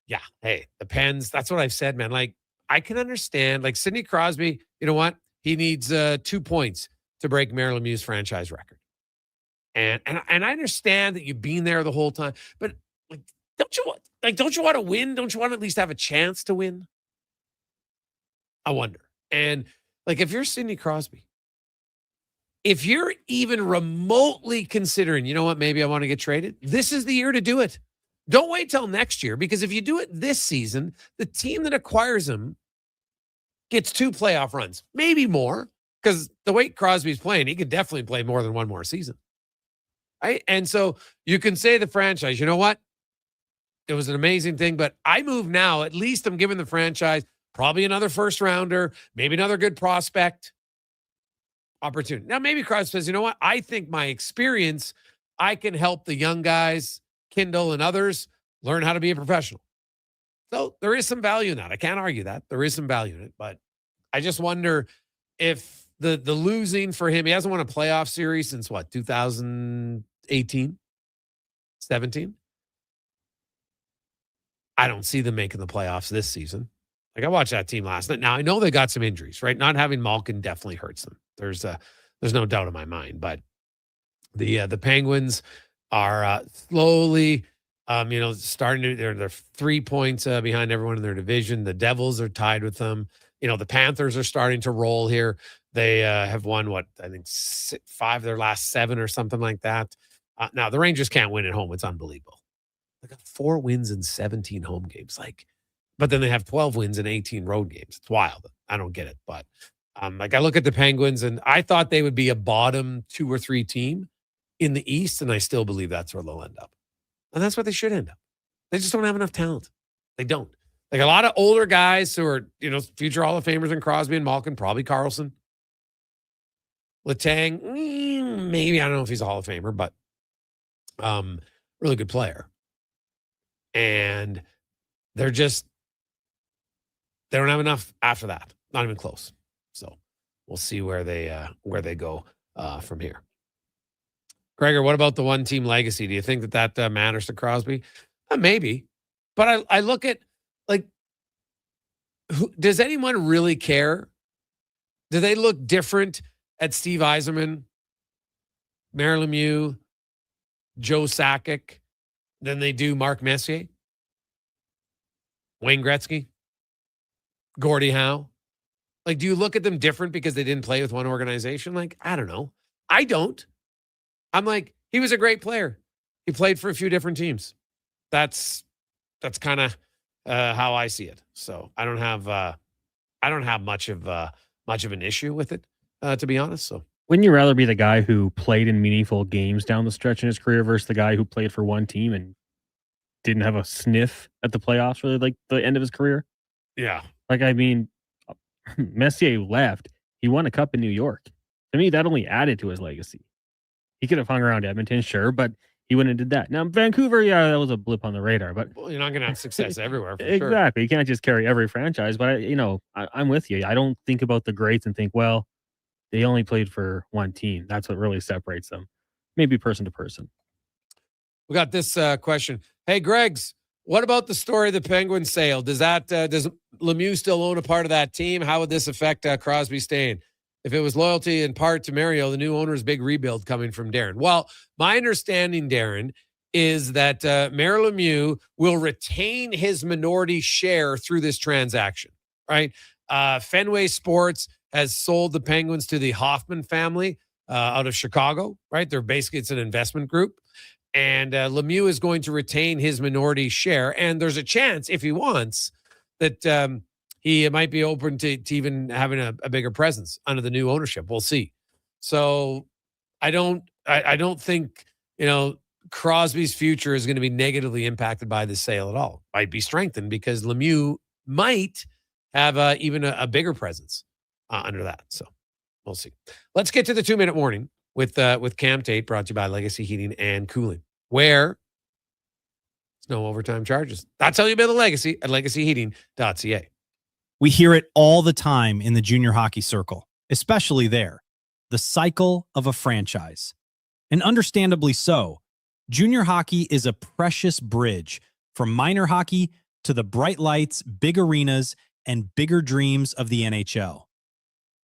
Yeah. Hey, the Pens, that's what I've said, man. Like, I can understand, like Sidney Crosby, you know what? He needs 2 points to break Marilyn Lemieux's franchise record. And I understand that you've been there the whole time, but don't you want to win? Don't you want to at least have a chance to win? I wonder. And like, if you're Sidney Crosby, if you're even remotely considering, you know what, maybe I want to get traded, this is the year to do it. Don't wait till next year, because if you do it this season, the team that acquires him gets 2 playoff runs, maybe more, because the way Crosby's playing, he could definitely play more than 1 more season. Right? And so you can say the franchise, you know what? It was an amazing thing, but I move now. At least I'm giving the franchise probably another first rounder, maybe another good prospect opportunity. Now, maybe Crosby says, you know what? I think my experience, I can help the young guys, Kindle and others, learn how to be a professional. So there is some value in that. I can't argue that. There is some value in it, but I just wonder if the losing for him, he hasn't won a playoff series since what, 2018, 17? I don't see them making the playoffs this season. Like, I watched that team last night. Now, I know they got some injuries, right? Not having Malkin definitely hurts them. There's no doubt in my mind. But the Penguins are slowly, starting to. They're 3 points behind everyone in their division. The Devils are tied with them. The Panthers are starting to roll here. They have won, I think 5 of their last 7 or something like that. Now, the Rangers can't win at home. It's unbelievable. They got 4 wins in 17 home games. But then they have 12 wins in 18 road games. It's wild. I don't get it. But I look at the Penguins, and I thought they would be a bottom 2 or 3 team in the East, and I still believe that's where they'll end up. And that's what they should end up. They just don't have enough talent. They don't. A lot of older guys who are, future Hall of Famers in Crosby and Malkin, probably Carlson. Letang, maybe. I don't know if he's a Hall of Famer, but really good player. And they don't have enough after that. Not even close. So we'll see where they go from here. Gregor, what about the one team legacy? Do you think that matters to Crosby? Maybe. But I look at, does anyone really care? Do they look different at Steve Yzerman, Mario Lemieux, Joe Sakic than they do Mark Messier, Wayne Gretzky, Gordie Howe? Do you look at them different because they didn't play with one organization? I don't know. I don't. I'm he was a great player. He played for a few different teams. That's kind of how I see it. So I don't have much of an issue with it, to be honest. So wouldn't you rather be the guy who played in meaningful games down the stretch in his career versus the guy who played for one team and didn't have a sniff at the playoffs for the end of his career? Yeah. Messier left. He won a cup in New York. To me, that only added to his legacy. He could have hung around Edmonton, sure, but he went and did that. Now, Vancouver, yeah, that was a blip on the radar. But you're not going to have success everywhere, for exactly. Sure. You can't just carry every franchise. But, I'm with you. I don't think about the greats and think, well, they only played for one team. That's what really separates them. Maybe person to person. We got this question. Hey, Greg's, what about the story of the Penguins sale? Does Lemieux still own a part of that team? How would this affect Crosby staying? If it was loyalty in part to Mario, the new owner's big rebuild coming from Darren. Well, my understanding, Darren, is that Mario Lemieux will retain his minority share through this transaction, right? Fenway Sports has sold the Penguins to the Hoffman family out of Chicago, right? It's an investment group. And Lemieux is going to retain his minority share. And there's a chance, if he wants, that he might be open to even having a bigger presence under the new ownership. We'll see. So I don't think, Crosby's future is going to be negatively impacted by this sale at all. Might be strengthened because Lemieux might have even a bigger presence under that. So we'll see. Let's get to the 2-minute warning with Cam Tate, brought to you by Legacy Heating and Cooling, where there's no overtime charges. That's how you build a legacy at legacyheating.ca. We hear it all the time in the junior hockey circle, especially there. The cycle of a franchise. And understandably so. Junior hockey is a precious bridge from minor hockey to the bright lights, big arenas, and bigger dreams of the NHL.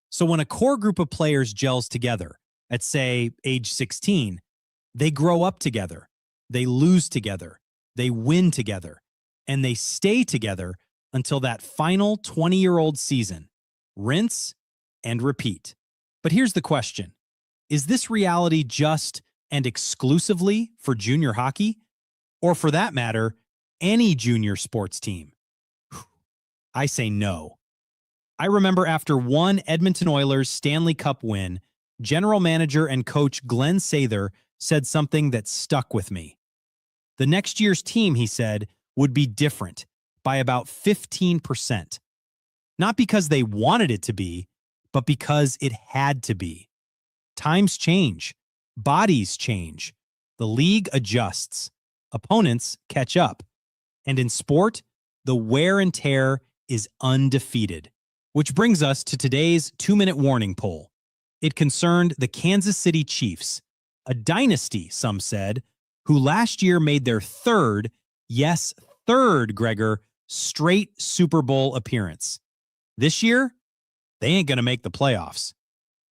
So when a core group of players gels together at, say, age 16, they grow up together, they lose together, they win together, and they stay together until that final 20-year-old season. Rinse and repeat. But here's the question. Is this reality just and exclusively for junior hockey? Or for that matter, any junior sports team? I say no. I remember after one Edmonton Oilers Stanley Cup win, general manager and coach Glenn Sather said something that stuck with me. The next year's team, he said, would be different by about 15%. Not because they wanted it to be, but because it had to be. Times change. Bodies change. The league adjusts. Opponents catch up. And in sport, the wear and tear is undefeated. Which brings us to today's 2-minute warning poll. It concerned the Kansas City Chiefs, a dynasty, some said, who last year made their third, yes, third, Gregor, straight Super Bowl appearance. This year, they ain't going to make the playoffs.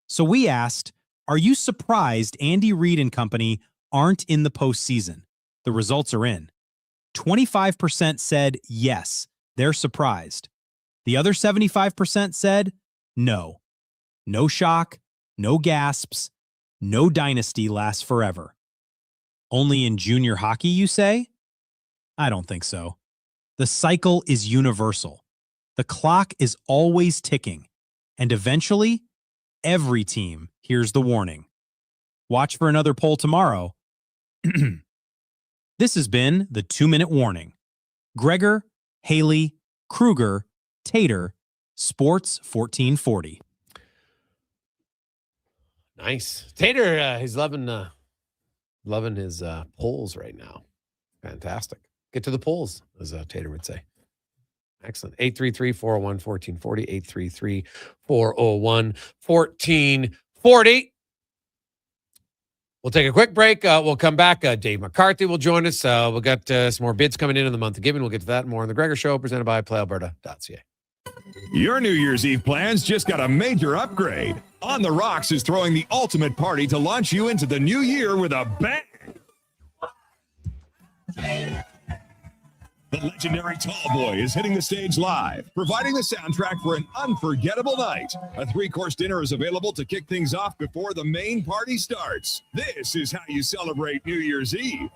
So we asked, are you surprised Andy Reid and company aren't in the postseason? The results are in. 25% said yes, they're surprised. The other 75% said no. No shock, no gasps, no dynasty lasts forever. Only in junior hockey, you say? I don't think so. The cycle is universal. The clock is always ticking, and eventually, every team hears the warning. Watch for another poll tomorrow. This has been the 2-Minute Warning. Gregor, Halley, Kruger, Tater, Sports 1440. Nice. Tater, he's loving his polls right now. Fantastic. Get to the polls, as Tater would say. Excellent. 833-401-1440, 833-401-1440. We'll take a quick break. We'll come back. Dave McCarthy will join us. We've got some more bids coming in the month of giving. We'll get to that and more on the Gregor Show, presented by PlayAlberta.ca. Your New Year's Eve plans just got a major upgrade. On the Rocks is throwing the ultimate party to launch you into the new year with a bang. The legendary Tall Boy is hitting the stage live, providing the soundtrack for an unforgettable night. A 3-course dinner is available to kick things off before the main party starts. This is how you celebrate New Year's Eve.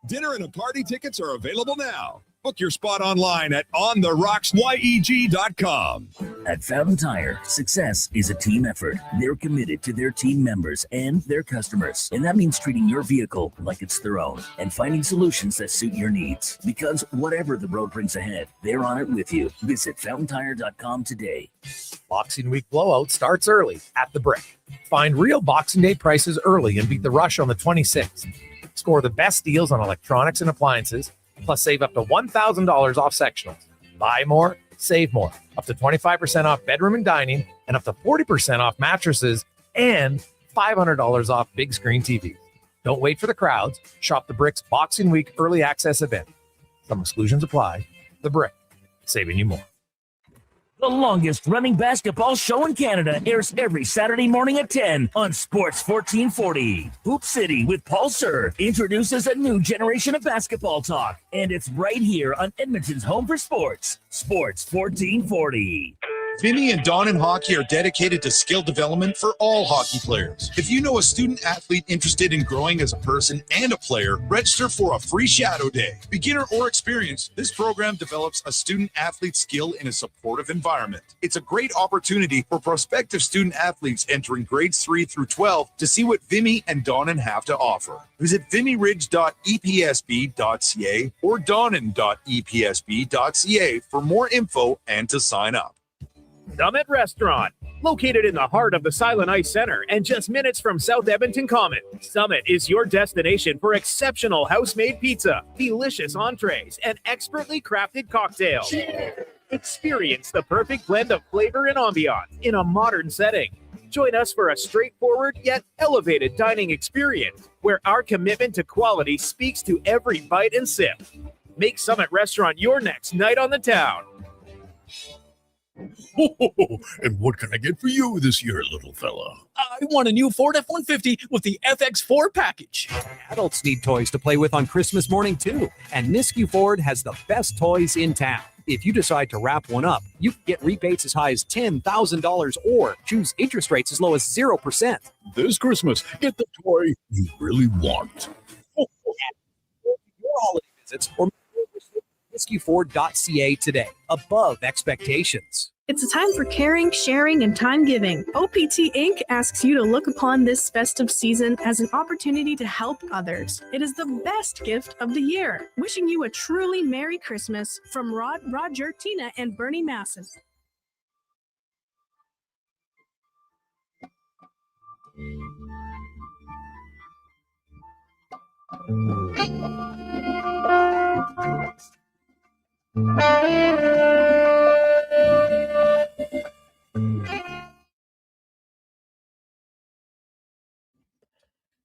Dinner and a party tickets are available now. Book your spot online at ontherocksyeg.com. At Fountain Tire, success is a team effort. They're committed to their team members and their customers. And that means treating your vehicle like it's their own and finding solutions that suit your needs. Because whatever the road brings ahead, they're on it with you. Visit fountaintire.com today. Boxing Week blowout starts early at the Brick. Find real Boxing Day prices early and beat the rush on the 26th. Score the best deals on electronics and appliances, plus save up to $1,000 off sectionals. Buy more, save more. Up to 25% off bedroom and dining, and up to 40% off mattresses, and $500 off big screen TVs. Don't wait for the crowds. Shop the Brick's Boxing Week early access event. Some exclusions apply. The Brick, saving you more. The longest running basketball show in Canada airs every Saturday morning at 10 on Sports 1440. Hoop City with Paul Sir introduces a new generation of basketball talk, and it's right here on Edmonton's home for sports, Sports 1440. Vinny and Don in Hockey are dedicated to skill development for all hockey players. If you know a student athlete interested in growing as a person and a player, register for a free shadow day. Beginner or experienced, this program develops a student athlete skill in a supportive environment. It's a great opportunity for prospective student athletes entering grades 3 through 12 to see what Vinny and Donnan have to offer. Visit vinnyridge.epsb.ca or donnan.epsb.ca for more info and to sign up. Summit Restaurant, located in the heart of the Silent Ice Center and just minutes from South Edmonton Common. Summit is your destination for exceptional house-made pizza, delicious entrees, and expertly crafted cocktails. Experience the perfect blend of flavor and ambiance in a modern setting. Join us for a straightforward yet elevated dining experience where our commitment to quality speaks to every bite and sip. Make Summit Restaurant your next night on the town. And what can I get for you this year, little fella? I want a new Ford F-150 with the FX4 package. Adults need toys to play with on Christmas morning, too. And Nisku Ford has the best toys in town. If you decide to wrap one up, you can get rebates as high as $10,000 or choose interest rates as low as 0%. This Christmas, get the toy you really want. Your holiday visits or NiskuFord.ca today. Above expectations. It's a time for caring, sharing, and time giving. OPT Inc. asks you to look upon this festive season as an opportunity to help others. It is the best gift of the year. Wishing you a truly Merry Christmas from Roger, Tina, and Bernie Masson.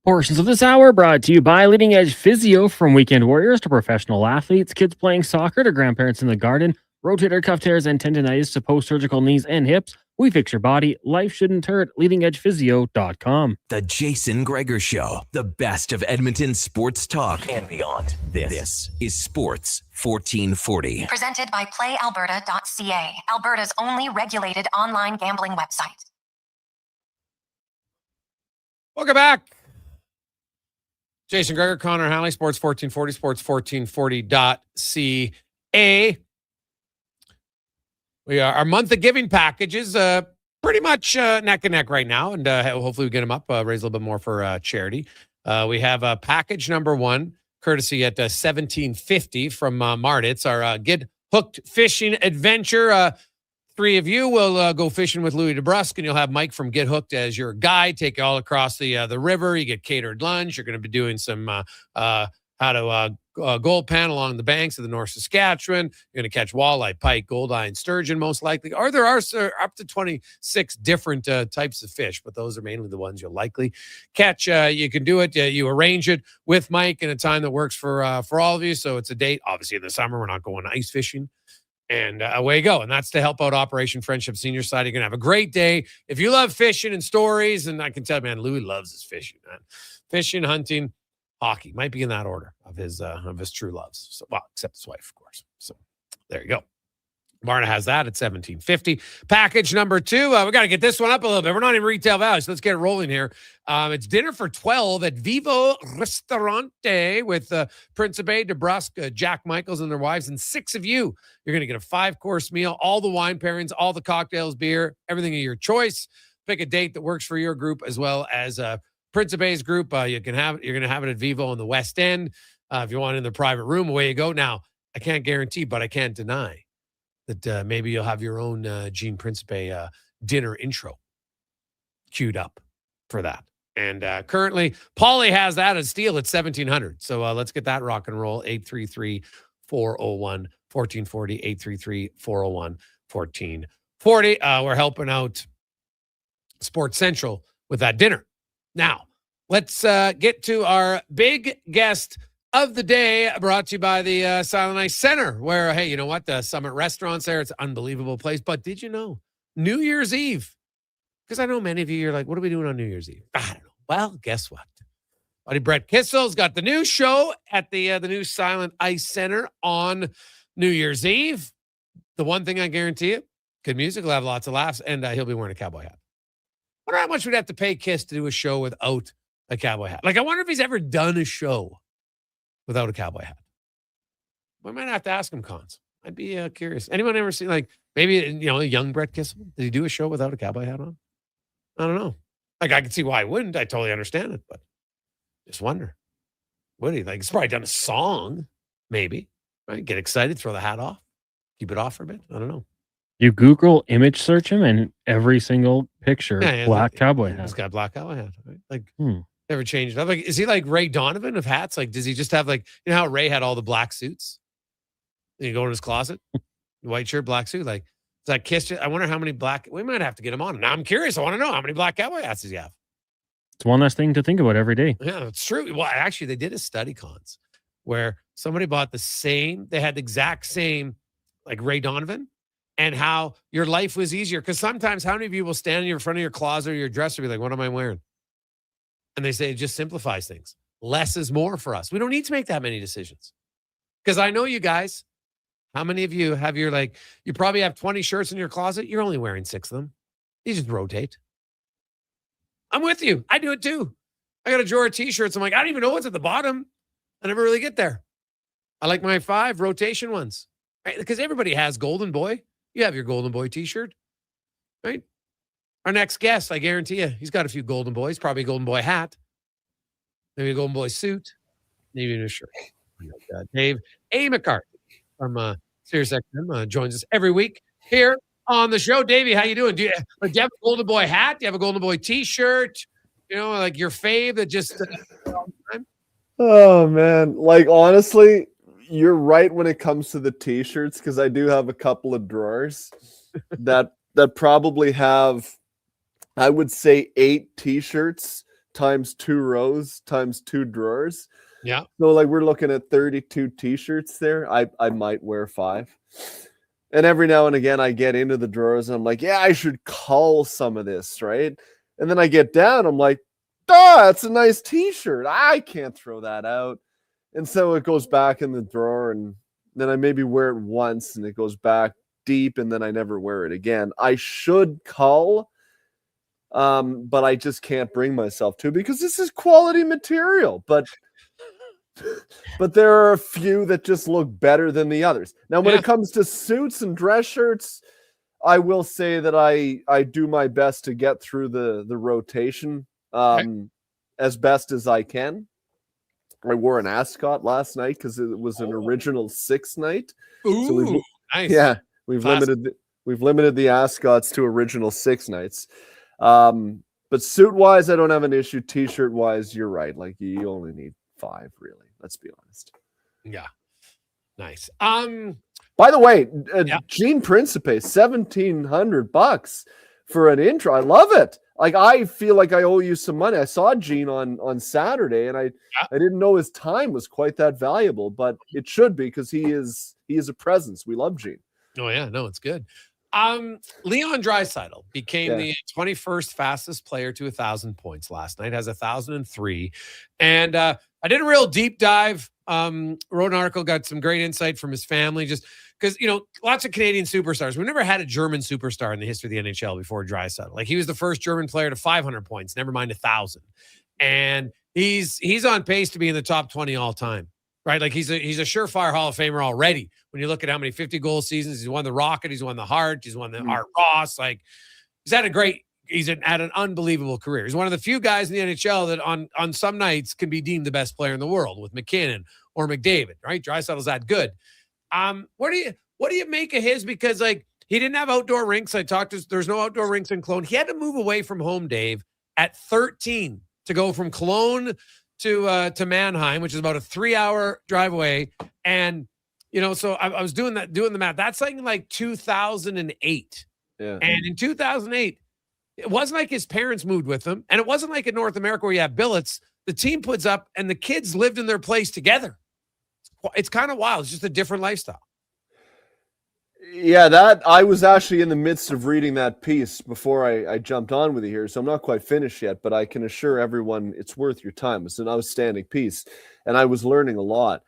Portions of this hour brought to you by Leading Edge Physio. From weekend warriors to professional athletes, kids playing soccer to grandparents in the garden, rotator cuff tears and tendonitis to post-surgical knees and hips. We fix your body. Life shouldn't hurt. LeadingEdgePhysio.com. The Jason Gregor Show, the best of Edmonton sports talk and beyond. This is Sports 1440. Presented by PlayAlberta.ca, Alberta's only regulated online gambling website. Welcome back. Jason Gregor, Connor Halley, Sports 1440, sports1440.ca. Our month of giving package is pretty much neck and neck right now, and hopefully we get them up, raise a little bit more for charity. We have package number 1, courtesy at $17.50 from Mart. It's our Get Hooked Fishing Adventure. 3 of you will go fishing with Louis DeBrusque, and you'll have Mike from Get Hooked as your guide, take you all across the river. You get catered lunch. You're going to be doing some how to gold pan along the banks of the North Saskatchewan. You're going to catch walleye, pike, goldeye, and sturgeon most likely. Or there are up to 26 different types of fish, but those are mainly the ones you'll likely catch. You can do it. You arrange it with Mike in a time that works for all of you. So it's a date. Obviously, in the summer, we're not going ice fishing. And away you go. And that's to help out Operation Friendship Senior Society. You're going to have a great day. If you love fishing and stories, and I can tell, man, Louis loves his fishing, man. Fishing, hunting, hockey might be in that order of his true loves. So, well, except his wife, of course. So there you go. Marna has that at $17.50. Package number 2. We got to get this one up a little bit. We're not in retail value, so let's get it rolling here. It's dinner for 12 at Vivo Ristorante with Principe, DeBrusque, Jack Michaels, and their wives, and 6 of you. You're going to get a 5-course meal, all the wine pairings, all the cocktails, beer, everything of your choice. Pick a date that works for your group as well as Principe's group. You're going to have it at Vivo in the West End. If you want it in the private room, away you go. Now, I can't guarantee, but I can't deny that maybe you'll have your own Gene Principe dinner intro queued up for that. And currently, Paulie has that at Steel at $1,700. So let's get that rock and roll. 833-401-1440, 833-401-1440. We're helping out Sports Central with that dinner. Now, let's get to our big guest of the day, brought to you by the Silent Ice Center, where, hey, you know what? The Summit Restaurant's there. It's an unbelievable place. But did you know, New Year's Eve, because I know many of you are like, what are we doing on New Year's Eve? I don't know. Well, guess what? Buddy Brett Kissel's got the new show at the new Silent Ice Center on New Year's Eve. The one thing I guarantee you, good music, will have lots of laughs, and he'll be wearing a cowboy hat. I wonder how much we'd have to pay Kiss to do a show without a cowboy hat. Like, I wonder if he's ever done a show without a cowboy hat. We might have to ask him, Cons. I'd be curious. Anyone ever seen, like, maybe, a young Brett Kissel? Did he do a show without a cowboy hat on? I don't know. Like, I can see why I wouldn't. I totally understand it, but just wonder. Would he? Like, he's probably done a song, maybe. Right? Get excited, throw the hat off, keep it off for a bit. I don't know. You Google image search him, and every single picture, black cowboy hat. He's got a black cowboy hat. Right? Like, never changed it up. Like, is he like Ray Donovan of hats? Like, does he just have, like, you know how Ray had all the black suits? And you go in his closet, white shirt, black suit. Like, is that Kiss? I wonder how many black. We might have to get him on. Now I'm curious. I want to know how many black cowboy hats does he have? It's one less thing to think about every day. Yeah, it's true. Well, actually, they did a study, Cons, where somebody bought the same. They had the exact same, like Ray Donovan, and how your life was easier. Because sometimes, how many of you will stand in front of your closet or your dresser and be like, "What am I wearing?" And they say it just simplifies things. Less is more for us. We don't need to make that many decisions. Because I know you guys, how many of you have your, like, you probably have 20 shirts in your closet. You're only wearing 6 of them. You just rotate. I'm with you. I do it too. I got a drawer of t-shirts. I'm like, I don't even know what's at the bottom. I never really get there. I like my 5 rotation ones. Right? Because everybody has Golden Boy. You have your Golden Boy t-shirt. Right? Our next guest, I guarantee you, he's got a few Golden Boys, probably a Golden Boy hat, maybe a Golden Boy suit, maybe a shirt. Dave A. McCarthy from SiriusXM joins us every week here on the show. Davey, how you doing? Do you have a Golden Boy hat? Do you have a Golden Boy t-shirt? Like your fave that just Oh, man. Like, honestly, you're right when it comes to the t-shirts, because I do have a couple of drawers that probably have, I would say, 8 t-shirts times 2 rows times 2 drawers. Yeah. So like we're looking at 32 t-shirts there. I might wear 5. And every now and again I get into the drawers and I'm like, yeah, I should cull some of this, right? And then I get down, I'm like, that's a nice t-shirt. I can't throw that out. And so it goes back in the drawer, and then I maybe wear it once and it goes back deep, and then I never wear it again. I should cull, but I just can't bring myself to, because this is quality material. But there are a few that just look better than the others. Now, when it comes to suits and dress shirts, I will say that I do my best to get through the rotation as best as I can. I wore an ascot last night because it was an original 6 night. Ooh, so nice. Yeah, we've limited the ascots to original 6 nights. But suit wise, I don't have an issue. T-shirt wise, you're right. Like you only need 5, really. Let's be honest. Yeah, nice. By the way, Gene Principe, $1,700 for an intro. I love it. Like, I feel like I owe you some money. I saw Gene on Saturday, and I didn't know his time was quite that valuable, but it should be, because he is a presence. We love Gene. Oh yeah, no, it's good. Leon Draisaitl became the 21st fastest player to 1,000 points last night. Has 1,003, and I did a real deep dive. Wrote an article, got some great insight from his family, just because, lots of Canadian superstars. We've never had a German superstar in the history of the NHL before Draisaitl. Like, he was the first German player to 500 points, never mind 1,000. And he's on pace to be in the top 20 all time, right? Like, he's a surefire Hall of Famer already. When you look at how many 50-goal seasons, he's won the Rocket, he's won the Hart, he's won the Art Ross. Like, he's had an unbelievable career. He's one of the few guys in the NHL that on some nights can be deemed the best player in the world, with McKinnon or McDavid, right? Draisaitl's that good. What do you make of his? Because, like, he didn't have outdoor rinks. There's no outdoor rinks in Cologne. He had to move away from home, Dave, at 13 to go from Cologne to Mannheim, which is about a 3-hour drive away. And, so I was doing the math. That's something like 2008. Yeah. And in 2008, it wasn't like his parents moved with him. And it wasn't like in North America where you have billets. The team puts up and the kids lived in their place together. It's kind of wild. It's just a different lifestyle. Yeah, that I was actually in the midst of reading that piece before I jumped on with you here, so I'm not quite finished yet, but I can assure everyone it's worth your time. It's an outstanding piece, and I was learning a lot.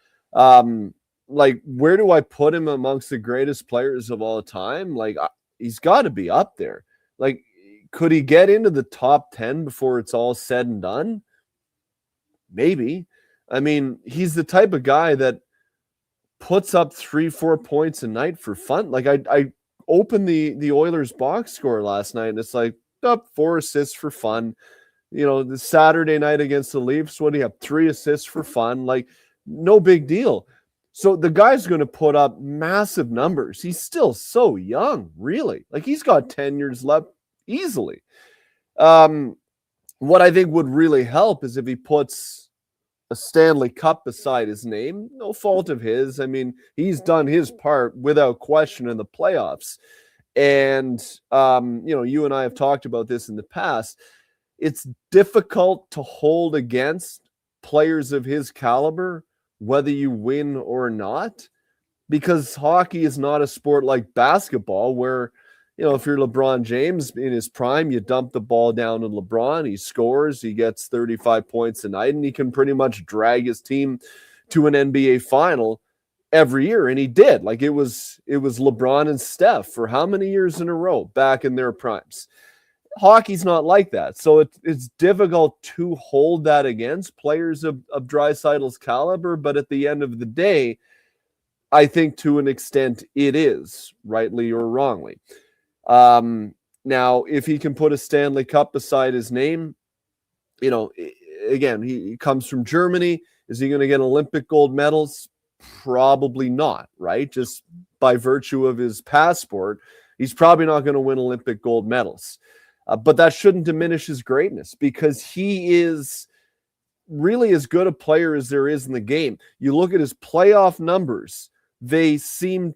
Like, where do I put him amongst the greatest players of all time? Like, he's got to be up there. Like, could he get into the top 10 before it's all said and done? Maybe. I mean, he's the type of guy that puts up 3-4 points a night for fun. Like, I opened the Oilers box score last night, and it's like, 4 assists for fun. The Saturday night against the Leafs, what do you have? 3 assists for fun. Like, no big deal. So the guy's going to put up massive numbers. He's still so young, really. Like, he's got 10 years left easily. What I think would really help is if he puts a Stanley Cup beside his name. No fault of his. I mean, he's done his part without question in the playoffs. And, you and I have talked about this in the past. It's difficult to hold against players of his caliber, whether you win or not, because hockey is not a sport like basketball where, if you're LeBron James in his prime, you dump the ball down to LeBron, he scores, he gets 35 points a night, and he can pretty much drag his team to an NBA final every year. And he did. Like, it was LeBron and Steph for how many years in a row back in their primes. Hockey's not like that. So it's difficult to hold that against players of Draisaitl's caliber. But at the end of the day, I think to an extent it is, rightly or wrongly. Now, if he can put a Stanley Cup beside his name, again, he comes from Germany. Is he going to get Olympic gold medals? Probably not, right? Just by virtue of his passport, he's probably not going to win Olympic gold medals. But that shouldn't diminish his greatness, because he is really as good a player as there is in the game. You look at his playoff numbers, they do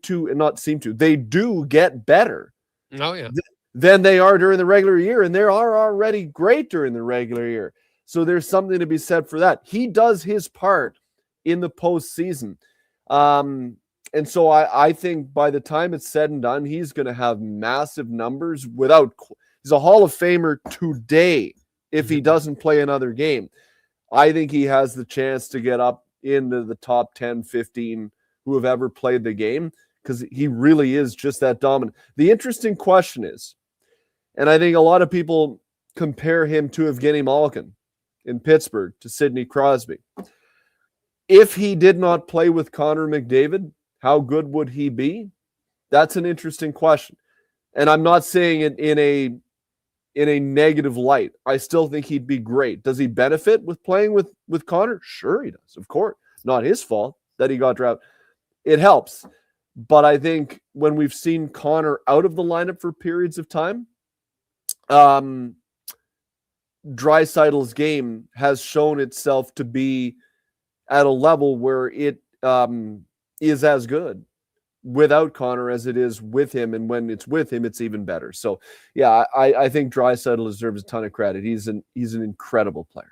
get better. Oh, yeah. Than they are during the regular year, and they are already great during the regular year. So there's something to be said for that. He does his part in the postseason. And so I think by the time it's said and done, he's going to have massive numbers he's a Hall of Famer today if he doesn't play another game. I think he has the chance to get up into the top 10, 15 who have ever played the game because he really is just that dominant. The interesting question is, and I think a lot of people compare him to Evgeny Malkin in Pittsburgh, to Sidney Crosby. If he did not play with Connor McDavid, how good would he be? That's an interesting question. And I'm not saying it in a negative light. I still think he'd be great. Does he benefit with playing with Connor? Sure he does, of course. Not his fault that he got drafted. It helps. But I think when we've seen Connor out of the lineup for periods of time, Draisaitl's game has shown itself to be at a level where it is as good without Connor as it is with him. And when it's with him, it's even better. So, yeah, I think Draisaitl deserves a ton of credit. He's an incredible player.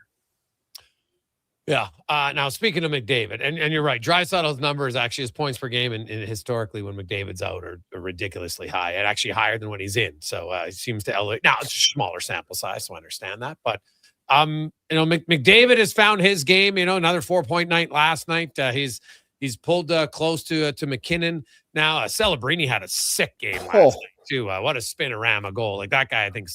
Yeah. Now, speaking of McDavid, and you're right, Draisaitl's numbers, actually his points per game and historically when McDavid's out are ridiculously high and actually higher than when he's in. So it seems to elevate. Now, it's a smaller sample size, so I understand that. But, McDavid has found his game, another 4-point night last night. He's pulled close to McKinnon. Now, Celebrini had a sick game last night, too. What a spinorama goal. Like, that guy, I think,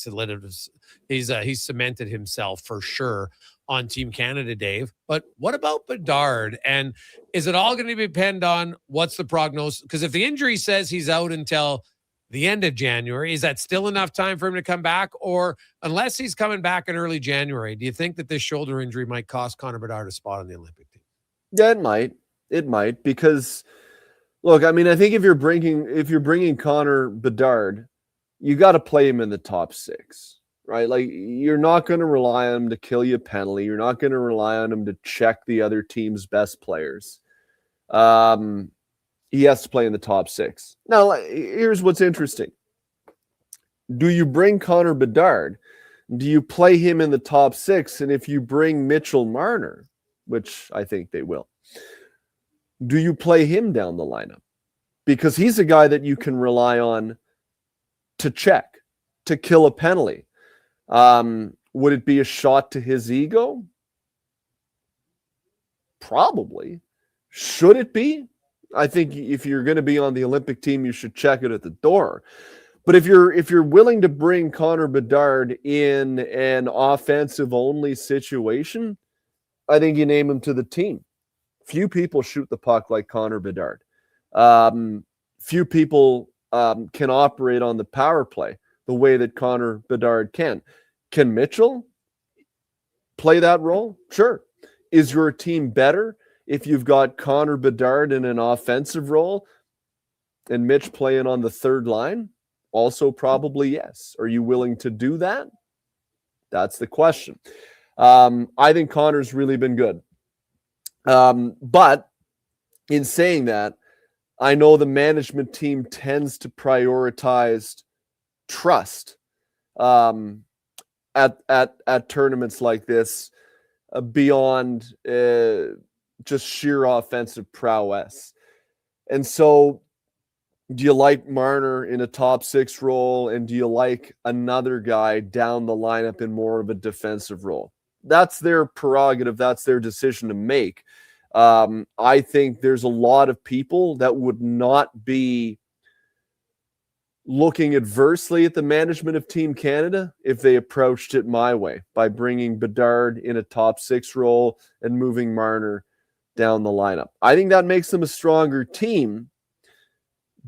he's cemented himself for sure on Team Canada, Dave. But what about Bedard? And is it all going to depend on what's the prognosis? Because if the injury says he's out until the end of January, is that still enough time for him to come back? Or unless he's coming back in early January, do you think that this shoulder injury might cost Connor Bedard a spot on the Olympic team? Yeah, it might. It might, because look, I mean, I think if you're bringing Connor Bedard, you got to play him in the top 6. Right? Like, you're not going to rely on him to kill you a penalty. You're not going to rely on him to check the other team's best players. He has to play in the top 6. Now, here's what's interesting. Do you bring Connor Bedard? Do you play him in the top 6? And if you bring Mitchell Marner, which I think they will, do you play him down the lineup? Because he's a guy that you can rely on to check, to kill a penalty. Would it be a shot to his ego? Probably. Should it be? I think if you're going to be on the Olympic team, you should check it at the door. But if you're willing to bring Connor Bedard in an offensive only situation, I think you name him to the team. Few people shoot the puck like Connor Bedard. Few people can operate on the power play the way that Connor Bedard can. Can Mitchell play that role? Sure. Is your team better if you've got Connor Bedard in an offensive role and Mitch playing on the third line? Also probably yes. Are you willing to do that? That's the question. I think Connor's really been good. But in saying that, I know the management team tends to prioritize trust at tournaments like this beyond just sheer offensive prowess. And so do you like Marner in a top 6 role, and do you like another guy down the lineup in more of a defensive role? That's their prerogative. That's their decision to make. I think there's a lot of people that would not be looking adversely at the management of Team Canada if they approached it my way by bringing Bedard in a top 6 role and moving Marner down the lineup. I think that makes them a stronger team.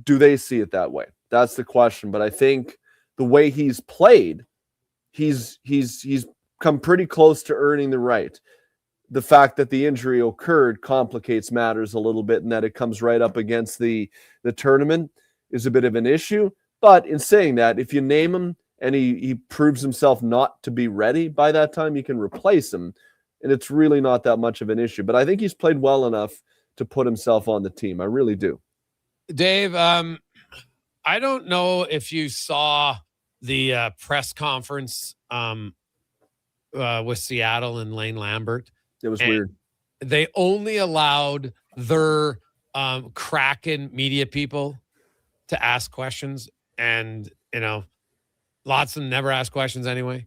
Do they see it that way? That's the question. But I think the way he's played, he's come pretty close to earning the right. The fact that the injury occurred complicates matters a little bit, and that it comes right up against the tournament is a bit of an issue. But in saying that, if you name him and he proves himself not to be ready by that time, you can replace him, and it's really not that much of an issue. But I think he's played well enough to put himself on the team. I really do. Dave, I don't know if you saw the press conference with Seattle and Lane Lambert. It was weird. They only allowed their Kraken media people to ask questions, and lots of them never ask questions anyway.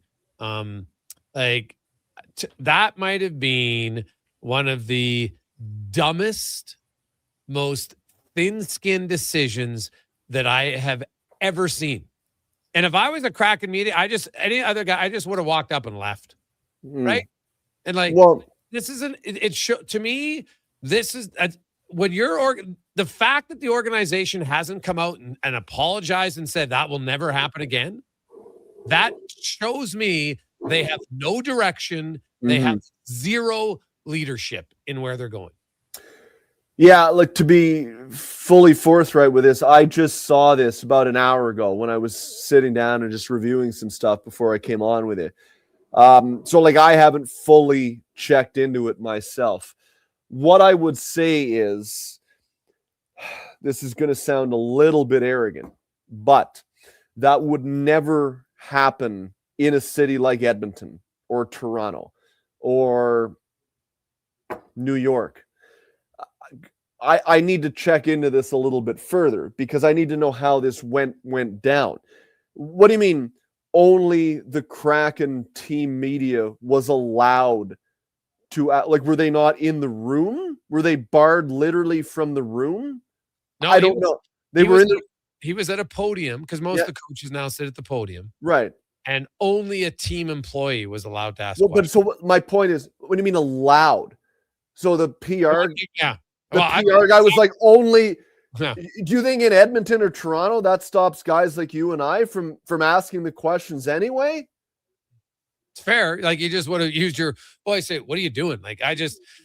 That might have been one of the dumbest, most thin-skinned decisions that I have ever seen. And if I was a Kraken media, any other guy, I just would have walked up and left. Right. And this isn't, to me, this is when the fact that the organization hasn't come out and apologized and said that will never happen again, that shows me they have no direction. They have zero leadership in where they're going. Yeah, like, to be fully forthright with this, I just saw this about an hour ago when I was sitting down and just reviewing some stuff before I came on with it. So I haven't fully checked into it myself. What I would say is, this is going to sound a little bit arrogant, but that would never happen in a city like Edmonton or Toronto or New York. I need to check into this a little bit further because I need to know how this went down. What do you mean only the Kraken team media was allowed to, were they not in the room? Were they barred literally from the room? No, I don't know. He was at a podium because most of the coaches now sit at the podium. Right. And only a team employee was allowed to ask questions. But so my point is, what do you mean allowed? So the PR... Yeah. The PR guy was only. Yeah. Do you think in Edmonton or Toronto that stops guys like you and I from asking the questions anyway? It's fair. You just would have used your voice. Say, what are you doing?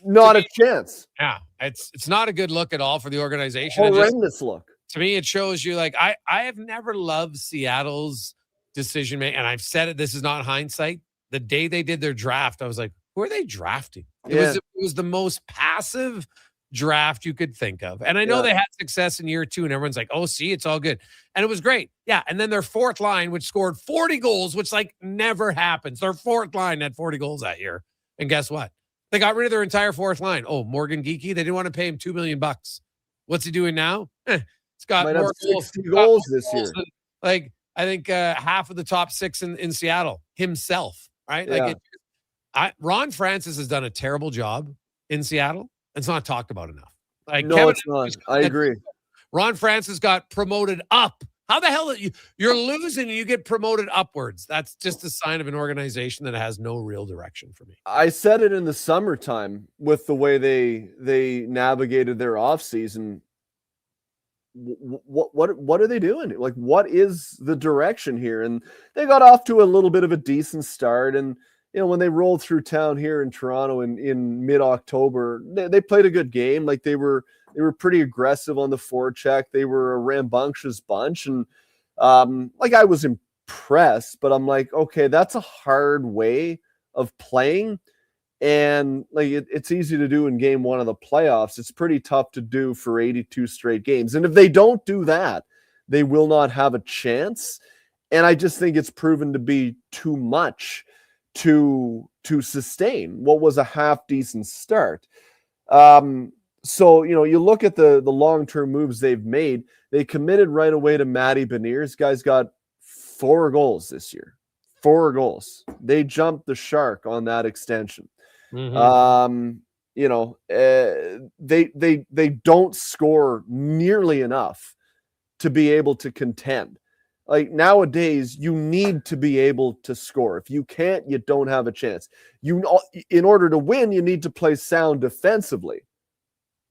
Not a chance. Yeah, it's not a good look at all for the organization. Horrendous look. To me, it shows you I have never loved Seattle's decision making, and I've said it. This is not hindsight. The day they did their draft, I was like, who are they drafting? It was the most passive draft you could think of. And I know they had success in year 2 and everyone's like, oh, see, it's all good. And it was great. Yeah. And then their fourth line, which scored 40 goals, which never happens. Their fourth line had 40 goals that year. And guess what? They got rid of their entire fourth line. Oh, Morgan Geekie, they didn't want to pay him $2 million. What's he doing now? It's got Might more have 60 goals this year. Than, I think half of the top 6 in Seattle himself, right? Ron Francis has done a terrible job in Seattle. It's not talked about enough. No, it's not. I agree. Ron Francis got promoted up. How the hell you're losing and you get promoted upwards? That's just a sign of an organization that has no real direction for me. I said it in the summertime with the way they navigated their offseason. What are they doing? What is the direction here? And they got off to a little bit of a decent start, and when they rolled through town here in Toronto in mid-October, they played a good game. They were pretty aggressive on the forecheck. They were a rambunctious bunch. And I was impressed, but I'm like, okay, that's a hard way of playing. And it's easy to do in game 1 of the playoffs. It's pretty tough to do for 82 straight games. And if they don't do that, they will not have a chance. And I just think it's proven to be too much to sustain what was a half decent start. So, you look at the long-term moves they've made. They committed right away to Matty Beniers. This guy's got 4 goals this year. 4 goals. They jumped the shark on that extension. They don't score nearly enough to be able to contend. Nowadays, you need to be able to score. If you can't, you don't have a chance. In order to win, you need to play sound defensively,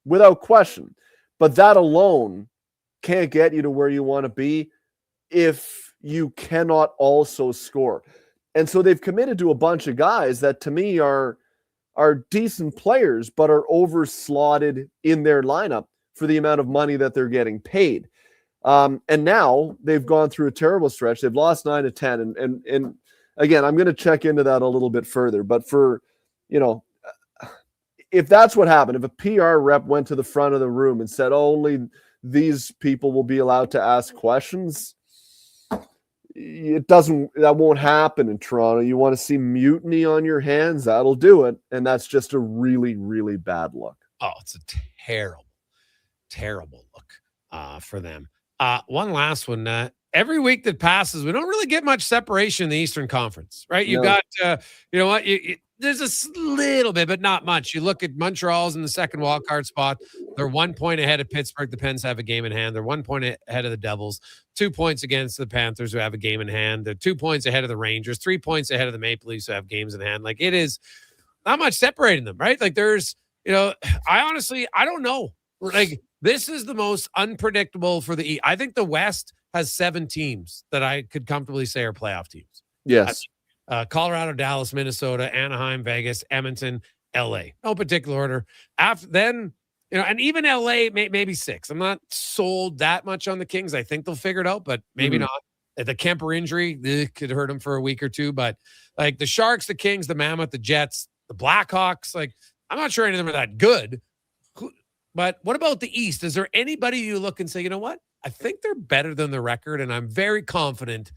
without question. But that alone can't get you to where you want to be if you cannot also score. And so they've committed to a bunch of guys that, to me, are decent players, but are over-slotted in their lineup for the amount of money that they're getting paid. And now they've gone through a terrible stretch. They've lost 9 of 10. And again, I'm going to check into that a little bit further. But if that's what happened, if a PR rep went to the front of the room and said, only these people will be allowed to ask questions, that won't happen in Toronto. You want to see mutiny on your hands, that'll do it. And that's just a really, really bad look. Oh, it's a terrible, terrible look for them. One last one. Every week that passes, we don't really get much separation in the Eastern Conference, right? You got, you know what? There's a little bit, but not much. You look at Montreal's in the second wildcard spot. They're 1 point ahead of Pittsburgh. The Pens have a game in hand. They're 1 point ahead of the Devils, 2 points against the Panthers, who have a game in hand. They're 2 points ahead of the Rangers, 3 points ahead of the Maple Leafs, who have games in hand. Like, it is not much separating them, right? Like, there's, I don't know. Like, this is the most unpredictable for the East. I think the West has 7 teams that I could comfortably say are playoff teams. Yes. Colorado, Dallas, Minnesota, Anaheim, Vegas, Edmonton, LA. No particular order. After then, and even LA, maybe 6. I'm not sold that much on the Kings. I think they'll figure it out, but maybe not. The Kemper injury could hurt him for a week or two. But like the Sharks, the Kings, the Mammoth, the Jets, the Blackhawks, like I'm not sure any of them are that good. But what about the East? Is there anybody you look and say, you know what? I think they're better than the record, and I'm very confident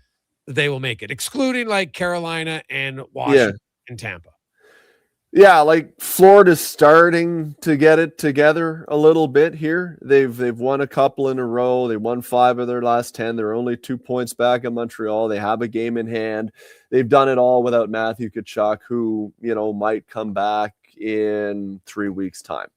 that they will make it, excluding like Carolina and Washington and Tampa. Yeah, like Florida's starting to get it together a little bit here. They've won a couple in a row. They won 5 of their last 10. They're only 2 points back in Montreal. They have a game in hand. They've done it all without Matthew Tkachuk, who, might come back in 3 weeks' time.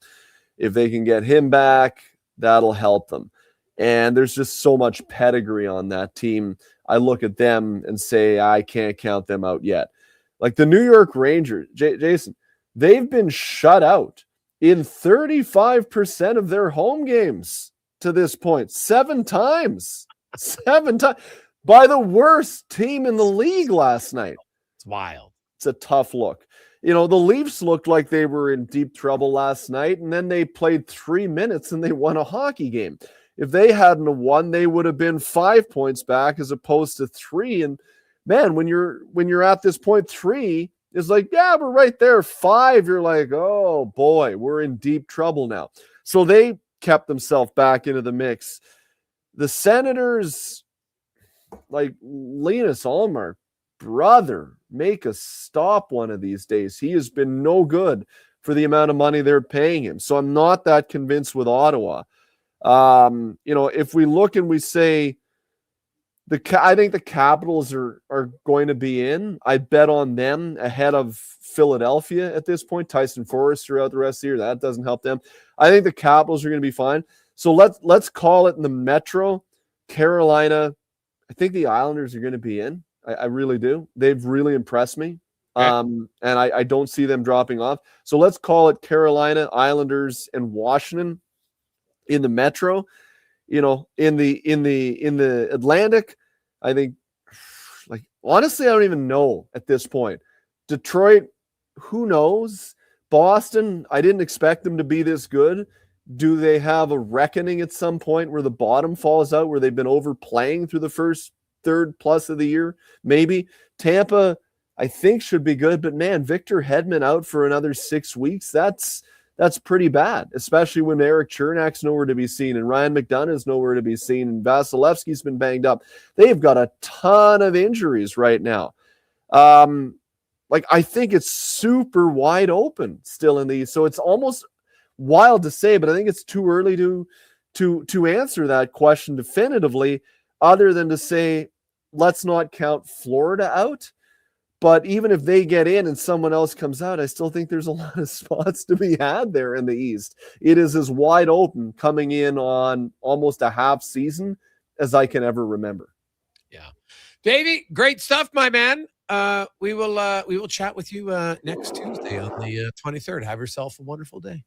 If they can get him back, that'll help them. And there's just so much pedigree on that team. I look at them and say, I can't count them out yet. Like the New York Rangers, Jason, they've been shut out in 35% of their home games to this point. 7 times. 7 times. By the worst team in the league last night. It's wild. It's a tough look. The Leafs looked like they were in deep trouble last night, and then they played 3 minutes and they won a hockey game. If they hadn't won, they would have been 5 points back as opposed to 3. And man, when you're at this point, 3 is like, yeah, we're right there. 5, you're like, oh boy, we're in deep trouble now. So they kept themselves back into the mix. The Senators, like Linus Ullmark, brother, make a stop one of these days. He has been no good for the amount of money they're paying him. So I'm not that convinced with Ottawa. If we look and we say I think the Capitals are going to be in. I bet on them ahead of Philadelphia at this point. Tyson Forrest throughout the rest of the year, that doesn't help them. I think the Capitals are going to be fine. So let's call it in the Metro. Carolina, I think the Islanders are going to be in. I really do. They've really impressed me. Okay. And I don't see them dropping off. So let's call it Carolina, Islanders, and Washington in the Metro. In the Atlantic, I think, like, honestly, I don't even know at this point. Detroit, who knows? Boston, I didn't expect them to be this good. Do they have a reckoning at some point where the bottom falls out, where they've been overplaying through the first third plus of the year? Maybe. Tampa, I think, should be good, but man, Victor Hedman out for another 6 weeks. That's pretty bad, especially when Eric Chernak's nowhere to be seen and Ryan McDonough's nowhere to be seen and Vasilevsky's been banged up. They've got a ton of injuries right now. I think it's super wide open still in these. So it's almost wild to say, but I think it's too early to answer that question definitively, other than to say, let's not count Florida out. But even if they get in and someone else comes out, I still think there's a lot of spots to be had there in the East. It is as wide open coming in on almost a half season as I can ever remember. Yeah. Davey, great stuff, my man. We will chat with you next Tuesday on the 23rd. Have yourself a wonderful day.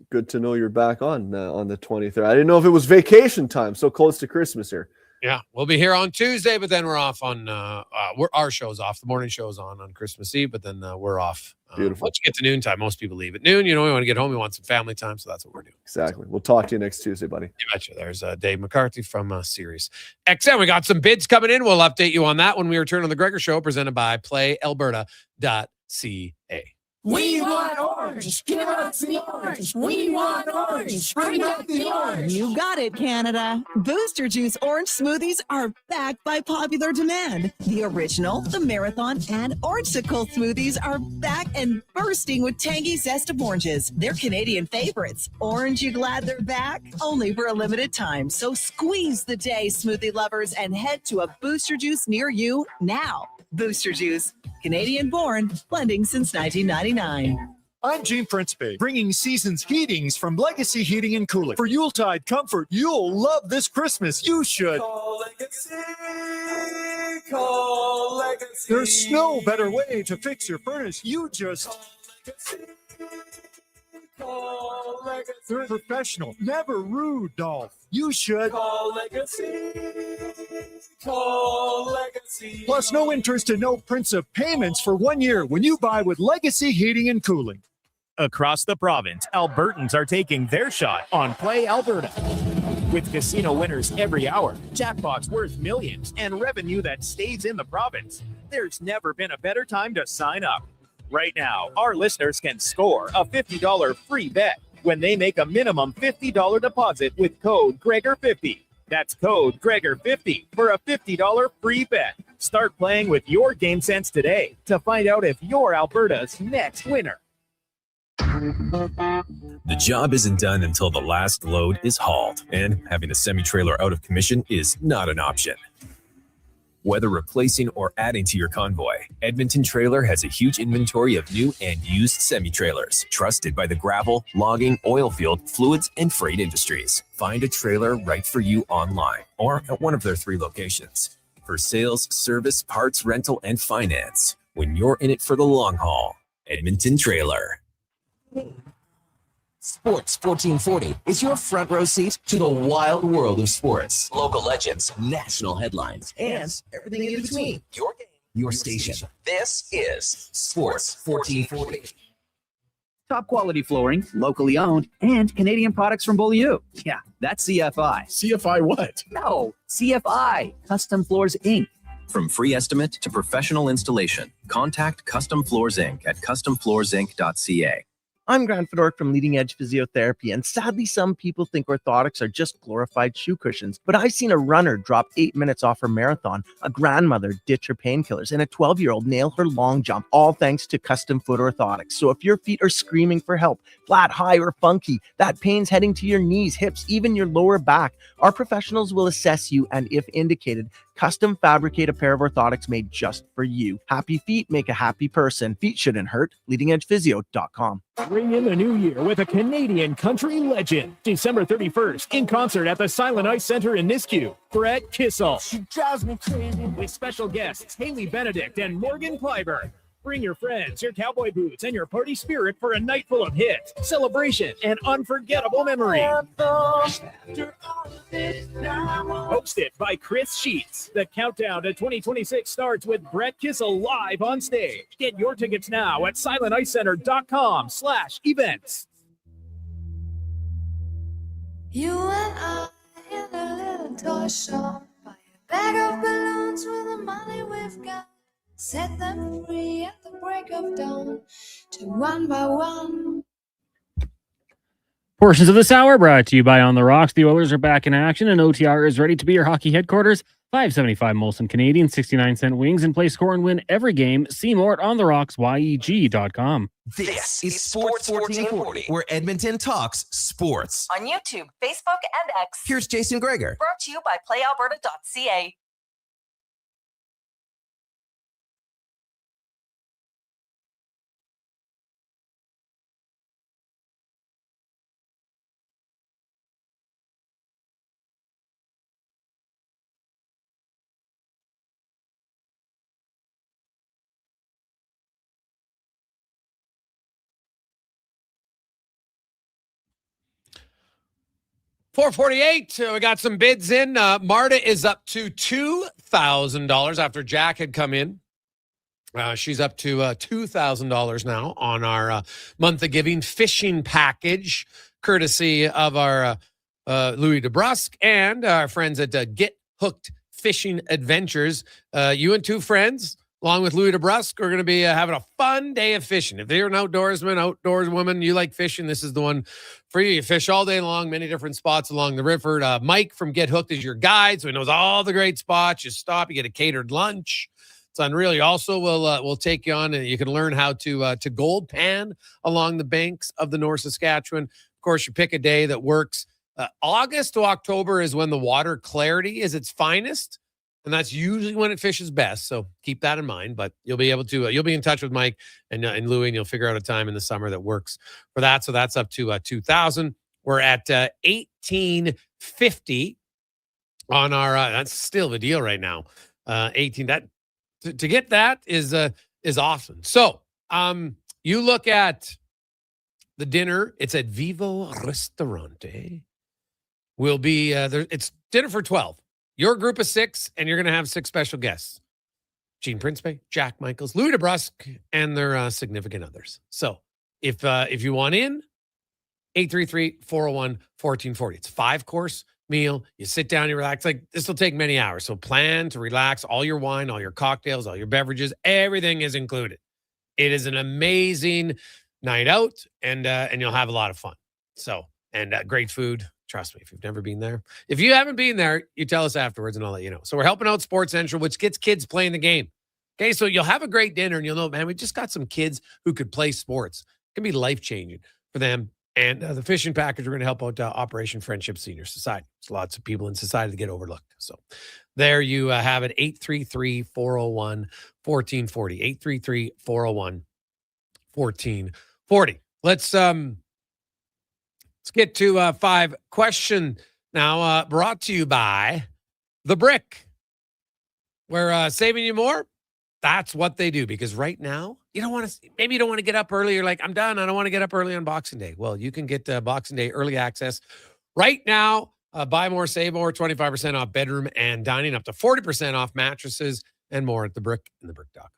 Good to know you're back on the 23rd. I didn't know if it was vacation time, so close to Christmas here. Yeah, we'll be here on Tuesday, but then we're off on our show's off. The morning show's on Christmas Eve, but then we're off. Beautiful. Once you get to noontime, most people leave at noon. We want to get home. We want some family time, so that's what we're doing. Exactly. We'll talk to you next Tuesday, buddy. You betcha. There's Dave McCarthy from Sirius XM. We got some bids coming in. We'll update you on that when we return on the Gregor Show, presented by PlayAlberta.ca. We want orange. Give us the orange. We want orange. Bring back the orange. You got it, Canada. Booster Juice orange smoothies are back by popular demand. The original, the marathon, and orangesicle smoothies are back and bursting with tangy zest of oranges. They're Canadian favorites. Orange, you glad they're back? Only for a limited time. So squeeze the day, smoothie lovers, and head to a Booster Juice near you now. Booster Juice, Canadian born, blending since 1999. I'm Gene Principe, bringing season's heatings from Legacy Heating and Cooling. For Yuletide comfort, you'll love this Christmas. You should. Call Legacy. Call Legacy. There's no better way to fix your furnace. You just. Call Legacy. They're professional, never rude, Dolph. You should. Call Legacy. Call Legacy. Plus, no interest and no prince of payments for 1 year when you buy with Legacy Heating and Cooling. Across the province, Albertans are taking their shot on Play Alberta. With casino winners every hour, jackpots worth millions, and revenue that stays in the province, there's never been a better time to sign up. Right now, our listeners can score a $50 free bet when they make a minimum $50 deposit with code Gregor50. That's code Gregor50 for a $50 free bet. Start playing with your game sense today to find out if you're Alberta's next winner. The job isn't done until the last load is hauled, and having a semi-trailer out of commission is not an option. Whether replacing or adding to your convoy, Edmonton Trailer has a huge inventory of new and used semi-trailers, trusted by the gravel, logging, oil field, fluids, and freight industries. Find a trailer right for you online or at one of their 3 locations. For sales, service, parts, rental, and finance, when you're in it for the long haul, Edmonton Trailer. Sports 1440 is your front row seat to the wild world of sports. Local legends, national headlines, and everything in between. Your game, your station. This is Sports 1440. Top quality flooring, locally owned, and Canadian products from Beaulieu. Yeah, that's CFI. CFI what? No, CFI, Custom Floors Inc. From free estimate to professional installation, contact Custom Floors Inc. at customfloorsinc.ca. I'm Grant Fedork from Leading Edge Physiotherapy, and sadly, some people think orthotics are just glorified shoe cushions. But I've seen a runner drop 8 minutes off her marathon, a grandmother ditch her painkillers, and a 12-year-old nail her long jump, all thanks to custom foot orthotics. So if your feet are screaming for help, flat, high, or funky, that pain's heading to your knees, hips, even your lower back, our professionals will assess you and, if indicated, custom fabricate a pair of orthotics made just for you. Happy feet make a happy person. Feet shouldn't hurt. LeadingEdgePhysio.com. Ring in the new year with a Canadian country legend. December 31st, in concert at the Silent Ice Center in Nisku. Brett Kissel. She drives me crazy. With special guests Haley Benedict and Morgan Clyburn. Bring your friends, your cowboy boots, and your party spirit for a night full of hits, celebration, and unforgettable memory. Hosted by Chris Sheets. The countdown to 2026 starts with Brett Kissel live on stage. Get your tickets now at silenticecenter.com/events. You and I in a little toy shop. Buy a bag of balloons with the money we've got. Set them free at the break of dawn, to one by one. Portions of this hour brought to you by On the Rocks. The Oilers are back in action, and OTR is ready to be your hockey headquarters. $5.75 Molson Canadian, 69-cent wings, and play, score, and win every game. See more at OnTheRocksYEG.com. This is Sports 1440, where Edmonton talks sports. On YouTube, Facebook, and X. Here's Jason Gregor. Brought to you by PlayAlberta.ca. $448. We got some bids in. Marta is up to $2,000 after Jack had come in. She's up to $2,000 now on our month of giving fishing package, courtesy of our Louis DeBrusque and our friends at Get Hooked Fishing Adventures. You and 2 friends along with Louis DeBrusque, we're going to be having a fun day of fishing. If you're an outdoorsman, outdoors woman, you like fishing, this is the one for you. You fish all day long, many different spots along the river. Mike from Get Hooked is your guide, so he knows all the great spots. You stop, you get a catered lunch. It's unreal. You also will take you on, and you can learn how to gold pan along the banks of the North Saskatchewan. Of course, you pick a day that works. August to October is when the water clarity is its finest, and that's usually when it fishes best. So keep that in mind. But you'll be able to you'll be in touch with Mike and Louie, and you'll figure out a time in the summer that works for that. So that's up to 2,000. We're at 1,850 on our. That's still the deal right now. 18. That to get that is awesome. So you look at the dinner. It's at Vivo Ristorante. Will be there. It's dinner for 12. Your group of 6, and you're going to have 6 special guests: Gene Principe, Jack Michaels, Louis DeBrusque, and their significant others. So if you want in, 833-401-1440. It's a 5-course meal. You sit down, you relax. Like, this will take many hours. So plan to relax. All your wine, all your cocktails, all your beverages, everything is included. It is an amazing night out, and you'll have a lot of fun. So, and great food. Trust me, if you've never been there. If you haven't been there, you tell us afterwards and I'll let you know. So we're helping out Sports Central, which gets kids playing the game. Okay, so you'll have a great dinner and you'll know, man, we just got some kids who could play sports. It can be life-changing for them. And the fishing package, we're going to help out Operation Friendship Senior Society. There's lots of people in society that get overlooked. So there you have it, 833-401-1440. 833-401-1440. Let's get to 5 question now, brought to you by The Brick. We're saving you more. That's what they do, because right now, maybe you don't want to get up early. You're like, I'm done. I don't want to get up early on Boxing Day. Well, you can get Boxing Day early access right now. Buy more, save more, 25% off bedroom and dining, up to 40% off mattresses and more at The Brick and thebrick.com.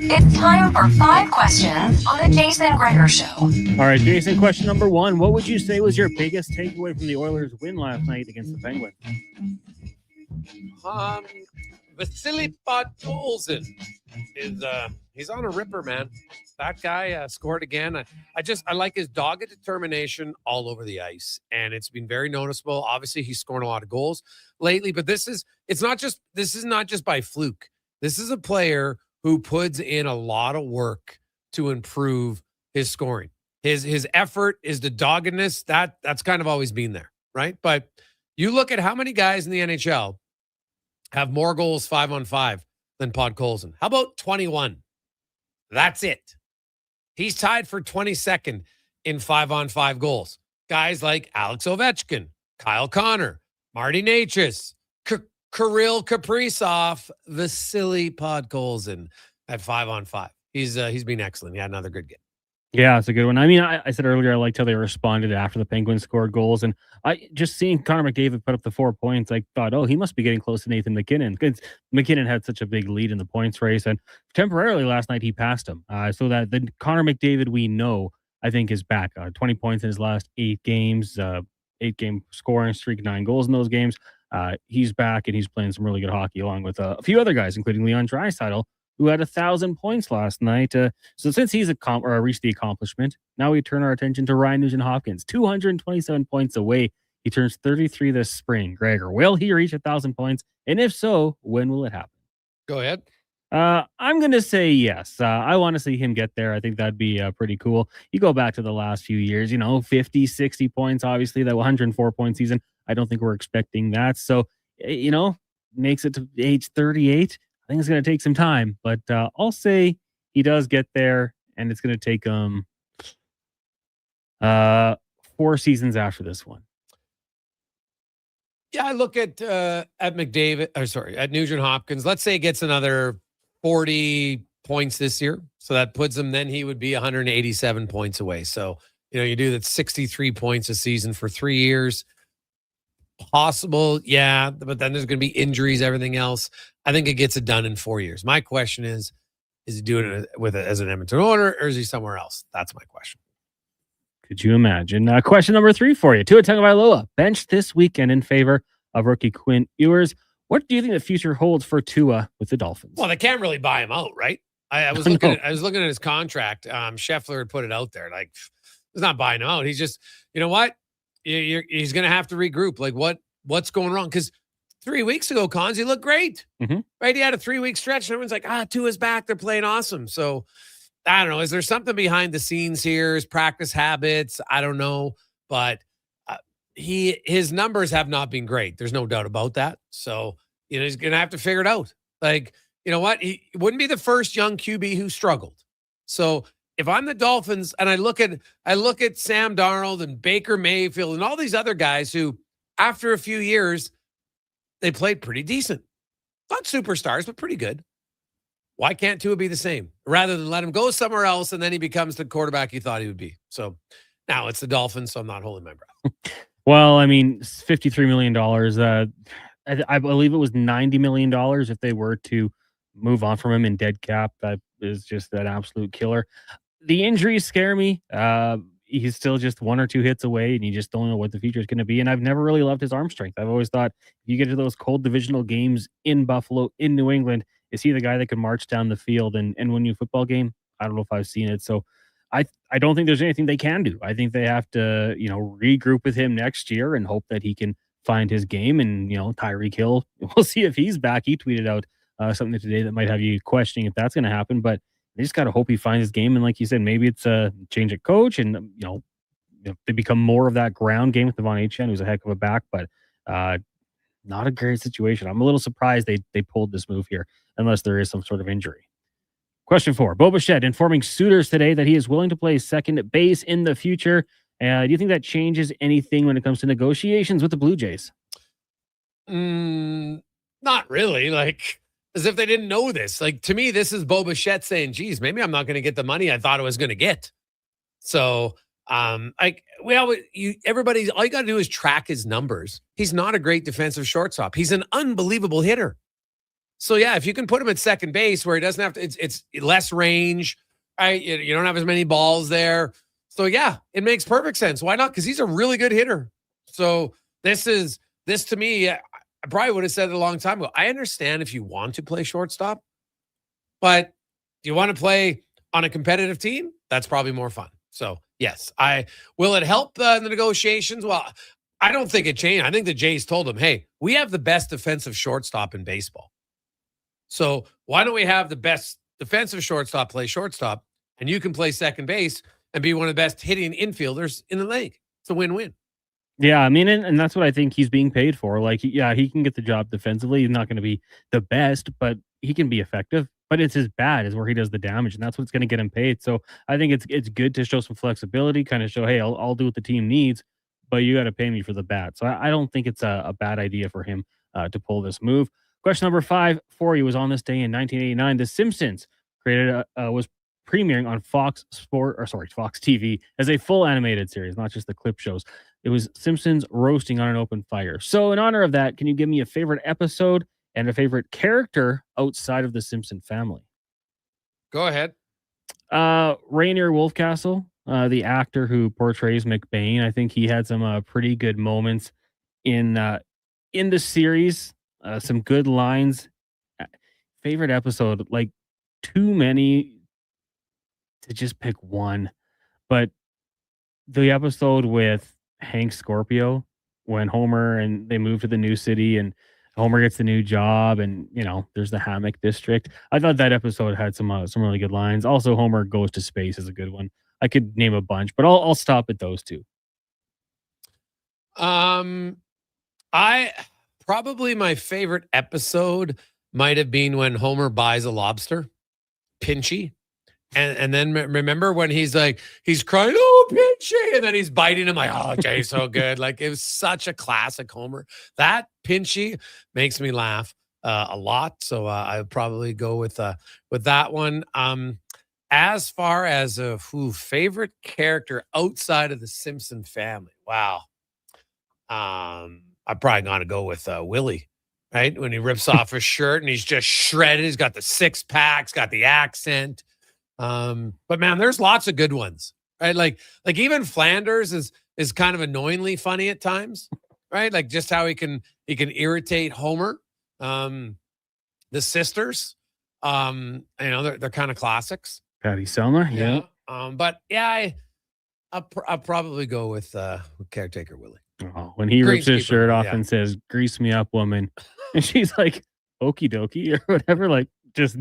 It's time for 5 questions on the Jason Gregor Show. All right, Jason, question number 1. What would you say was your biggest takeaway from the Oilers' win last night against the Penguins? Vasily Podkolzin is he's on a ripper, man. That guy scored again. I like his dogged determination all over the ice, and it's been very noticeable. Obviously, he's scoring a lot of goals lately, but this is not just by fluke. This is a player who puts in a lot of work to improve his scoring. His effort is the doggedness that's kind of always been there, right? But you look at how many guys in the NHL have more goals 5-on-5 than Podkolzin. How about 21? That's it. He's tied for 22nd in 5-on-5 goals. Guys like Alex Ovechkin, Kyle Connor, Marty Necas, Kirill Kaprizov, Vasily Podkolzin at 5-on-5. He's been excellent. He had another good game. Yeah, it's a good one. I mean, I said earlier, I liked how they responded after the Penguins scored goals. And I just seeing Connor McDavid put up the 4 points, I thought, he must be getting close to Nathan McKinnon, because McKinnon had such a big lead in the points race. And temporarily last night, he passed him. So that the Connor McDavid we know, I think, is back. 20 points in his last 8 games, 8-game scoring streak, 9 goals in those games. He's back, and he's playing some really good hockey along with a few other guys, including Leon Draisaitl, who had 1,000 points last night. So since he's reached the accomplishment, now we turn our attention to Ryan Nugent-Hopkins, 227 points away. He turns 33 this spring. Gregor, will he reach 1,000 points? And if so, when will it happen? Go ahead. I'm going to say yes. I want to see him get there. I think that'd be pretty cool. You go back to the last few years, 50, 60 points, obviously, that 104-point season. I don't think we're expecting that. So, makes it to age 38. I think it's going to take some time, but I'll say he does get there, and it's going to take him 4 seasons after this one. Yeah, I look at Nugent-Hopkins. Let's say he gets another 40 points this year. So that puts him, then he would be 187 points away. So, you do that 63 points a season for 3 years. Possible, yeah, but then there's going to be injuries, everything else. I think it gets it done in 4 years. My question is he doing it as an Edmonton owner, or is he somewhere else? That's my question. Could you imagine? Question number 3 for you. Tua Tagovailoa benched this weekend in favor of rookie Quinn Ewers. What do you think the future holds for Tua with the Dolphins? Well, they can't really buy him out, right? I was looking at his contract. Scheffler had put it out there. Like, he's not buying him out. He's just, you know what? He's going to have to regroup. Like, what's going wrong? Because 3 weeks ago, Cons, he looked great. Right? He had a 3-week stretch, and everyone's like, Tua's back. They're playing awesome. So, I don't know. Is there something behind the scenes here? His practice habits? I don't know. But his numbers have not been great. There's no doubt about that. So, he's going to have to figure it out. Like, you know what? He wouldn't be the first young QB who struggled. So if I'm the Dolphins and I look at Sam Darnold and Baker Mayfield and all these other guys who, after a few years, they played pretty decent. Not superstars, but pretty good. Why can't Tua be the same? Rather than let him go somewhere else and then he becomes the quarterback he thought he would be. So now it's the Dolphins, so I'm not holding my breath. Well, I mean, $53 million. I believe it was $90 million if they were to move on from him in dead cap. That is just an absolute killer. The injuries scare me. He's still just 1 or 2 hits away, and you just don't know what the future is going to be. And I've never really loved his arm strength. I've always thought if you get to those cold divisional games in Buffalo, in New England, is he the guy that could march down the field and win you a football game? I don't know if I've seen it. So I don't think there's anything they can do. I think they have to, regroup with him next year and hope that he can find his game. And, Tyreek Hill, we'll see if he's back. He tweeted out something today that might have you questioning if that's going to happen, but they just got to hope he finds his game. And like you said, maybe it's a change of coach and, they become more of that ground game with Devon Achane, who's a heck of a back, but not a great situation. I'm a little surprised they pulled this move here, unless there is some sort of injury. Question 4, Bo Bichette informing suitors today that he is willing to play second base in the future. Do you think that changes anything when it comes to negotiations with the Blue Jays? Not really. Like, as if they didn't know this. Like, to me, this is Bo Bichette saying, geez, maybe I'm not going to get the money I thought I was going to get. So, everybody, all you got to do is track his numbers. He's not a great defensive shortstop. He's an unbelievable hitter. So, yeah, if you can put him at second base where he doesn't have to, it's less range, right? You don't have as many balls there. So, yeah, it makes perfect sense. Why not? Because he's a really good hitter. So, this to me, I probably would have said it a long time ago. I understand if you want to play shortstop, but do you want to play on a competitive team? That's probably more fun. So, yes, will it help the negotiations? Well, I don't think it changed. I think the Jays told him, hey, we have the best defensive shortstop in baseball. So why don't we have the best defensive shortstop play shortstop, and you can play second base and be one of the best hitting infielders in the league? It's a win-win. Yeah, I mean, and that's what I think he's being paid for. Like, yeah, he can get the job defensively. He's not going to be the best, but he can be effective. But it's his bat is where he does the damage, and that's what's going to get him paid. So I think it's good to show some flexibility, kind of show, hey, I'll do what the team needs, but you got to pay me for the bat. So I don't think it's a bad idea for him to pull this move. Question number 5 for you was on this day in 1989. The Simpsons was premiering on Fox TV as a full animated series, not just the clip shows. It was Simpsons roasting on an open fire. So in honor of that, can you give me a favorite episode and a favorite character outside of the Simpson family? Go ahead. Rainier Wolfcastle, the actor who portrays McBain. I think he had some pretty good moments in the series. Some good lines. Favorite episode, like too many to just pick one. But the episode with Hank Scorpio, when Homer and they move to the new city and Homer gets the new job and, there's the hammock district. I thought that episode had some really good lines. Also, Homer Goes to Space is a good one. I could name a bunch, but I'll stop at those two. Probably my favorite episode might have been when Homer buys a lobster, Pinchy. And then remember when he's crying, oh, Pinchy, and then he's biting him like, oh, Jay's so good. Like, it was such a classic Homer. That Pinchy makes me laugh a lot. So I would probably go with that one. As far as a favorite character outside of the Simpson family, wow. I'm probably going to go with Willie, right? When he rips off his shirt and he's just shredded. He's got the 6-packs, got the accent. But man, there's lots of good ones, right? Like even Flanders is kind of annoyingly funny at times, right? Like just how he can irritate Homer. The sisters, they're kind of classics. Patty Selmer, yeah. But yeah, I'll probably go with caretaker Willie. Oh, when he rips his shirt off and says, "Grease me up, woman," and she's like, "Okie dokie," or whatever, like just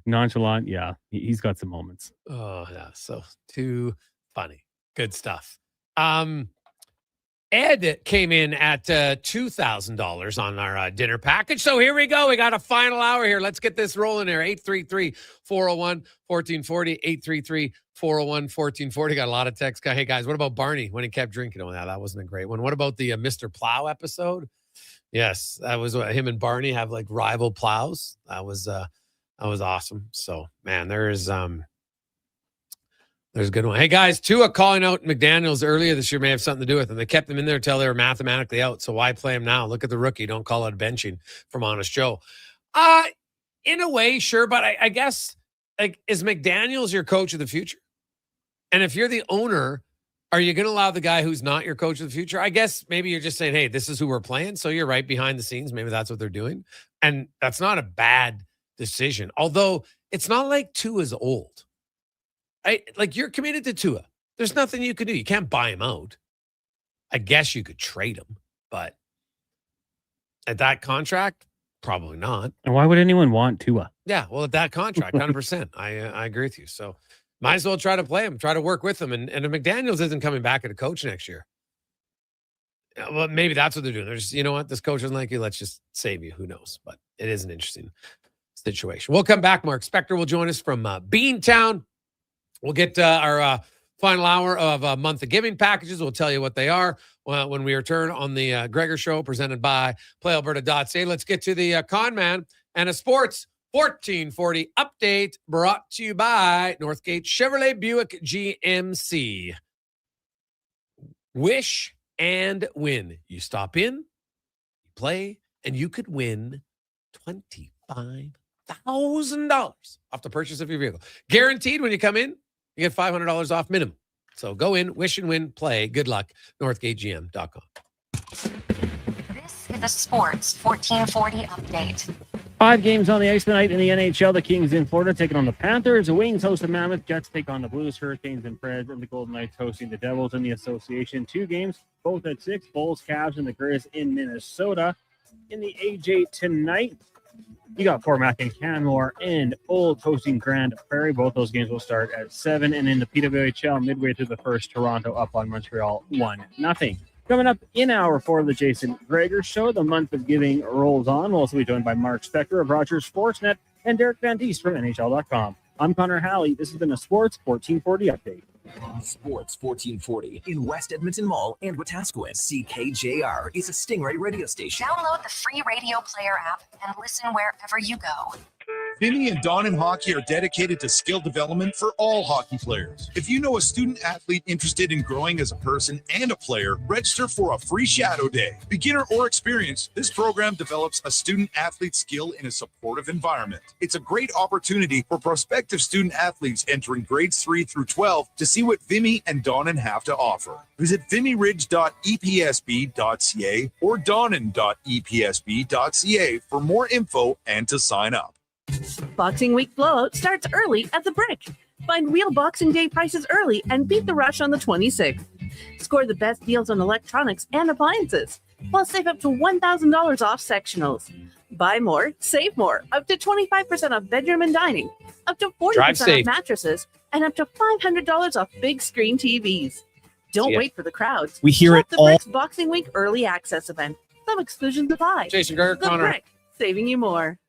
nonchalant. Yeah, he's got some moments. Oh yeah, so too funny. Good stuff. Ed came in at $2,000 on our dinner package. So here we go. We got a final hour here. Let's get this rolling here. 833-401-1440. 833-401-1440. Got a lot of texts. Hey, guys, what about Barney when he kept drinking? Oh, yeah, that wasn't a great one. What about the Mr. Plow episode? Yes, that was him and Barney have like rival plows. That was awesome. So, man, there's a good one. Hey, guys, Tua calling out McDaniels earlier this year may have something to do with him. They kept him in there until they were mathematically out. So why play him now? Look at the rookie. Don't call it benching from Honest Joe. In a way, sure. But I guess, like, is McDaniels your coach of the future? And if you're the owner, are you going to allow the guy who's not your coach of the future? I guess maybe you're just saying, hey, this is who we're playing. So you're right behind the scenes. Maybe that's what they're doing. And that's not a bad decision. Although it's not like Tua's old. You're committed to Tua. There's nothing you can do. You can't buy him out. I guess you could trade him, but at that contract, probably not. And why would anyone want Tua? Yeah, well, at that contract, 100%. I agree with you. So might as well try to play him, try to work with him. And if McDaniels isn't coming back as a coach next year, well, maybe that's what they're doing. They're just, you know what, this coach doesn't like you. Let's just save you. Who knows? But it is an interesting situation. We'll come back. Mark Spector will join us from Beantown. We'll get our final hour of month of giving packages. We'll tell you what they are when we return on the Gregor Show presented by PlayAlberta.ca. Let's get to the Con Man and a Sports 1440 update brought to you by Northgate Chevrolet Buick GMC. Wish and win. You stop in, you play, and you could win $25,000 off the purchase of your vehicle. Guaranteed when you come in. You get $500 off minimum. So go in, wish and win, play. Good luck. NorthgateGM.com. This is a Sports 1440 update. 5 games on the ice tonight in the NHL. The Kings in Florida taking on the Panthers. The Wings host the Mammoth. Jets take on the Blues. Hurricanes and Preds. And the Golden Knights hosting the Devils in the association. 2 games, both at 6. Bulls, Cavs, and the Grizz in Minnesota. In the AJ tonight, you got Fort Mac and Canmore and Old hosting Grand Prairie. Both those games will start at 7. And in the PWHL, midway through the first, Toronto up on Montreal 1-0. Coming up in hour 4 of the Jason Gregor Show, the month of giving rolls on. We'll also be joined by Mark Spector of Rogers Sportsnet and Derek Van Diest from NHL.com. I'm Connor Halley. This has been a Sports 1440 update. Sports 1440 in West Edmonton Mall and Wetaskiwin. CKJR is a Stingray radio station. Download the free radio player app and listen wherever you go. Vinny and Don in Hockey are dedicated to skill development for all hockey players. If you know a student athlete interested in growing as a person and a player, register for a free shadow day. Beginner or experienced, this program develops a student athlete skill in a supportive environment. It's a great opportunity for prospective student athletes entering grades 3 through 12 to see what Vimy and Donnan have to offer. Visit vimyridge.epsb.ca or donnan.epsb.ca for more info and to sign up. Boxing Week blowout starts early at the Brick. Find real Boxing Day prices early and beat the rush on the 26th. Score the best deals on electronics and appliances. Plus, save up to $1,000 off sectionals. Buy more, save more. Up to 25% off bedroom and dining. Up to 40% off mattresses. And up to $500 off big screen TVs. Don't wait for the crowds. We hear Shop it the all. Brick's Boxing Week early access event. Some exclusions apply. Jason Gregor, The Connor. Brick, saving you more.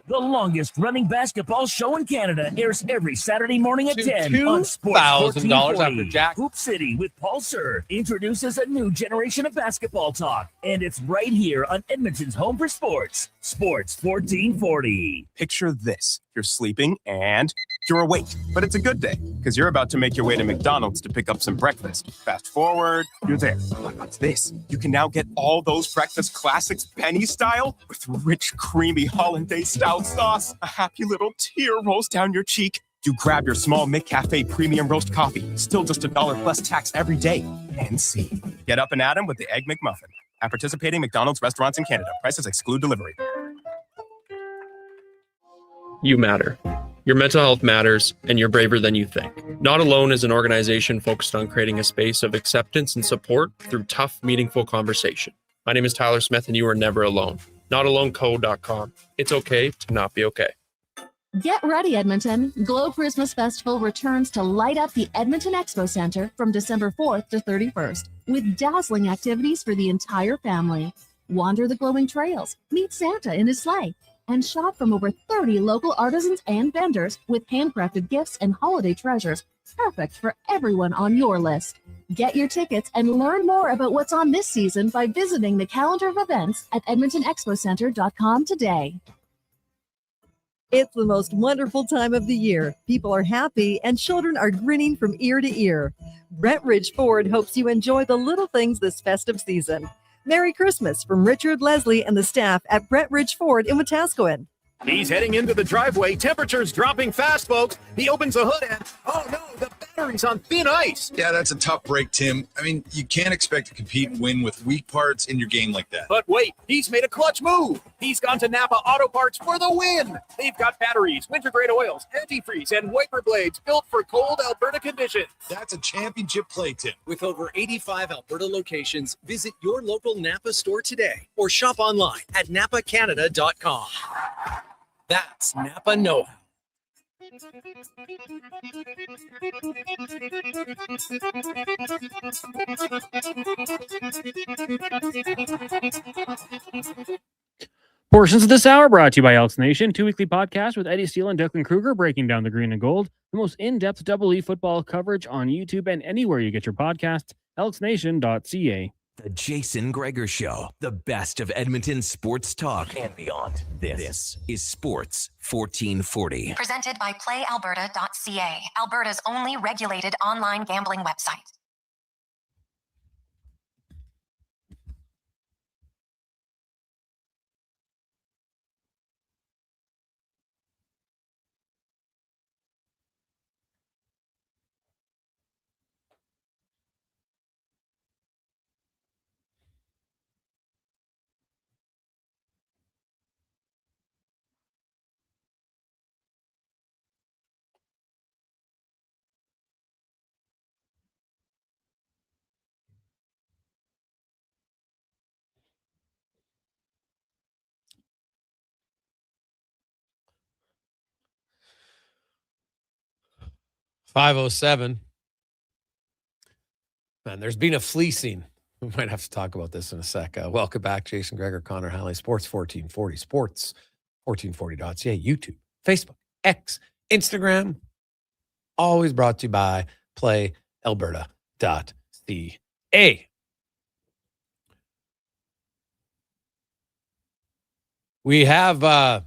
The longest running basketball show in Canada airs every Saturday morning at 10 on Sports $2,000 1440. after Jack. Hoop City with Paul Sir introduces a new generation of basketball talk, and it's right here on Edmonton's home for sports, Sports 1440. Picture this. You're sleeping and you're awake, but it's a good day because you're about to make your way to McDonald's to pick up some breakfast. Fast forward, you're there. But what's this? You can now get all those breakfast classics penny style with rich, creamy hollandaise style sauce. A happy little tear rolls down your cheek. You grab your small McCafe premium roast coffee, still just $1 plus tax every day. And see. Get up and at 'em with the Egg McMuffin. At participating McDonald's restaurants in Canada. Prices exclude delivery. You matter. Your mental health matters, and you're braver than you think. Not Alone is an organization focused on creating a space of acceptance and support through tough, meaningful conversation. My name is Tyler Smith, and you are never alone. NotAloneCo.com. It's okay to not be okay. Get ready, Edmonton. Glow Christmas Festival returns to light up the Edmonton Expo Center from December 4th to 31st with dazzling activities for the entire family. Wander the glowing trails, meet Santa in his sleigh, and shop from over 30 local artisans and vendors with handcrafted gifts and holiday treasures, perfect for everyone on your list. Get your tickets and learn more about what's on this season by visiting the calendar of events at edmontonexpocenter.com today. It's the most wonderful time of the year. People are happy and children are grinning from ear to ear. Brentridge Ford hopes you enjoy the little things this festive season. Merry Christmas from Richard, Leslie, and the staff at Brentridge Ford in Wetaskiwin. He's heading into the driveway. Temperature's dropping fast, folks. He opens the hood and, oh no, the battery's on thin ice. Yeah, that's a tough break, Tim. I mean, you can't expect to compete and win with weak parts in your game like that. But wait, he's made a clutch move. He's gone to Napa Auto Parts for the win. They've got batteries, winter-grade oils, antifreeze, and wiper blades built for cold Alberta conditions. That's a championship play, Tim. With over 85 Alberta locations, visit your local Napa store today or shop online at napacanada.com. That's Napa know-how. Portions of this hour brought to you by Elks Nation, 2 weekly podcast with Eddie Steele and Declan Kruger breaking down the green and gold, the most in-depth Double E football coverage on YouTube and anywhere you get your podcasts, elksnation.ca. The Jason Gregor Show, the best of Edmonton sports talk and beyond. This is Sports 1440. Presented by PlayAlberta.ca, Alberta's only regulated online gambling website. .507. Man, there's been a fleecing. We might have to talk about this in a sec. Welcome back, Jason Gregor, Connor Halley, Sports 1440, Sports 1440.ca, YouTube, Facebook, X, Instagram. Always brought to you by PlayAlberta.ca. We have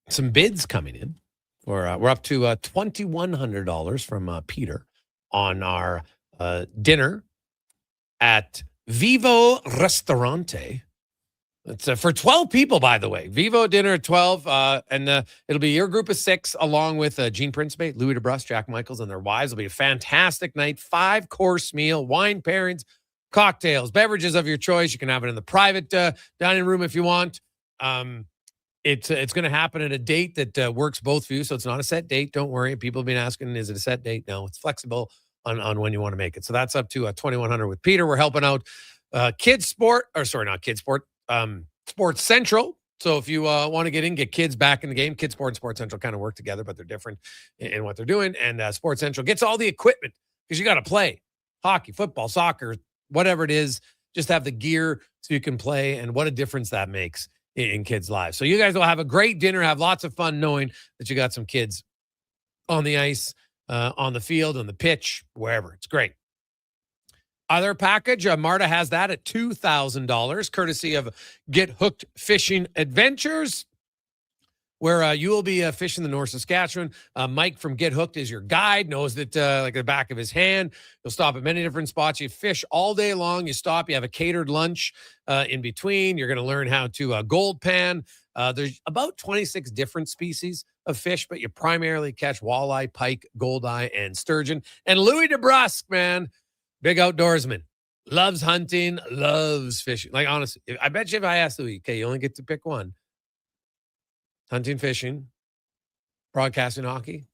some bids coming in. We're up to $2,100 from Peter on our dinner at Vivo Ristorante. It's for 12 people, by the way. Vivo dinner at 12, and it'll be your group of 6, along with Gene Principe, Louis DeBrusk, Jack Michaels, and their wives. It'll be a fantastic night. 5-course meal, wine pairings, cocktails, beverages of your choice. You can have it in the private dining room if you want. It's going to happen at a date that works both for you, so it's not a set date. Don't worry. People have been asking, is it a set date? No, it's flexible on when you want to make it. So that's up to $2,100 with Peter. We're helping out Kids Sport, or sorry, not Kids Sport, Sports Central. So if you want to get kids back in the game, Kids Sport and Sports Central kind of work together, but they're different in what they're doing. And Sports Central gets all the equipment because you got to play hockey, football, soccer, whatever it is. Just have the gear so you can play, and what a difference that makes in kids' lives. So you guys will have a great dinner, have lots of fun knowing that you got some kids on the ice, on the field, on the pitch, wherever. It's great. Other package, Marta has that at $2,000, courtesy of Get Hooked Fishing Adventures, where you will be fishing the North Saskatchewan. Mike from Get Hooked is your guide, knows that like the back of his hand. You'll stop at many different spots. You fish all day long. You stop. You have a catered lunch in between. You're going to learn how to gold pan. There's about 26 different species of fish, but you primarily catch walleye, pike, goldeye, and sturgeon. And Louis DeBrusk, man, big outdoorsman, loves hunting, loves fishing. Like, honestly, I bet you if I asked Louis, okay, you only get to pick one, hunting, fishing, broadcasting hockey,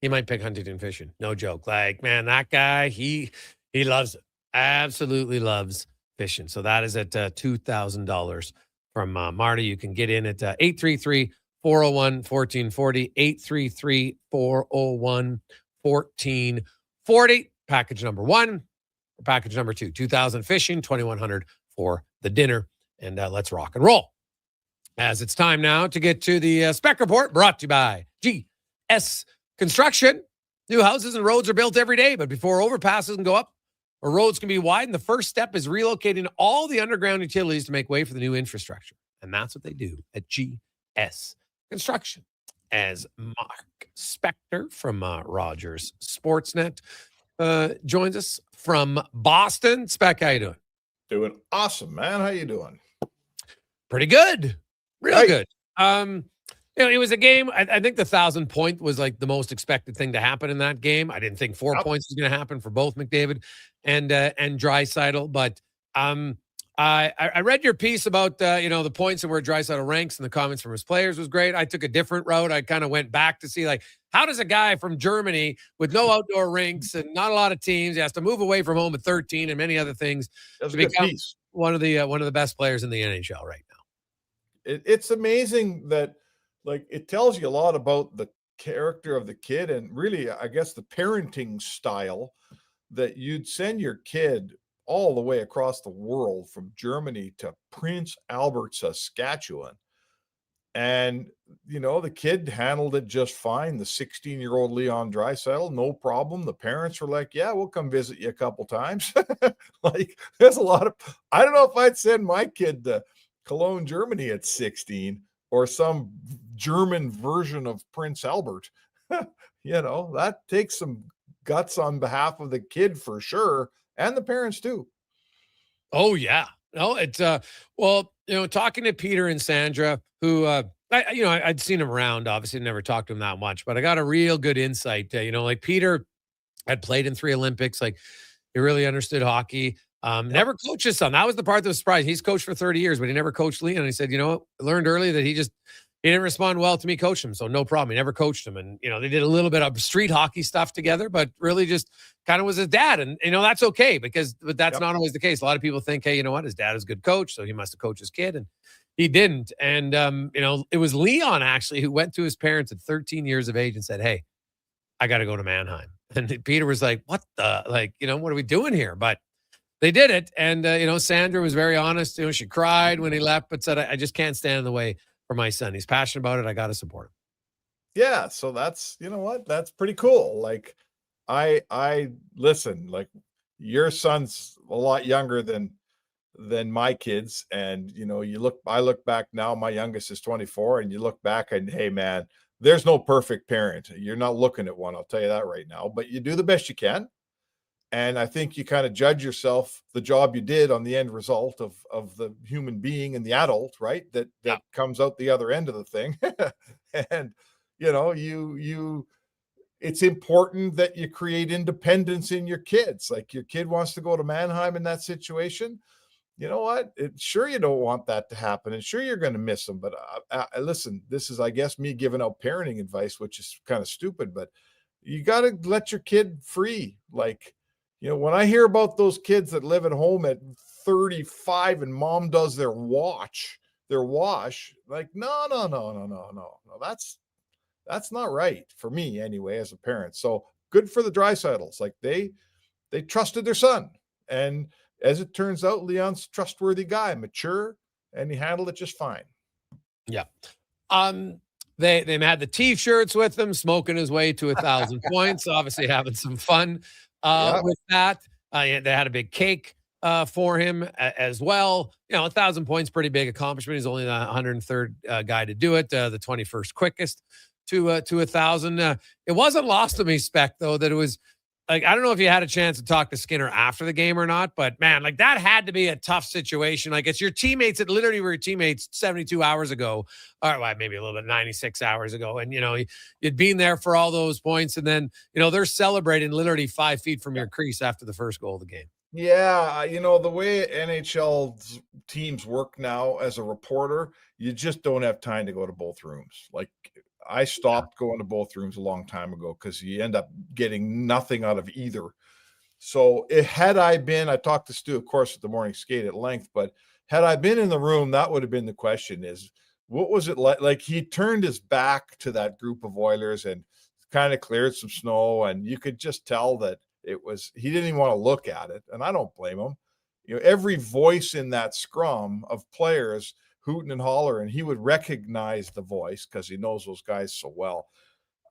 he might pick hunting and fishing. No joke. Like, man, that guy, he loves it. Absolutely loves fishing. So that is at $2,000 from Marty. You can get in at 833-401-1440, 833-401-1440. Package number 1, package number 2, 2,000 fishing, 2,100 for the dinner. And let's rock and roll. As it's time now to get to the Spec Report, brought to you by GS Construction. New houses and roads are built every day, but before overpasses can go up or roads can be widened, the first step is relocating all the underground utilities to make way for the new infrastructure. And that's what they do at GS Construction. As Mark Spector from Rogers Sportsnet joins us from Boston. Spec, how you doing? Doing awesome, man. How you doing? Pretty good. Real good. It was a game. I think the 1,000-point was like the most expected thing to happen in that game. I didn't think 4 points was going to happen for both McDavid and Draisaitl. But I read your piece about the points and where Draisaitl ranks, and the comments from his players was great. I took a different route. I kind of went back to see, like, how does a guy from Germany with no outdoor rinks and not a lot of teams, he has to move away from home at 13 and many other things to become one of the best players in the NHL right now. It's amazing that, like, it tells you a lot about the character of the kid and really, I guess, the parenting style that you'd send your kid all the way across the world from Germany to Prince Albert, Saskatchewan. And, the kid handled it just fine. The 16-year-old Leon Draisaitl, no problem. The parents were like, yeah, we'll come visit you a couple times. Like, there's a lot of, I don't know if I'd send my kid to Cologne, Germany at 16 or some German version of Prince Albert. That takes some guts on behalf of the kid for sure. And the parents too. Oh yeah. No, it's talking to Peter and Sandra, who I'd seen him around, obviously never talked to him that much, but I got a real good insight. Like Peter had played in 3 Olympics, like he really understood hockey. Never coached his son. That was the part that was surprising. He's coached for 30 years, but he never coached Leon. And he said, I learned early that he didn't respond well to me coaching him. So no problem. He never coached him. And, they did a little bit of street hockey stuff together, but really just kind of was his dad. And, that's okay but that's not always the case. A lot of people think, hey, his dad is a good coach, so he must have coached his kid. And he didn't. And, it was Leon actually who went to his parents at 13 years of age and said, hey, I got to go to Mannheim. And Peter was like, what the, what are we doing here? But they did it. And, Sandra was very honest. She cried when he left, but said, I just can't stand in the way for my son. He's passionate about it. I got to support him. Yeah. So that's, that's pretty cool. Like I listen, like your son's a lot younger than my kids. And, I look back now, my youngest is 24, and you look back and, hey man, there's no perfect parent. You're not looking at one. I'll tell you that right now, but you do the best you can. And I think you kind of judge yourself, the job you did on the end result of the human being and the adult, right? That comes out the other end of the thing. And, it's important that you create independence in your kids. Like your kid wants to go to Mannheim in that situation. You know what? Sure, you don't want that to happen. And sure, you're going to miss them. But listen, this is, I guess, me giving out parenting advice, which is kind of stupid, but you got to let your kid free. Like, when I hear about those kids that live at home at 35 and mom does their wash, like, no. That's not right for me anyway, as a parent. So good for the Draisaitls. Like they trusted their son. And as it turns out, Leon's a trustworthy guy, mature, and he handled it just fine. Yeah. They had the T-shirts with them, smoking his way to 1,000 points, obviously having some fun with that. They had a big cake for him as well. 1,000 points, pretty big accomplishment. He's only the 103rd guy to do it, the 21st quickest to 1,000. It wasn't lost to me, Spec, though, that it was like, I don't know if you had a chance to talk to Skinner after the game or not, but man, like that had to be a tough situation. Like it's your teammates that literally were your teammates 72 hours ago, or well, maybe a little bit 96 hours ago. And, you'd been there for all those points. And then, they're celebrating literally 5 feet from your crease after the first goal of the game. Yeah, the way NHL teams work now as a reporter, you just don't have time to go to both rooms. Like, I stopped going to both rooms a long time ago because you end up getting nothing out of either. So I talked to Stu, of course, at the morning skate at length, but had I been in the room, that would have been the question is, what was it like? Like, he turned his back to that group of Oilers and kind of cleared some snow, and you could just tell that he didn't even want to look at it. And I don't blame him. Every voice in that scrum of players hooting and hollering, he would recognize the voice because he knows those guys so well.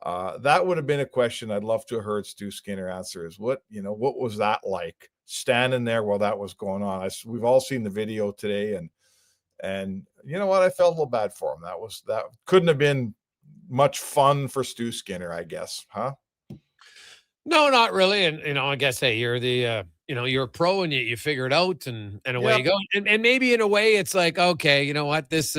That would have been a question I'd love to have heard Stu Skinner answer is what was that like standing there while that was going on? We've all seen the video today, and you know what? I felt a little bad for him. That couldn't have been much fun for Stu Skinner, I guess, huh? No, not really. And I guess, hey, you're the you're a pro and you figure it out and away you go. And maybe in a way it's like, okay, you know what, this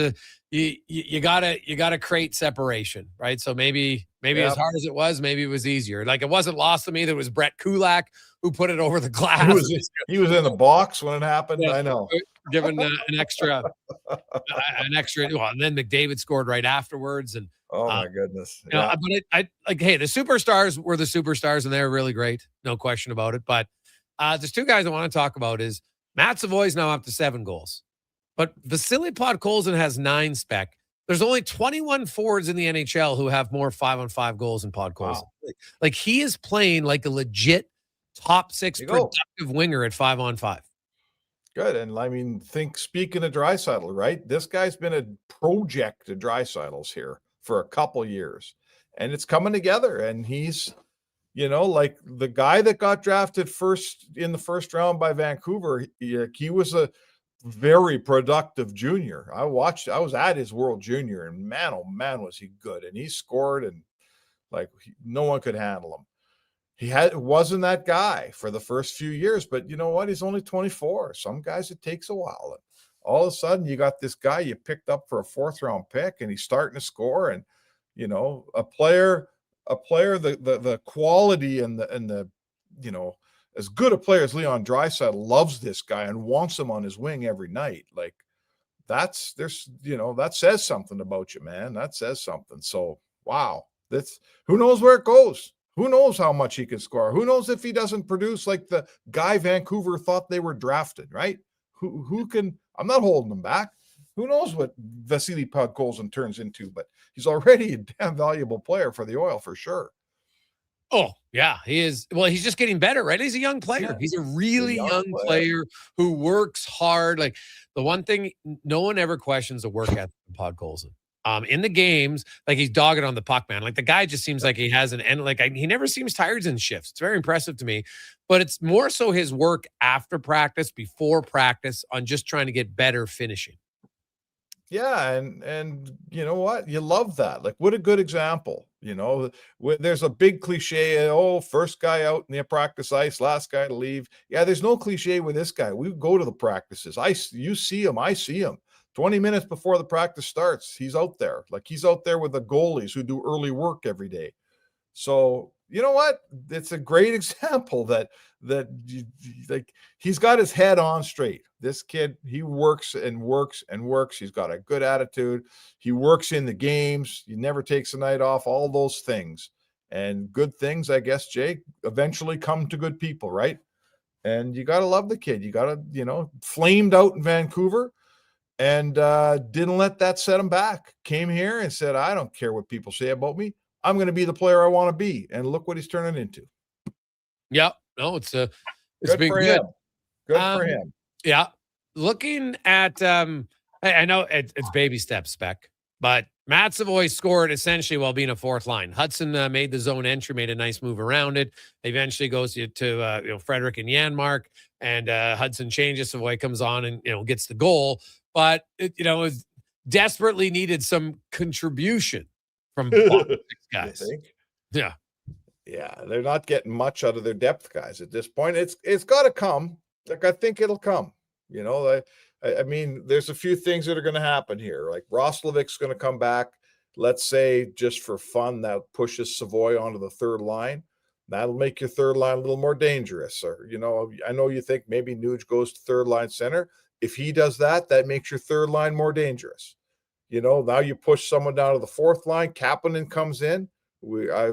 you gotta create separation, right? So maybe as hard as it was, maybe it was easier. Like, it wasn't lost to me that it was Brett Kulak who put it over the glass. He was in the box when it happened. Yeah, I know. Given an extra. Well, and then McDavid scored right afterwards, and oh my goodness! But I like, hey, the superstars were the superstars, and they're really great, no question about it. But there's two guys I want to talk about. Is Matt Savoy's now up to 7 goals, but Vasily Podkolzin has 9 spec. There's only 21 forwards in the NHL who have more 5-on-5 goals than Podkolzin. Wow. Like, he is playing like a legit top 6 productive winger at 5-on-5. Good. And I mean, speaking of Draisaitl, right? This guy's been a project of Draisaitl's here for a couple years, and it's coming together. And he's, like the guy that got drafted in the first round by Vancouver, he was a very productive junior. I was at his World Junior, and man, oh man, was he good. And he scored, and no one could handle him. Wasn't that guy for the first few years, but you know what? He's only 24. Some guys, it takes a while. And all of a sudden, you got this guy you picked up for a 4th round pick, and he's starting to score. And a player, the quality and the as good a player as Leon Draisaitl loves this guy and wants him on his wing every night. Like, that says something about you, man. That says something. So wow, who knows where it goes. Who knows how much he could score? Who knows if he doesn't produce like the guy Vancouver thought they were drafted, right? Who can? I'm not holding him back. Who knows what Vasily Podkolzin turns into? But he's already a damn valuable player for the Oil for sure. Oh, yeah, he is. Well, he's just getting better, right? He's a young player. He's a really young player who works hard. Like, the one thing, no one ever questions the work ethic of Podkolzin. In the games, like, he's dogging on the puck, man. Like, the guy just seems like he has an end. Like, he never seems tired in shifts. It's very impressive to me. But it's more so his work after practice, before practice, on just trying to get better finishing. Yeah, and you know what? You love that. Like, what a good example. There's a big cliche, first guy out in the practice ice, last guy to leave. Yeah, there's no cliche with this guy. We go to the practices. You see him, I see him. 20 minutes before the practice starts, he's out there. Like, he's out there with the goalies who do early work every day. So, you know what? It's a great example that he's got his head on straight. This kid, he works and works and works. He's got a good attitude. He works in the games. He never takes a night off, all those things. And good things, I guess, Jake, eventually come to good people, right? And you got to love the kid. You got to, flamed out in Vancouver. And didn't let that set him back. Came here and said, I don't care what people say about me. I'm going to be the player I want to be. And look what he's turning into. Yep. No, it's been good. Good for him. Yeah. Looking at, I know it's baby steps, Spec, but Matt Savoy scored essentially while being a 4th line. Hudson made the zone entry, made a nice move around it. Eventually goes to Frederick and Janmark, and Hudson changes. Savoy comes on and gets the goal. But it desperately needed some contribution from 6 guys. Yeah. Yeah, they're not getting much out of their depth guys at this point. It's got to come. Like, I think it'll come. I mean, there's a few things that are going to happen here. Like, Roslovic's going to come back. Let's say, just for fun, that pushes Savoy onto the 3rd line. That'll make your third line a little more dangerous. Or, I know you think maybe Nuge goes to third line center. If he does that, that makes your third line more dangerous. Now you push someone down to the fourth line. Kapanen comes in. I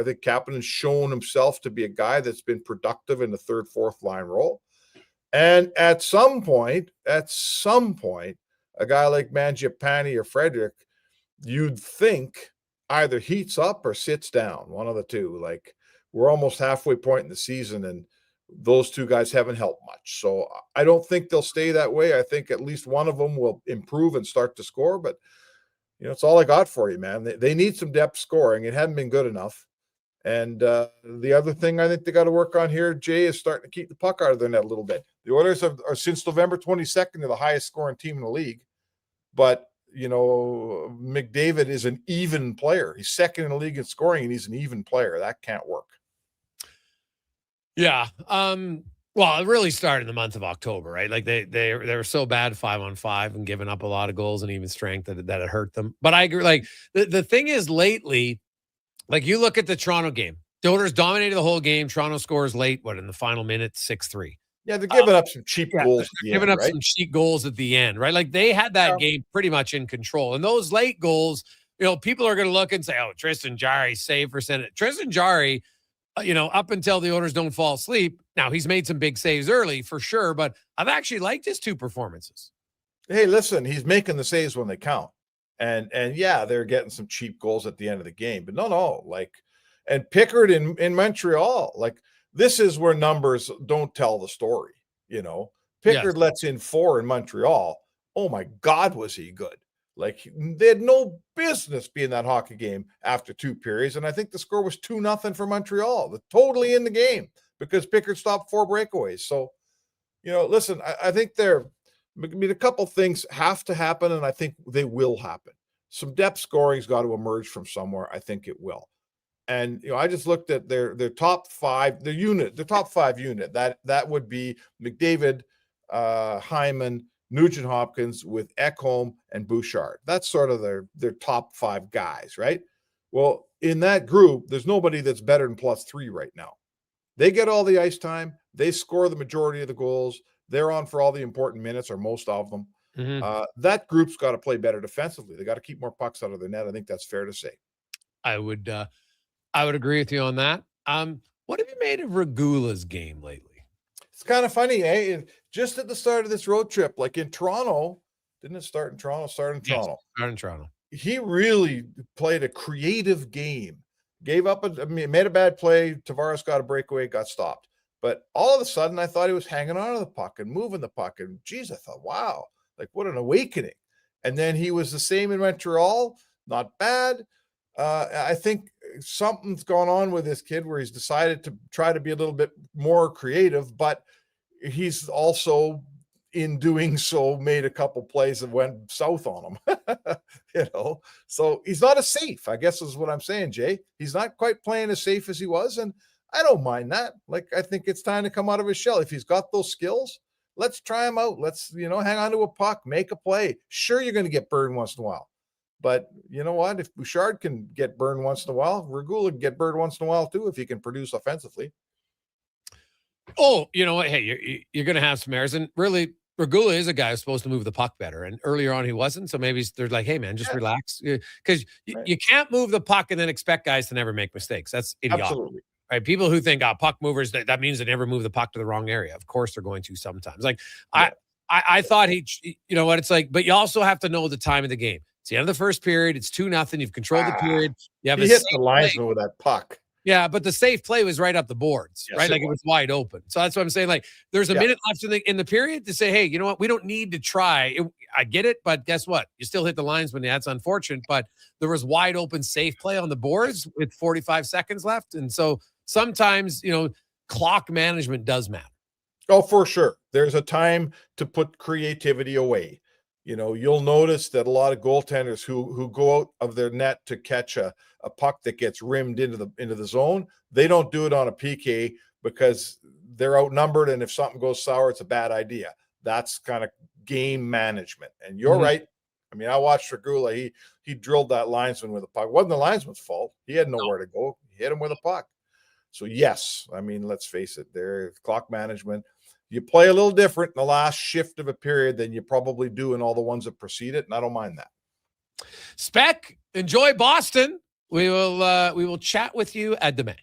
think Kapanen's shown himself to be a guy that's been productive in the third, fourth line role. And at some point, a guy like Mangiapane or Frederick, you'd think either heats up or sits down, one of the two. Like, we're almost halfway point in the season, and those two guys haven't helped much. So I don't think they'll stay that way. I think at least one of them will improve and start to score. But, it's all I got for you, man. They need some depth scoring. It hadn't been good enough. And the other thing I think they got to work on here, Jay, is starting to keep the puck out of their net a little bit. The Oilers are since November 22nd, they're the highest scoring team in the league. But, McDavid is an even player. He's second in the league in scoring, and he's an even player. That can't work. Yeah. Well, it really started in the month of October, right? Like they were so bad 5-on-5 and giving up a lot of goals and even strength that it hurt them. But I agree. Like the thing is lately, like you look at the Toronto game, the Oilers dominated the whole game. Toronto scores late, in the final minute, 6-3. Yeah, they're giving up some cheap goals. Some cheap goals at the end, right? Like they had that game pretty much in control. And those late goals, people are going to look and say, "Oh, Tristan Jarry save percentage." Tristan Jarry, up until the Oilers don't fall asleep. Now he's made some big saves early for sure, but I've actually liked his two performances. Hey, listen, he's making the saves when they count. And yeah, they're getting some cheap goals at the end of the game, but no, and Pickard in Montreal, this is where numbers don't tell the story. Pickard lets in 4 in Montreal. Oh my God, was he good? They had no business being that hockey game after 2 periods. And I think the score was 2-0 for Montreal. They're totally in the game because Pickard stopped 4 breakaways. So, listen, I think a couple things have to happen, and I think they will happen. Some depth scoring's got to emerge from somewhere. I think it will. And, I just looked at their top 5, their top 5 unit. That would be McDavid, Hyman, Nugent Hopkins with Ekholm and Bouchard. That's sort of their top 5 guys, right? Well, in that group, there's nobody that's better than +3 right now. They get all the ice time. They score the majority of the goals. They're on for all the important minutes, or most of them. Mm-hmm. That group's got to play better defensively. They got to keep more pucks out of their net. I think that's fair to say. I would agree with you on that. What have you made of Regula's game lately? It's kind of funny, eh? Just at the start of this road trip, like in Toronto, didn't it start in Toronto? Started in Toronto. Yes, started in Toronto. He really played a creative game. Gave up, made a bad play. Tavares got a breakaway, got stopped. But all of a sudden, I thought he was hanging on to the puck and moving the puck. And geez, I thought, wow, what an awakening. And then he was the same in Montreal. Not bad. I think something's gone on with this kid where he's decided to try to be a little bit more creative, but he's also, in doing so, made a couple plays that went south on him. So he's not as safe, I guess is what I'm saying, Jay. He's not quite playing as safe as he was, and I don't mind that. I think it's time to come out of his shell. If he's got those skills, let's try him out. Let's, hang on to a puck, make a play. Sure, you're going to get burned once in a while. But you know what? If Bouchard can get burned once in a while, Regula can get burned once in a while too if he can produce offensively. Oh, you know what? Hey, you're going to have some errors. And really, Regula is a guy who's supposed to move the puck better. And earlier on, he wasn't. So maybe they're like, hey, man, just relax. Because you can't move the puck and then expect guys to never make mistakes. That's idiotic. Absolutely. Right? People who think, puck movers, that means they never move the puck to the wrong area. Of course, they're going to sometimes. I thought you know what it's like, but you also have to know the time of the game. It's the end of the first period. It's 2-0. You've controlled the period. You have he hit the linesman with that puck. Yeah, but the safe play was right up the boards, right? It was wide open. So that's what I'm saying. There's a minute left in the period to say, hey, you know what? We don't need to try. I get it, but guess what? You still hit the linesman. That's unfortunate, but there was wide open safe play on the boards with 45 seconds left. And so sometimes, clock management does matter. Oh, for sure. There's a time to put creativity away. You'll notice that a lot of goaltenders who go out of their net to catch a puck that gets rimmed into the zone, they don't do it on a PK because they're outnumbered, and if something goes sour, it's a bad idea. That's kind of game management. And you're right. I watched Regula. He drilled that linesman with a puck. It wasn't the linesman's fault. He had nowhere to go. He hit him with a puck. So yes, I mean, let's face it, their clock management, you play a little different in the last shift of a period than you probably do in all the ones that precede it, and I don't mind that. Spec, enjoy Boston. We will chat with you at the May.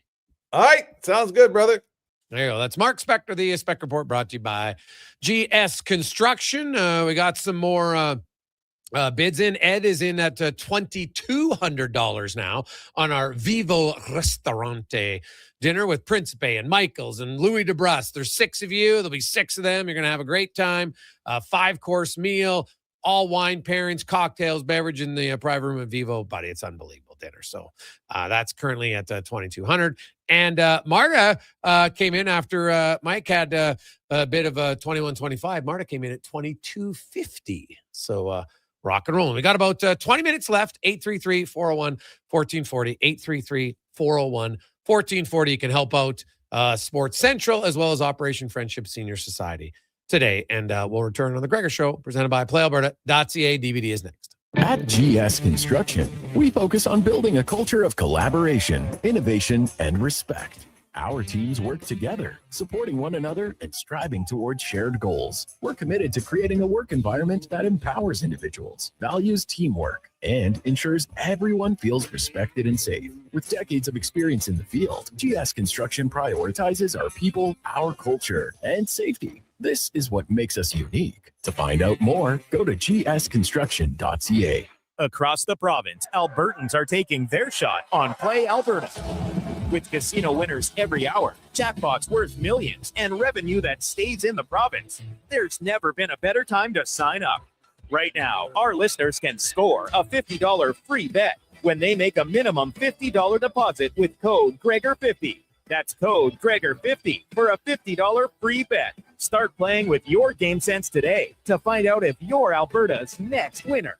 All right, sounds good, brother. There you go. That's Mark Spector, the Spec Report, brought to you by GS Construction. We got some more bids in. Ed is in at $2,200 now on our Vivo Ristorante dinner with Principe and Michaels and Louis DeBrus. There's 6 of you. There'll be 6 of them. You're going to have a great time. 5-course meal, all wine pairings, cocktails, beverage in the private room at Vivo. Buddy, it's unbelievable dinner. So that's currently at $2,200. And Marta came in after Mike had a bit of a 21.25. Marta came in at $2,250. So rock and roll. We got about 20 minutes left. 833-401-1440. 833-401-1440. You can help out Sports Central as well as Operation Friendship Senior Society today. And we'll return on the Gregor Show, presented by PlayAlberta.ca. DVD is next. At GS Construction, we focus on building a culture of collaboration, innovation, and respect. Our teams work together, supporting one another and striving towards shared goals. We're committed to creating a work environment that empowers individuals, values teamwork, and ensures everyone feels respected and safe. With decades of experience in the field, GS Construction prioritizes our people, our culture, and safety. This is what makes us unique. To find out more, go to gsconstruction.ca. Across the province, Albertans are taking their shot on Play Alberta. With casino winners every hour, jackpots worth millions, and revenue that stays in the province, there's never been a better time to sign up. Right now, our listeners can score a $50 free bet when they make a minimum $50 deposit with code Gregor50. That's code Gregor50 for a $50 free bet. Start playing with your game sense today to find out if you're Alberta's next winner.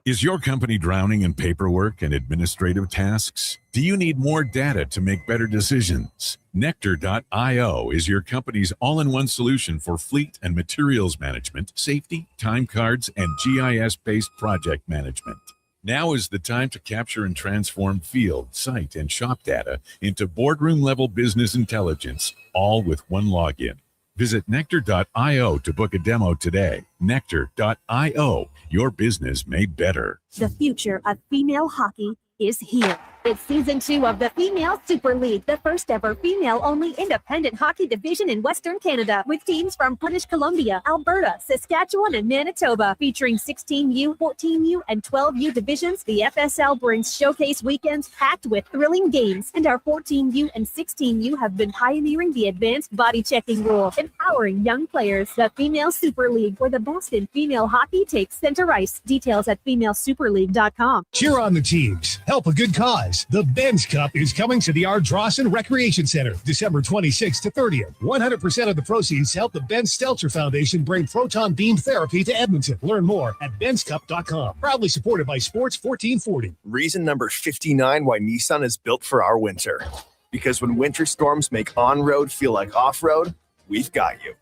Is your company drowning in paperwork and administrative tasks? Do you need more data to make better decisions? Nectar.io is your company's all-in-one solution for fleet and materials management, safety, time cards, and GIS-based project management. Now is the time to capture and transform field, site, and shop data into boardroom-level business intelligence, all with one login. Visit Nectar.io to book a demo today. Nectar.io, your business made better. The future of female hockey is here. It's season 2 of the Female Super League, the first ever female-only independent hockey division in Western Canada, with teams from British Columbia, Alberta, Saskatchewan, and Manitoba. Featuring 16U, 14U, and 12U divisions, the FSL brings showcase weekends packed with thrilling games, and our 14U and 16U have been pioneering the advanced body checking rule, empowering young players. The Female Super League, where the best in female hockey takes center ice. Details at femalesuperleague.com. Cheer on the teams. Help a good cause. The Benz Cup is coming to the Ardrossan Recreation Center December 26th to 30th. 100% of the proceeds help the Ben Stelter Foundation bring proton beam therapy to Edmonton. Learn more at benscup.com. Proudly supported by Sports 1440. Reason number 59 why Nissan is built for our winter. Because when winter storms make on-road feel like off-road, we've got you.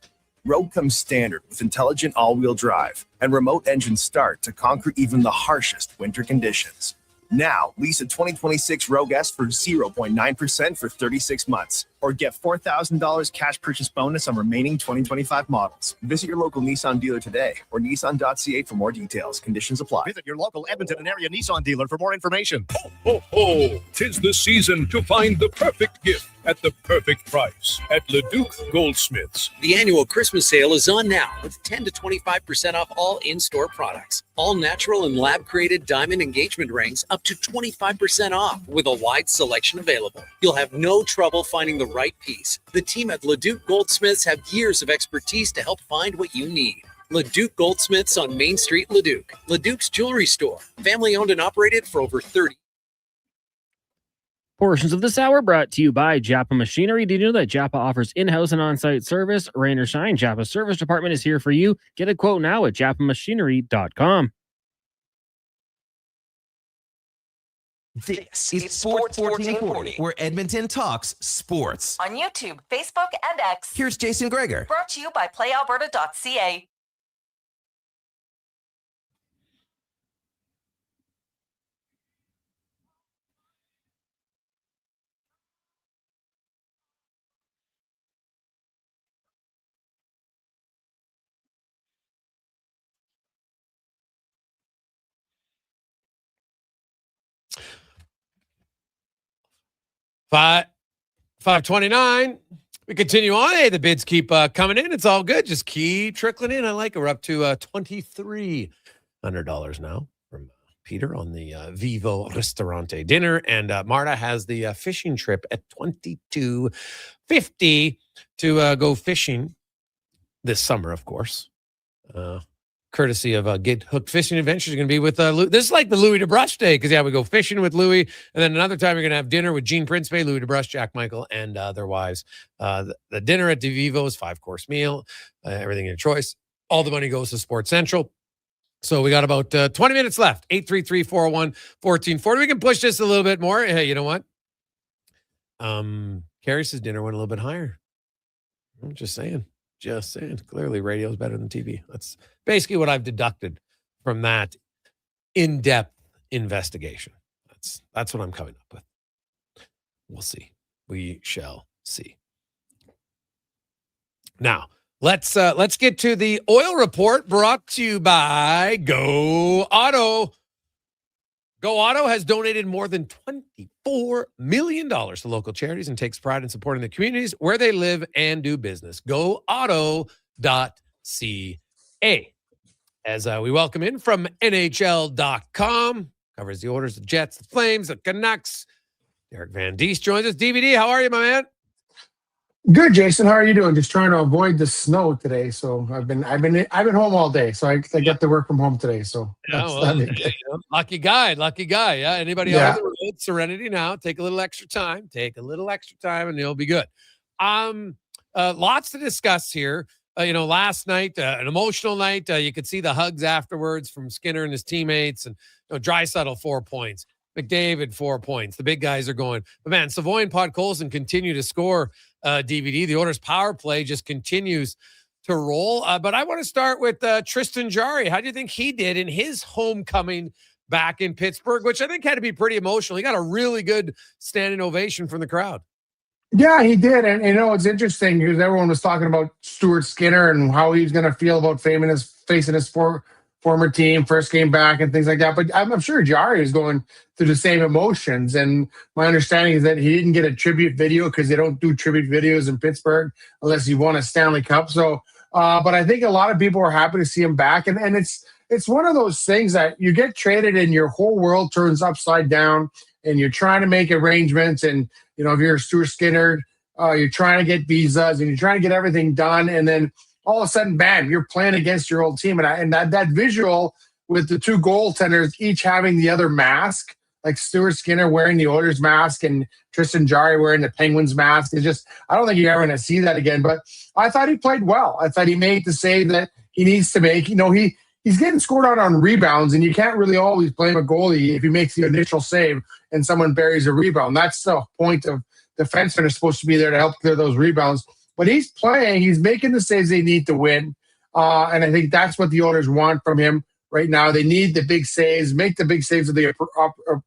Rogue comes standard with intelligent all-wheel drive and remote engine start to conquer even the harshest winter conditions. Now, lease a 2026 Rogue S for 0.9% for 36 months, or get $4,000 cash purchase bonus on remaining 2025 models. Visit your local Nissan dealer today or Nissan.ca for more details. Conditions apply. Visit your local Edmonton and area Nissan dealer for more information. Ho, ho! 'Tis the season to find the perfect gift at the perfect price at Leduc Goldsmiths. The annual Christmas sale is on now with 10 to 25% off all in-store products. All natural and lab-created diamond engagement rings up to 25% off with a wide selection available. You'll have no trouble finding the right piece. The team at Leduc Goldsmiths have years of expertise to help find what you need. Leduc Goldsmiths on Main Street, Leduc. Leduc's Jewelry Store. Family owned and operated for over 30 Portions of this hour brought to you by Japa Machinery. Did you know that Japa offers in-house and on-site service? Rain or shine, Japa's service department is here for you. Get a quote now at japamachinery.com. This is Sports 1440, where Edmonton talks sports. On YouTube, Facebook, and X. Here's Jason Gregor. Brought to you by PlayAlberta.ca. 5:29. We continue on. Hey, the bids keep coming in. It's all good. Just keep trickling in. I like it. We're up to $2,300 now from Peter on the Vivo Ristorante dinner. And Marta has the fishing trip at $22.50 to go fishing this summer, of course. Courtesy of Get Hooked Fishing Adventures. You're going to be with Louis. This is like the Louis DeBrush day because, we go fishing with Louis. And then another time you're going to have dinner with Gene Principe, Louis DeBrush, Jack Michael, and their wives. The dinner at DeVivo is 5-course meal, everything in your choice. All the money goes to Sports Central. So we got about 20 minutes left. 833-401-1440. We can push this a little bit more. Hey, you know what? Carrie's dinner went a little bit higher. I'm just saying. Clearly radio is better than TV. That's basically what I've deducted from that in-depth investigation. That's what I'm coming up with. We'll see. We shall see. Now, let's get to the oil report brought to you by Go Auto. Go Auto has donated more than $24 million to local charities and takes pride in supporting the communities where they live and do business. GoAuto.ca. As we welcome in from NHL.com, covers the Oilers, the Jets, the Flames, the Canucks. Derek Van Diest joins us. DVD, how are you, my man? Good, Jason. How are you doing? Just trying to avoid the snow today. So I've been home all day. So I get to work from home today. So lucky guy. Yeah. Anybody else on the road, Serenity now. Take a little extra time, and you'll be good. Lots to discuss here. Last night, an emotional night. You could see the hugs afterwards from Skinner and his teammates, and Draisaitl 4 points. McDavid 4 points. The big guys are going. But man, Savoy and Podkolzin continue to score. DVD. The Oilers' power play just continues to roll. But I want to start with Tristan Jarry. How do you think he did in his homecoming back in Pittsburgh, which I think had to be pretty emotional? He got a really good standing ovation from the crowd. Yeah, he did. And it's interesting because everyone was talking about Stuart Skinner and how he was going to feel about facing his former team, first game back and things like that. But I'm sure Jarry is going through the same emotions. And my understanding is that he didn't get a tribute video because they don't do tribute videos in Pittsburgh unless you won a Stanley Cup. So, but I think a lot of people are happy to see him back. And it's one of those things that you get traded and your whole world turns upside down and you're trying to make arrangements. And, if you're Stuart Skinner, you're trying to get visas and you're trying to get everything done. And then all of a sudden, bam, you're playing against your old team. And that visual with the two goaltenders each having the other mask, like Stuart Skinner wearing the Oilers mask and Tristan Jarry wearing the Penguins mask. It's just, I don't think you're ever going to see that again. But I thought he played well. I thought he made the save that he needs to make. He's getting scored out on rebounds, and you can't really always blame a goalie if he makes the initial save and someone buries a rebound. That's the point of defensemen are supposed to be there to help clear those rebounds. But he's playing. He's making the saves they need to win. And I think that's what the Oilers want from him right now. They need the big saves, make the big saves at the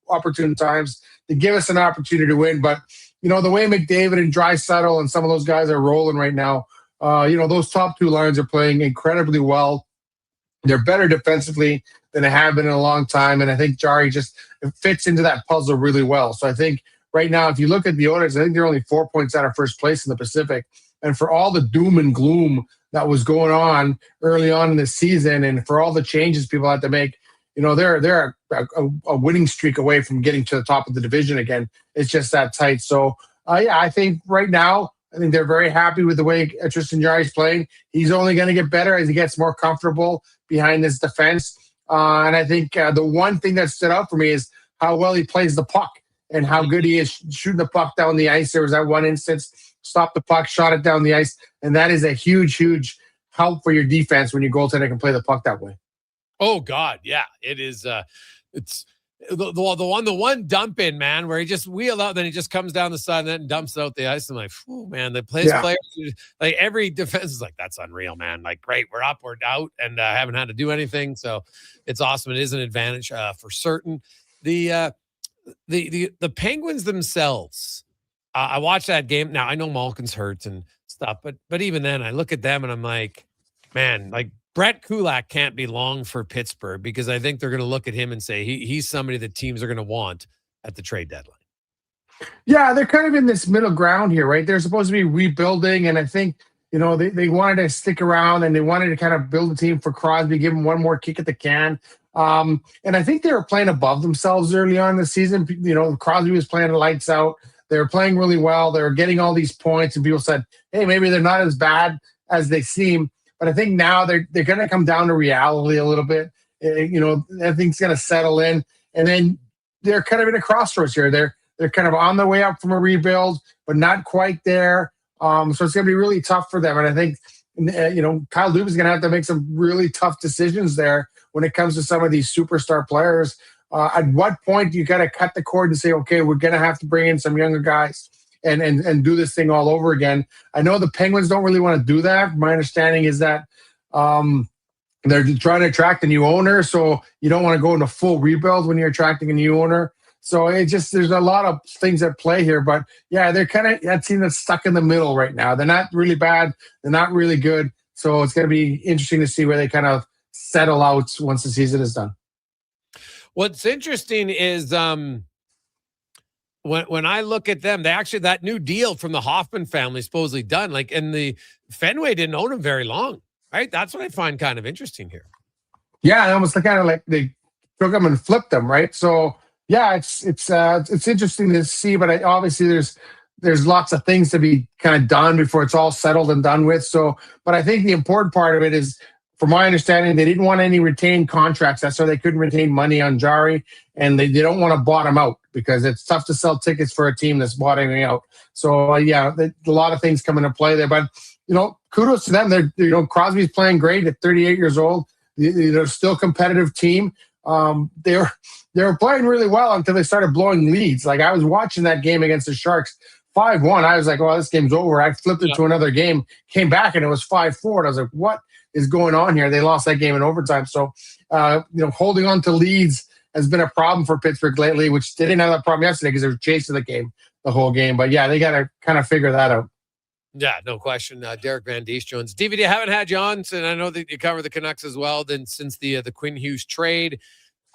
opportune times to give us an opportunity to win. But, the way McDavid and Draisaitl and some of those guys are rolling right now, those top two lines are playing incredibly well. They're better defensively than they have been in a long time. And I think Jarry just fits into that puzzle really well. So I think right now, if you look at the Oilers, I think they're only 4 points out of first place in the Pacific. And for all the doom and gloom that was going on early on in the season and for all the changes people had to make, they're a winning streak away from getting to the top of the division again. It's just that tight. So, I think right now, I think they're very happy with the way Tristan Jarry's playing. He's only going to get better as he gets more comfortable behind this defense. And I think the one thing that stood out for me is how well he plays the puck and how good he is shooting the puck down the ice. There was that one instance, stopped the puck, shot it down the ice. And that is a huge, huge help for your defense when your goaltender can play the puck that way. Oh, God. Yeah, it is. It's the one dump in, man, where he just wheel out, then he just comes down the side of that and dumps it out the ice. I'm like, oh man, the players, like every defense is like, that's unreal, man. Like, great, we're up, we're out, and haven't had to do anything. So it's awesome. It is an advantage for certain. The Penguins themselves, I watched that game. Now I know Malkin's hurt and stuff, but even then, I look at them and I'm like, man, like Brett Kulak can't be long for Pittsburgh because I think they're going to look at him and say he's somebody that teams are going to want at the trade deadline. Yeah, they're kind of in this middle ground here, right? They're supposed to be rebuilding, and I think, they wanted to stick around and they wanted to kind of build a team for Crosby, give him one more kick at the can. And I think they were playing above themselves early on in the season. Crosby was playing the lights out. They were playing really well. They were getting all these points, and people said, hey, maybe they're not as bad as they seem. But I think now they're going to come down to reality a little bit. Everything's going to settle in. And then they're kind of in a crossroads here. They're kind of on the way up from a rebuild, but not quite there. So it's going to be really tough for them. And I think, Kyle Dubas is going to have to make some really tough decisions there when it comes to some of these superstar players. At what point do you got to cut the cord and say, okay, we're going to have to bring in some younger guys and do this thing all over again? I know the Penguins don't really want to do that. My understanding is that they're trying to attract a new owner, so you don't want to go into full rebuild when you're attracting a new owner. So there's a lot of things at play here. But yeah, they're kind of that team that's stuck in the middle right now. They're not really bad. They're not really good. So it's going to be interesting to see where they kind of settle out once the season is done. What's interesting is when I look at them, that new deal from the Hoffman family is supposedly done. And the Fenway didn't own them very long, right? That's what I find kind of interesting here. Yeah, almost kind of like they took them and flipped them, right? So yeah, it's interesting to see, but obviously there's lots of things to be kind of done before it's all settled and done with. So, but I think the important part of it is, from my understanding, they didn't want any retained contracts. That's why they couldn't retain money on Jari, and they don't want to bottom out because it's tough to sell tickets for a team that's bottoming out. So yeah, a lot of things come into play there. But kudos to them. They're Crosby's playing great at 38 years old. They're still a competitive team. They were playing really well until they started blowing leads. Like I was watching that game against the Sharks, 5-1. I was like, "Oh, this game's over." I flipped it to another game, came back, and it was 5-4. And I was like, "What is going on here?" They lost that game in overtime. So, holding on to leads has been a problem for Pittsburgh lately, which they didn't have that problem yesterday because they were chasing the game the whole game. But yeah, they got to kind of figure that out. Yeah, no question. Derek Van Diest joins. DVD, I haven't had you on, and I know that you cover the Canucks as well. Then since the Quinn Hughes trade,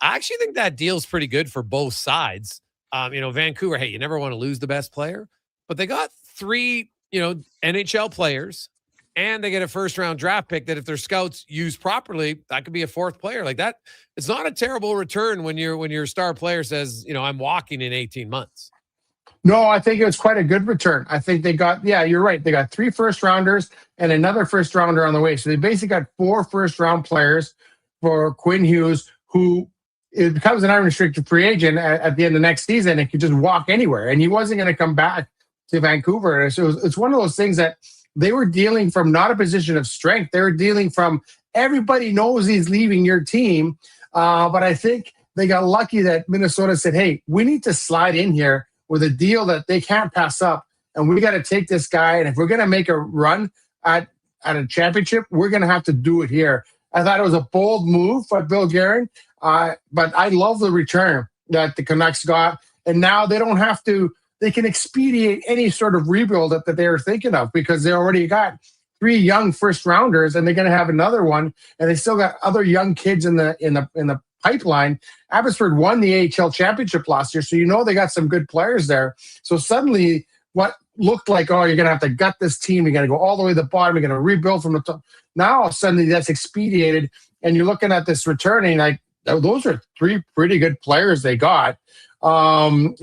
I actually think that deal's pretty good for both sides. Vancouver, hey, you never want to lose the best player, but they got 3, NHL players, and they get a first-round draft pick that if their scouts use properly, that could be a 4th player. Like that, it's not a terrible return when your star player says, I'm walking in 18 months. No, I think it was quite a good return. I think they got, you're right. They got 3 first-rounders and another first-rounder on the way. So they basically got 4 first-round players for Quinn Hughes, who it becomes an unrestricted free agent at the end of next season. It could just walk anywhere, and he wasn't going to come back to Vancouver. So it's one of those things that they were dealing from not a position of strength. They were dealing from everybody knows he's leaving your team. But I think they got lucky that Minnesota said, hey, we need to slide in here with a deal that they can't pass up, and we got to take this guy. And if we're going to make a run at a championship, we're going to have to do it here. I thought it was a bold move by Bill Guerin. But I love the return that the Canucks got. And now they don't have to, they can expedite any sort of rebuild that they were thinking of because they already got 3 young first rounders and they're going to have another one. And they still got other young kids in the pipeline. Abbotsford won the AHL championship last year. So, they got some good players there. So suddenly what looked like, you're going to have to gut this team. You're going to go all the way to the bottom. You're going to rebuild from the top. Now suddenly that's expedited. And you're looking at this returning, like, those are 3 pretty good players they got. And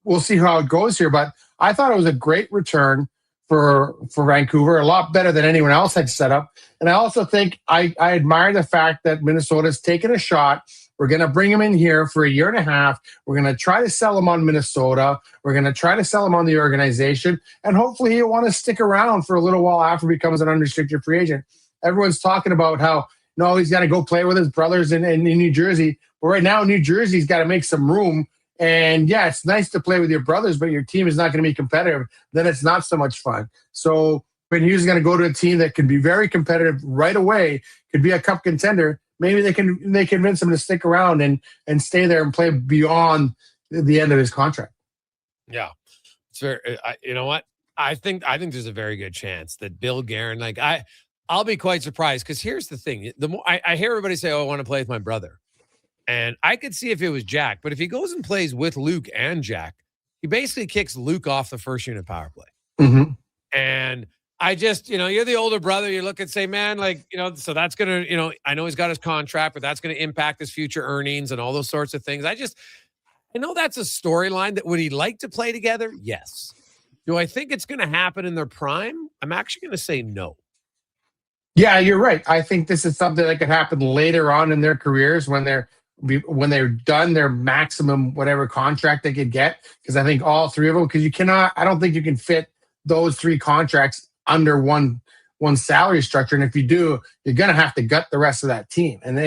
we'll see how it goes here. But I thought it was a great return for Vancouver, a lot better than anyone else had set up. And I also think I admire the fact that Minnesota's taken a shot. We're going to bring him in here for 1.5 years. We're going to try to sell him on Minnesota. We're going to try to sell him on the organization. And hopefully he'll want to stick around for a little while after he becomes an unrestricted free agent. Everyone's talking about how, no, he's got to go play with his brothers in New Jersey. But right now, New Jersey's got to make some room. And yeah, it's nice to play with your brothers, but your team is not going to be competitive. Then it's not so much fun. So when Hughes is going to go to a team that can be very competitive right away, could be a cup contender, maybe they convince him to stick around and stay there and play beyond the end of his contract. Yeah, it's very. You know what? I think there's a very good chance that Bill Guerin, I'll be quite surprised because here's the thing: the more I hear everybody say, "Oh, I want to play with my brother," and I could see if it was Jack, but if he goes and plays with Luke and Jack, he basically kicks Luke off the first unit power play. Mm-hmm. And I just, you're the older brother. You look and say, man, so that's going to, I know he's got his contract, but that's going to impact his future earnings and all those sorts of things. I know that's a storyline that would he like to play together? Yes. Do I think it's going to happen in their prime? I'm actually going to say no. Yeah, you're right. I think this is something that could happen later on in their careers when they're done their maximum whatever contract they could get. Because I think all three of them, because I don't think you can fit those three contracts under one salary structure, and if you do, you're going to have to gut the rest of that team. And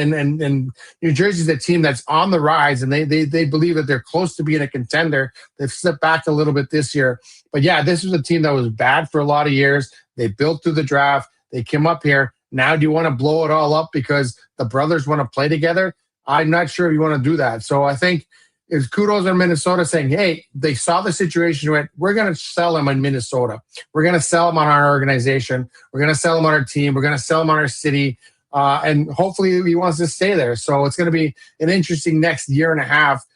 New Jersey's a team that's on the rise, and they believe that they're close to being a contender. They've slipped back a little bit this year, but yeah, this was a team that was bad for a lot of years. They built through the draft. They came up here. Now, do you want to blow it all up because the brothers want to play together? I'm not sure if you want to do that. So I think it's kudos on Minnesota saying, hey, they saw the situation, went, we're going to sell him in Minnesota. We're going to sell him on our organization. We're going to sell him on our team. We're going to sell him on our city. And hopefully he wants to stay there. So it's going to be an interesting next year and a half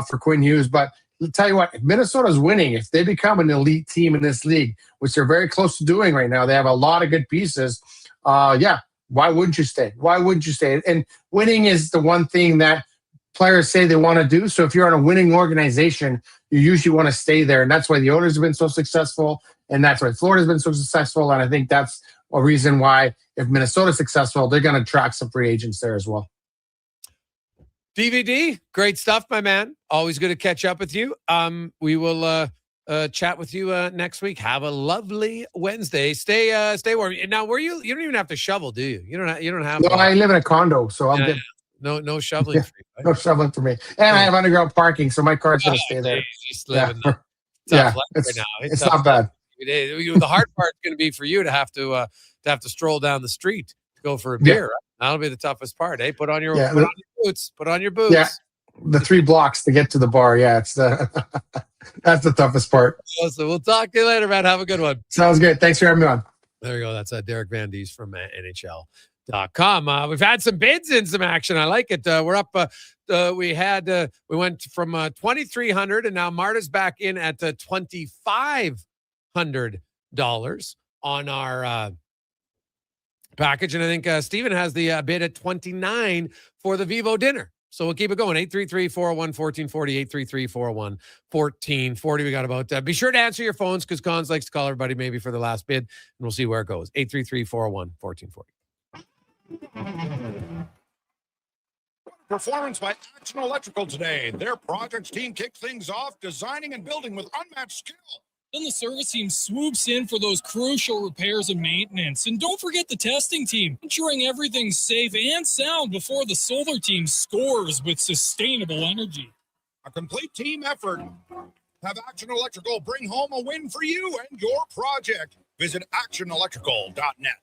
for Quinn Hughes. But I'll tell you what, if Minnesota's winning, if they become an elite team in this league, which they're very close to doing right now, they have a lot of good pieces. Why wouldn't you stay? Why wouldn't you stay? And winning is the one thing that players say they want to do. So if you're on a winning organization, you usually want to stay there. And that's why the owners have been so successful. And that's why Florida's been so successful. And I think that's a reason why if Minnesota's successful, they're going to attract some free agents there as well. DVD, great stuff, my man. Always good to catch up with you. We will chat with you next week. Have a lovely Wednesday. Stay warm. Now, you don't even have to shovel, do you? You don't have. No, I live in a condo, so I'm good. No shoveling. For you, right? No shoveling for me. And I have underground parking, so my car's going to stay there. Just living it's not bad. The hard part's going to be for you to have to stroll down the street to go for a beer. Right? That'll be the toughest part. Put on your boots. Put on your boots. Yeah, the 3 blocks to get to the bar. Yeah, it's that's the toughest part. So we'll talk to you later, man. Have a good one. Sounds good. Thanks for having me on. There you go. That's Derek Van Dies from NHL.com. We've had some bids in some action. I like it. We're up. We went from $2,300, and now Marta's back in at $2,500 on our package. And I think Steven has the bid at $29 for the Vivo dinner. So we'll keep it going. 833-401-1440, 833-401-1440. We got about, be sure to answer your phones because Cons likes to call everybody maybe for the last bid, and we'll see where it goes. 833-401-1440. Performance by Action Electrical today. Their projects team kicks things off, designing and building with unmatched skill. Then the service team swoops in for those crucial repairs and maintenance. And don't forget the testing team, ensuring everything's safe and sound before the solar team scores with sustainable energy. A complete team effort. Have Action Electrical bring home a win for you and your project. Visit actionelectrical.net.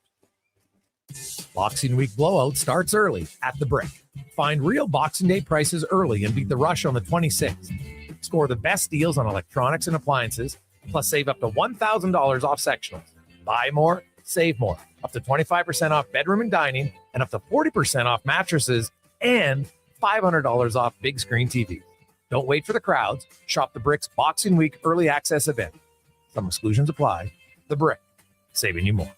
Boxing Week blowout starts early at the Brick. Find real Boxing Day prices early and beat the rush on the 26th. Score the best deals on electronics and appliances, plus save up to $1,000 off sectionals. Buy more, save more. Up to 25% off bedroom and dining, and up to 40% off mattresses, and $500 off big screen TVs. Don't wait for the crowds. Shop the Brick's Boxing Week early access event. Some exclusions apply. The Brick, saving you more.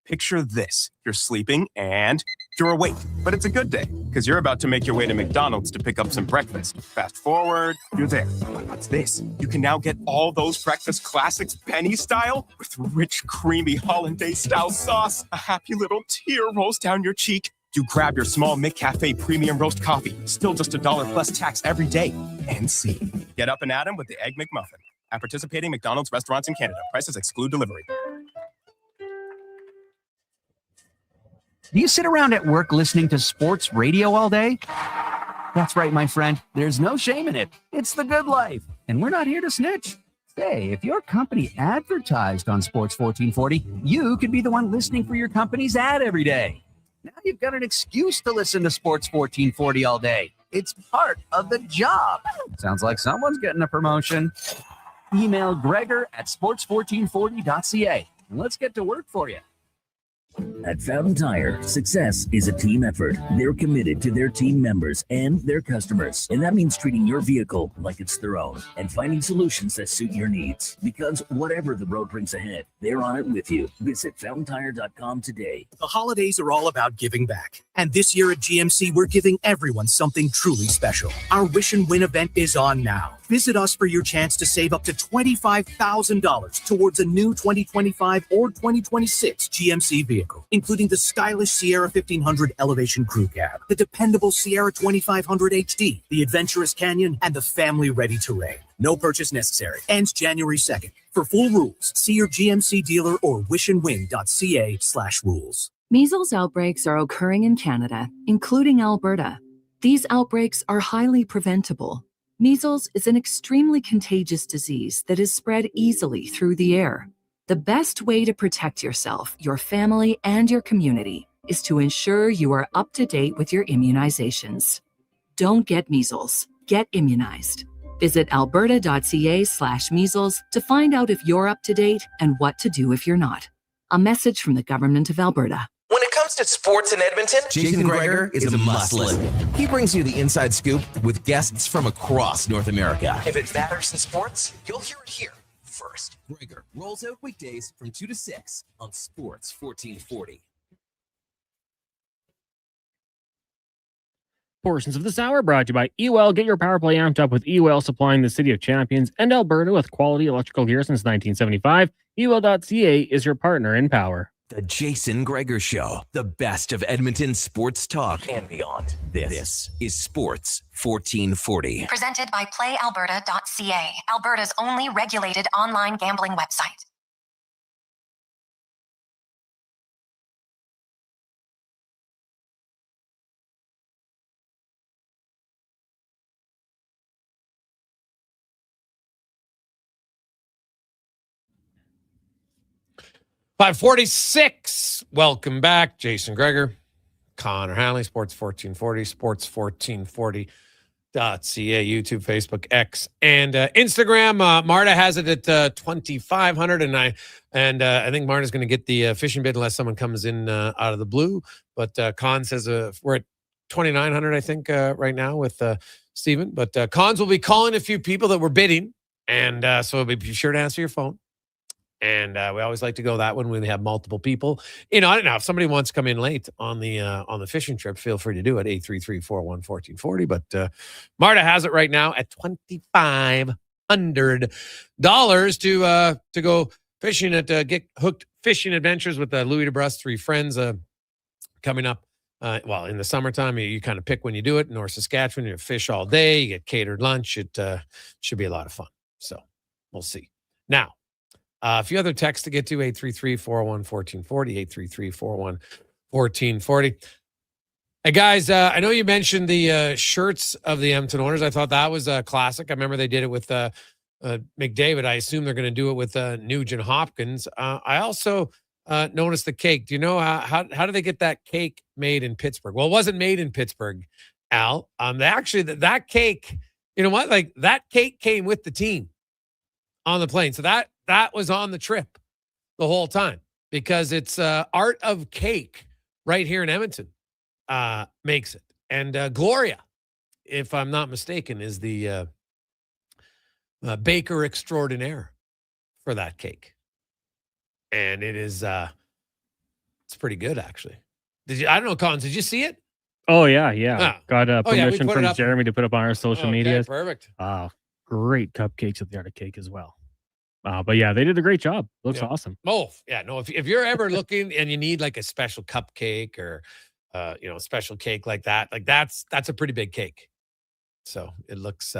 Picture this. You're sleeping and you're awake, but it's a good day because you're about to make your way to McDonald's to pick up some breakfast. Fast forward, you're there. What's this? You can now get all those breakfast classics penny style with rich, creamy hollandaise style sauce. A happy little tear rolls down your cheek. You grab your small McCafe premium roast coffee, still just $1 plus tax every day. And see. Get up and at 'em with the Egg McMuffin. At participating McDonald's restaurants in Canada. Prices exclude delivery. Do you sit around at work listening to sports radio all day? That's right, my friend. There's no shame in it. It's the good life. And we're not here to snitch. Say, if your company advertised on Sports 1440, you could be the one listening for your company's ad every day. Now you've got an excuse to listen to Sports 1440 all day. It's part of the job. Sounds like someone's getting a promotion. Email Gregor at sports1440.ca. Let's get to work for you. At Fountain Tire, success is a team effort. They're committed to their team members and their customers. And that means treating your vehicle like it's their own and finding solutions that suit your needs. Because whatever the road brings ahead, they're on it with you. Visit FountainTire.com today. The holidays are all about giving back. And this year at GMC, we're giving everyone something truly special. Our Wish and Win event is on now. Visit us for your chance to save up to $25,000 towards a new 2025 or 2026 GMC vehicle, including the stylish Sierra 1500 Elevation Crew Cab, the dependable Sierra 2500 HD, the adventurous Canyon, and the family-ready Terrain. No purchase necessary. Ends January 2nd. For full rules, see your GMC dealer or wishandwin.ca/rules. Measles outbreaks are occurring in Canada, including Alberta. These outbreaks are highly preventable. Measles is an extremely contagious disease that is spread easily through the air. The best way to protect yourself, your family, and your community is to ensure you are up to date with your immunizations. Don't get measles. Get immunized. Visit alberta.ca/measles to find out if you're up to date and what to do if you're not. A message from the Government of Alberta. When it comes to sports in Edmonton, Jason Gregor is a must-listen. He brings you the inside scoop with guests from across North America. If it matters in sports, you'll hear it here first. Gregor rolls out weekdays from 2 to 6 on Sports 1440. Portions of this hour brought to you by EWEL. Get your power play amped up with EWEL, supplying the city of champions and Alberta with quality electrical gear since 1975. EWEL.ca is your partner in power. The Jason Gregor Show, the best of Edmonton sports talk and beyond. This is Sports 1440. Presented by PlayAlberta.ca, Alberta's only regulated online gambling website. $5:46. Welcome back. Jason Gregor, Connor Halley, Sports 1440, sports1440.ca, YouTube, Facebook, X, and Instagram. Marta has it at 2,500, and I think Marta's going to get the fishing bid unless someone comes in out of the blue. But Con says we're at 2,900, I think, right now with Stephen. But Cons will be calling a few people that were bidding, and so be sure to answer your phone. And we always like to go that one when we have multiple people. You know, I don't know if somebody wants to come in late on the fishing trip, feel free to do it. 833-401-1440. But Marta has it right now at $2,500 to go fishing at Get Hooked Fishing Adventures with Louis DeBrus, 3 friends coming up. In the summertime, you kind of pick when you do it. North Saskatchewan, you fish all day, you get catered lunch. It should be a lot of fun. So we'll see. Now, a few other texts to get to, 833-401-1440, 833-401-1440. Hey, guys, I know you mentioned the shirts of the Edmonton Oilers. I thought that was a classic. I remember they did it with McDavid. I assume they're going to do it with Nugent Hopkins. I also noticed the cake. Do you know how do they get that cake made in Pittsburgh? Well, it wasn't made in Pittsburgh, Al. That cake, you know what? Like, that cake came with the team on the plane. So that was on the trip the whole time, because it's Art of Cake right here in Edmonton makes it. And Gloria, if I'm not mistaken, is the baker extraordinaire for that cake. And it is, it's pretty good, actually. I don't know, Collins, did you see it? Oh, yeah. Got permission from Jeremy to put up on our social media. Perfect. Great cupcakes at the Art of Cake as well. But yeah, they did a great job. Looks awesome. Oh, yeah. No, if you're ever looking and you need like a special cupcake or a special cake like that, like that's a pretty big cake. So it looks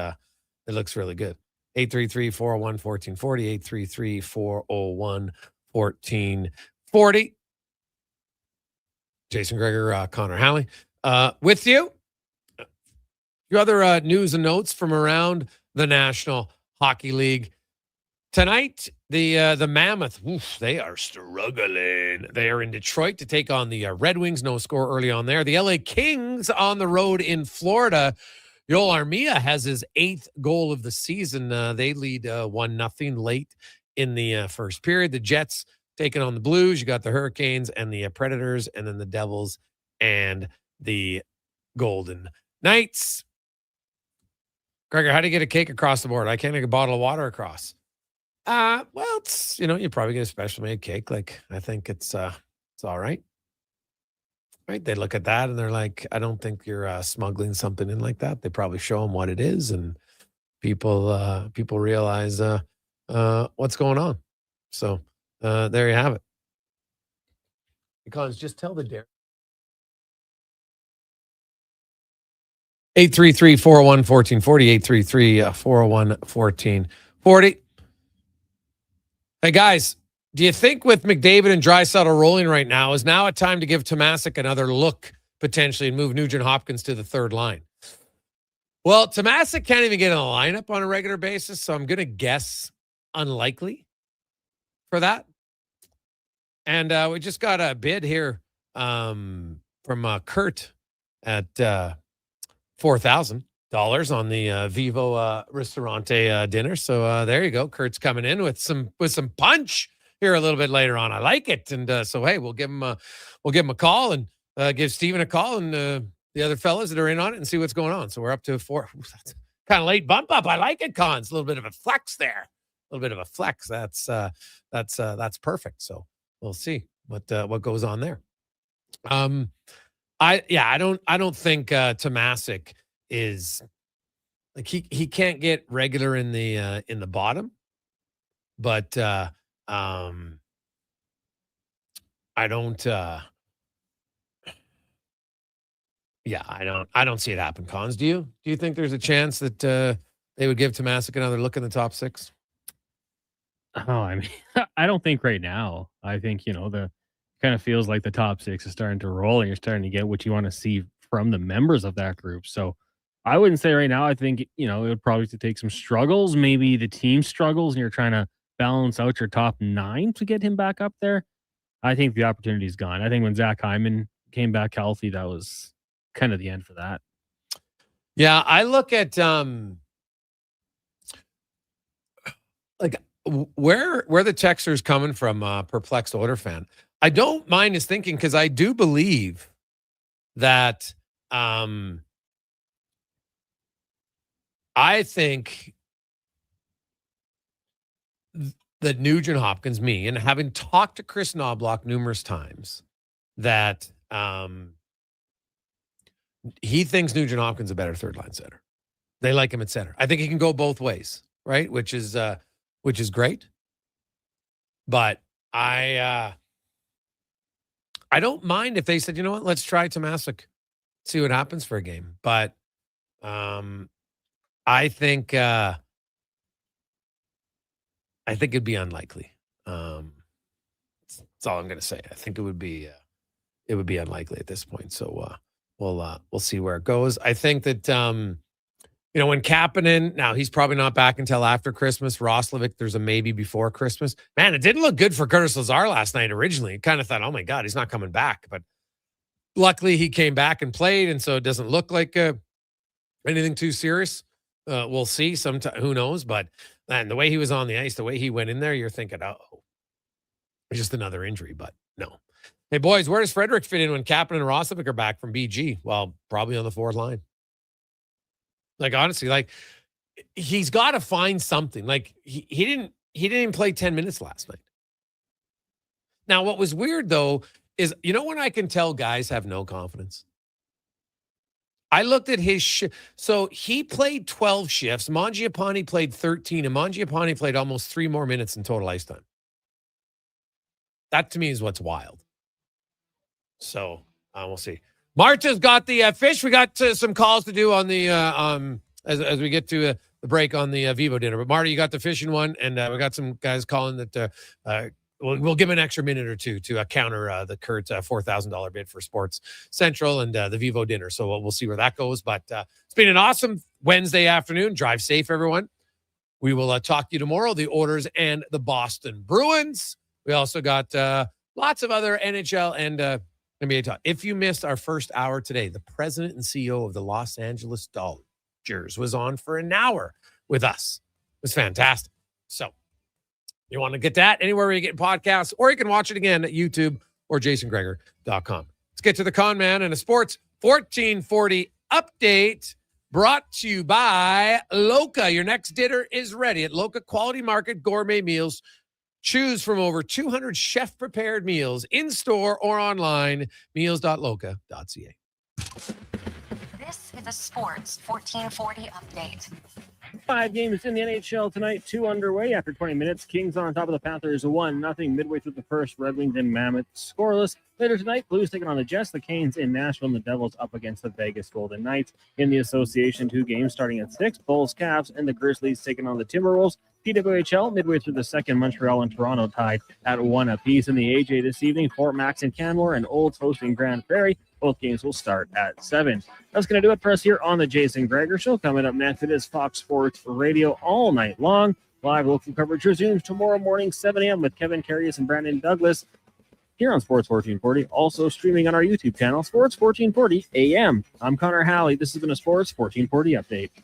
really good. 833-401-1440, 833-401-1440. Jason Gregor, Connor Halley, with you. A few other news and notes from around the National Hockey League. Tonight, the Mammoth, they are struggling. They are in Detroit to take on the Red Wings. No score early on there. The LA Kings on the road in Florida. Joel Armia has his 8th goal of the season. They lead 1-0 late in the first period. The Jets taking on the Blues. You got the Hurricanes and the Predators, and then the Devils and the Golden Knights. Gregor, how do you get a cake across the board? I can't get a bottle of water across. Well, it's, you probably get a special made cake. Like, I think it's all right. Right? They look at that and they're like, I don't think you're smuggling something in like that. They probably show them what it is, and people realize what's going on. So there you have it. Because just tell the dare. 833-401-1440, 833-401-1440. Hey, guys, do you think with McDavid and Draisaitl rolling right now is now a time to give Tomasic another look potentially and move Nugent Hopkins to the third line? Well, Tomasic can't even get in the lineup on a regular basis, so I'm going to guess unlikely for that. And we just got a bid here from Kurt at $4,000 on the Vivo Ristorante dinner. So there you go. Kurt's coming in with some punch here a little bit later on. I like it. And so hey, we'll give him a call and give Steven a call and the other fellas that are in on it and see what's going on. So we're up to 4. That's kind of late bump up. I like it, Cons. A little bit of a flex there. A little bit of a flex. That's perfect. So we'll see what goes on there. I don't think Tomasic is like he can't get regular in the bottom, but I don't I don't see it happen. Cons, do you? Do you think there's a chance that they would give Tomasic another look in the top 6? Oh, I mean, I don't think right now. I think, the kind of feels like the top 6 is starting to roll and you're starting to get what you want to see from the members of that group. So I wouldn't say right now. I think, it would probably take some struggles. Maybe the team struggles and you're trying to balance out your top 9 to get him back up there. I think the opportunity's gone. I think when Zach Hyman came back healthy, that was kind of the end for that. Yeah, I look at like where the texter's coming from, perplexed Oiler fan. I don't mind his thinking because I do believe that I think that Nugent Hopkins, me, and having talked to Chris Knobloch numerous times, that he thinks Nugent Hopkins is a better third-line center. They like him at center. I think he can go both ways, right? Which is great. But I don't mind if they said, you know what, let's try Tomasic, see what happens for a game. But I think it'd be unlikely. That's all I'm going to say. I think it would be unlikely at this point. So we'll see where it goes. I think that when Kapanen, now he's probably not back until after Christmas. Roslovic, there's a maybe before Christmas. Man, it didn't look good for Curtis Lazar last night originally. Kind of thought, oh my God, he's not coming back. But luckily he came back and played, and so it doesn't look like anything too serious. We'll see. Who knows? But man, the way he was on the ice, the way he went in there, you're thinking, oh, just another injury. But no. Hey, boys, where does Frederick fit in when Kapanen and Roslovic are back from BG? Well, probably on the fourth line. Like, honestly, like, he's got to find something. Like, he didn't even play 10 minutes last night. Now, what was weird, though, is, when I can tell guys have no confidence? I looked at his shift. So he played 12 shifts. Mangiapane played 13, and Mangiapane played almost 3 more minutes in total ice time. That, to me, is what's wild. So we'll see. Marta's got the fish. We got some calls to do on the as we get to the break on the Vivo dinner. But Marta, you got the fishing one, and we got some guys calling that we'll give him an extra minute or two to counter the Kurt $4,000 bid for Sports Central and the Vivo dinner. So we'll see where that goes. But it's been an awesome Wednesday afternoon. Drive safe, everyone. We will talk to you tomorrow. The Oilers and the Boston Bruins. We also got lots of other NHL and NBA talk. If you missed our first hour today, the president and CEO of the Los Angeles Dodgers was on for an hour with us. It was fantastic. So You want to get that anywhere where you get podcasts, or you can watch it again at YouTube or jasongregor.com. Let's get to the Con Man and a Sports 1440 update brought to you by Loca. Your next dinner is ready at Loca Quality Market Gourmet Meals. Choose from over 200 chef-prepared meals in-store or online. Meals.loca.ca. This is a Sports 1440 update. 5 games in the NHL tonight, 2 underway after 20 minutes. Kings on top of the Panthers 1-0 midway through the first. Red Wings and Mammoth scoreless. Later tonight, Blues taking on the Jets, the Canes in Nashville, and the Devils up against the Vegas Golden Knights. In the association, 2 games starting at 6. Bulls, Cavs, and the Grizzlies taking on the Timberwolves. PWHL, midway through the second, Montreal and Toronto tied at 1 apiece. In the AJ this evening, Fort Max and Canmore and Olds hosting Grand Prairie. Both games will start at 7. That's going to do it for us here on the Jason Gregor Show. Coming up next, it is Fox Sports Radio all night long. Live local coverage resumes tomorrow morning, 7 a.m. with Kevin Carius and Brandon Douglas here on Sports 1440. Also streaming on our YouTube channel, Sports 1440 AM. I'm Connor Halley. This has been a Sports 1440 update.